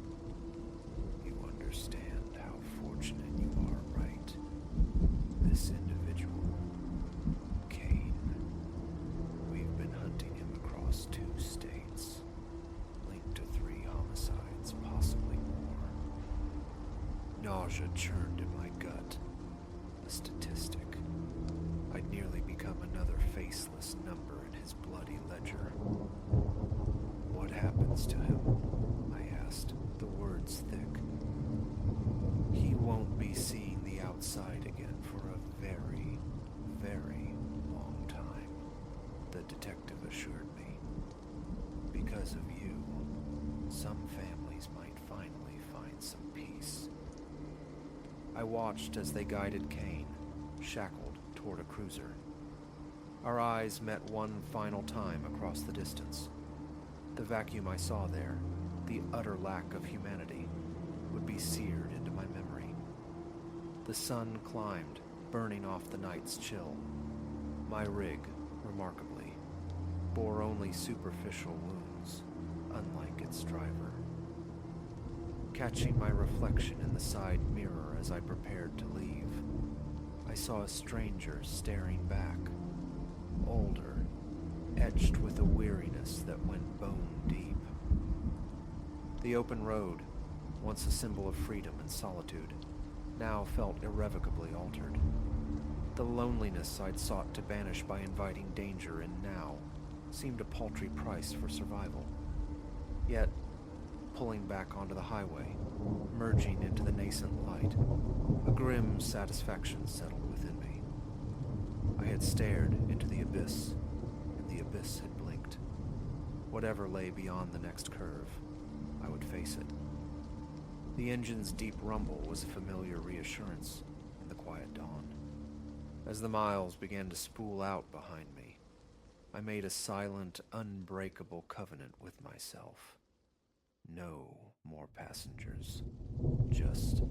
"You understand how fortunate you are, right? This individual, Cain. We've been hunting him across 2 states, linked to 3 homicides, possibly more." Nausea churned in my gut. A statistic. I'd nearly become another faceless number in his bloody ledger. "What happens to him?" I asked, the words thick. "He won't be seeing the outside again for a very, very long time," the detective assured me. "Because of you, some families might finally find some peace." I watched as they guided Cain, shackled, toward a cruiser. Our eyes met one final time across the distance. The vacuum I saw there, the utter lack of humanity, would be seared into my memory. The sun climbed, burning off the night's chill. My rig, remarkably, bore only superficial wounds, unlike its driver. Catching my reflection in the side mirror as I prepared to leave, I saw a stranger staring back, older, etched with a weariness that went bone deep. The open road, once a symbol of freedom and solitude, now felt irrevocably altered. The loneliness I'd sought to banish by inviting danger in now seemed a paltry price for survival. Yet, pulling back onto the highway, merging into the nascent light, a grim satisfaction settled within me. I had stared into the abyss, and the abyss had blinked. Whatever lay beyond the next curve, I would face it. The engine's deep rumble was a familiar reassurance in the quiet dawn. As the miles began to spool out behind me, I made a silent, unbreakable covenant with myself. No more passengers, just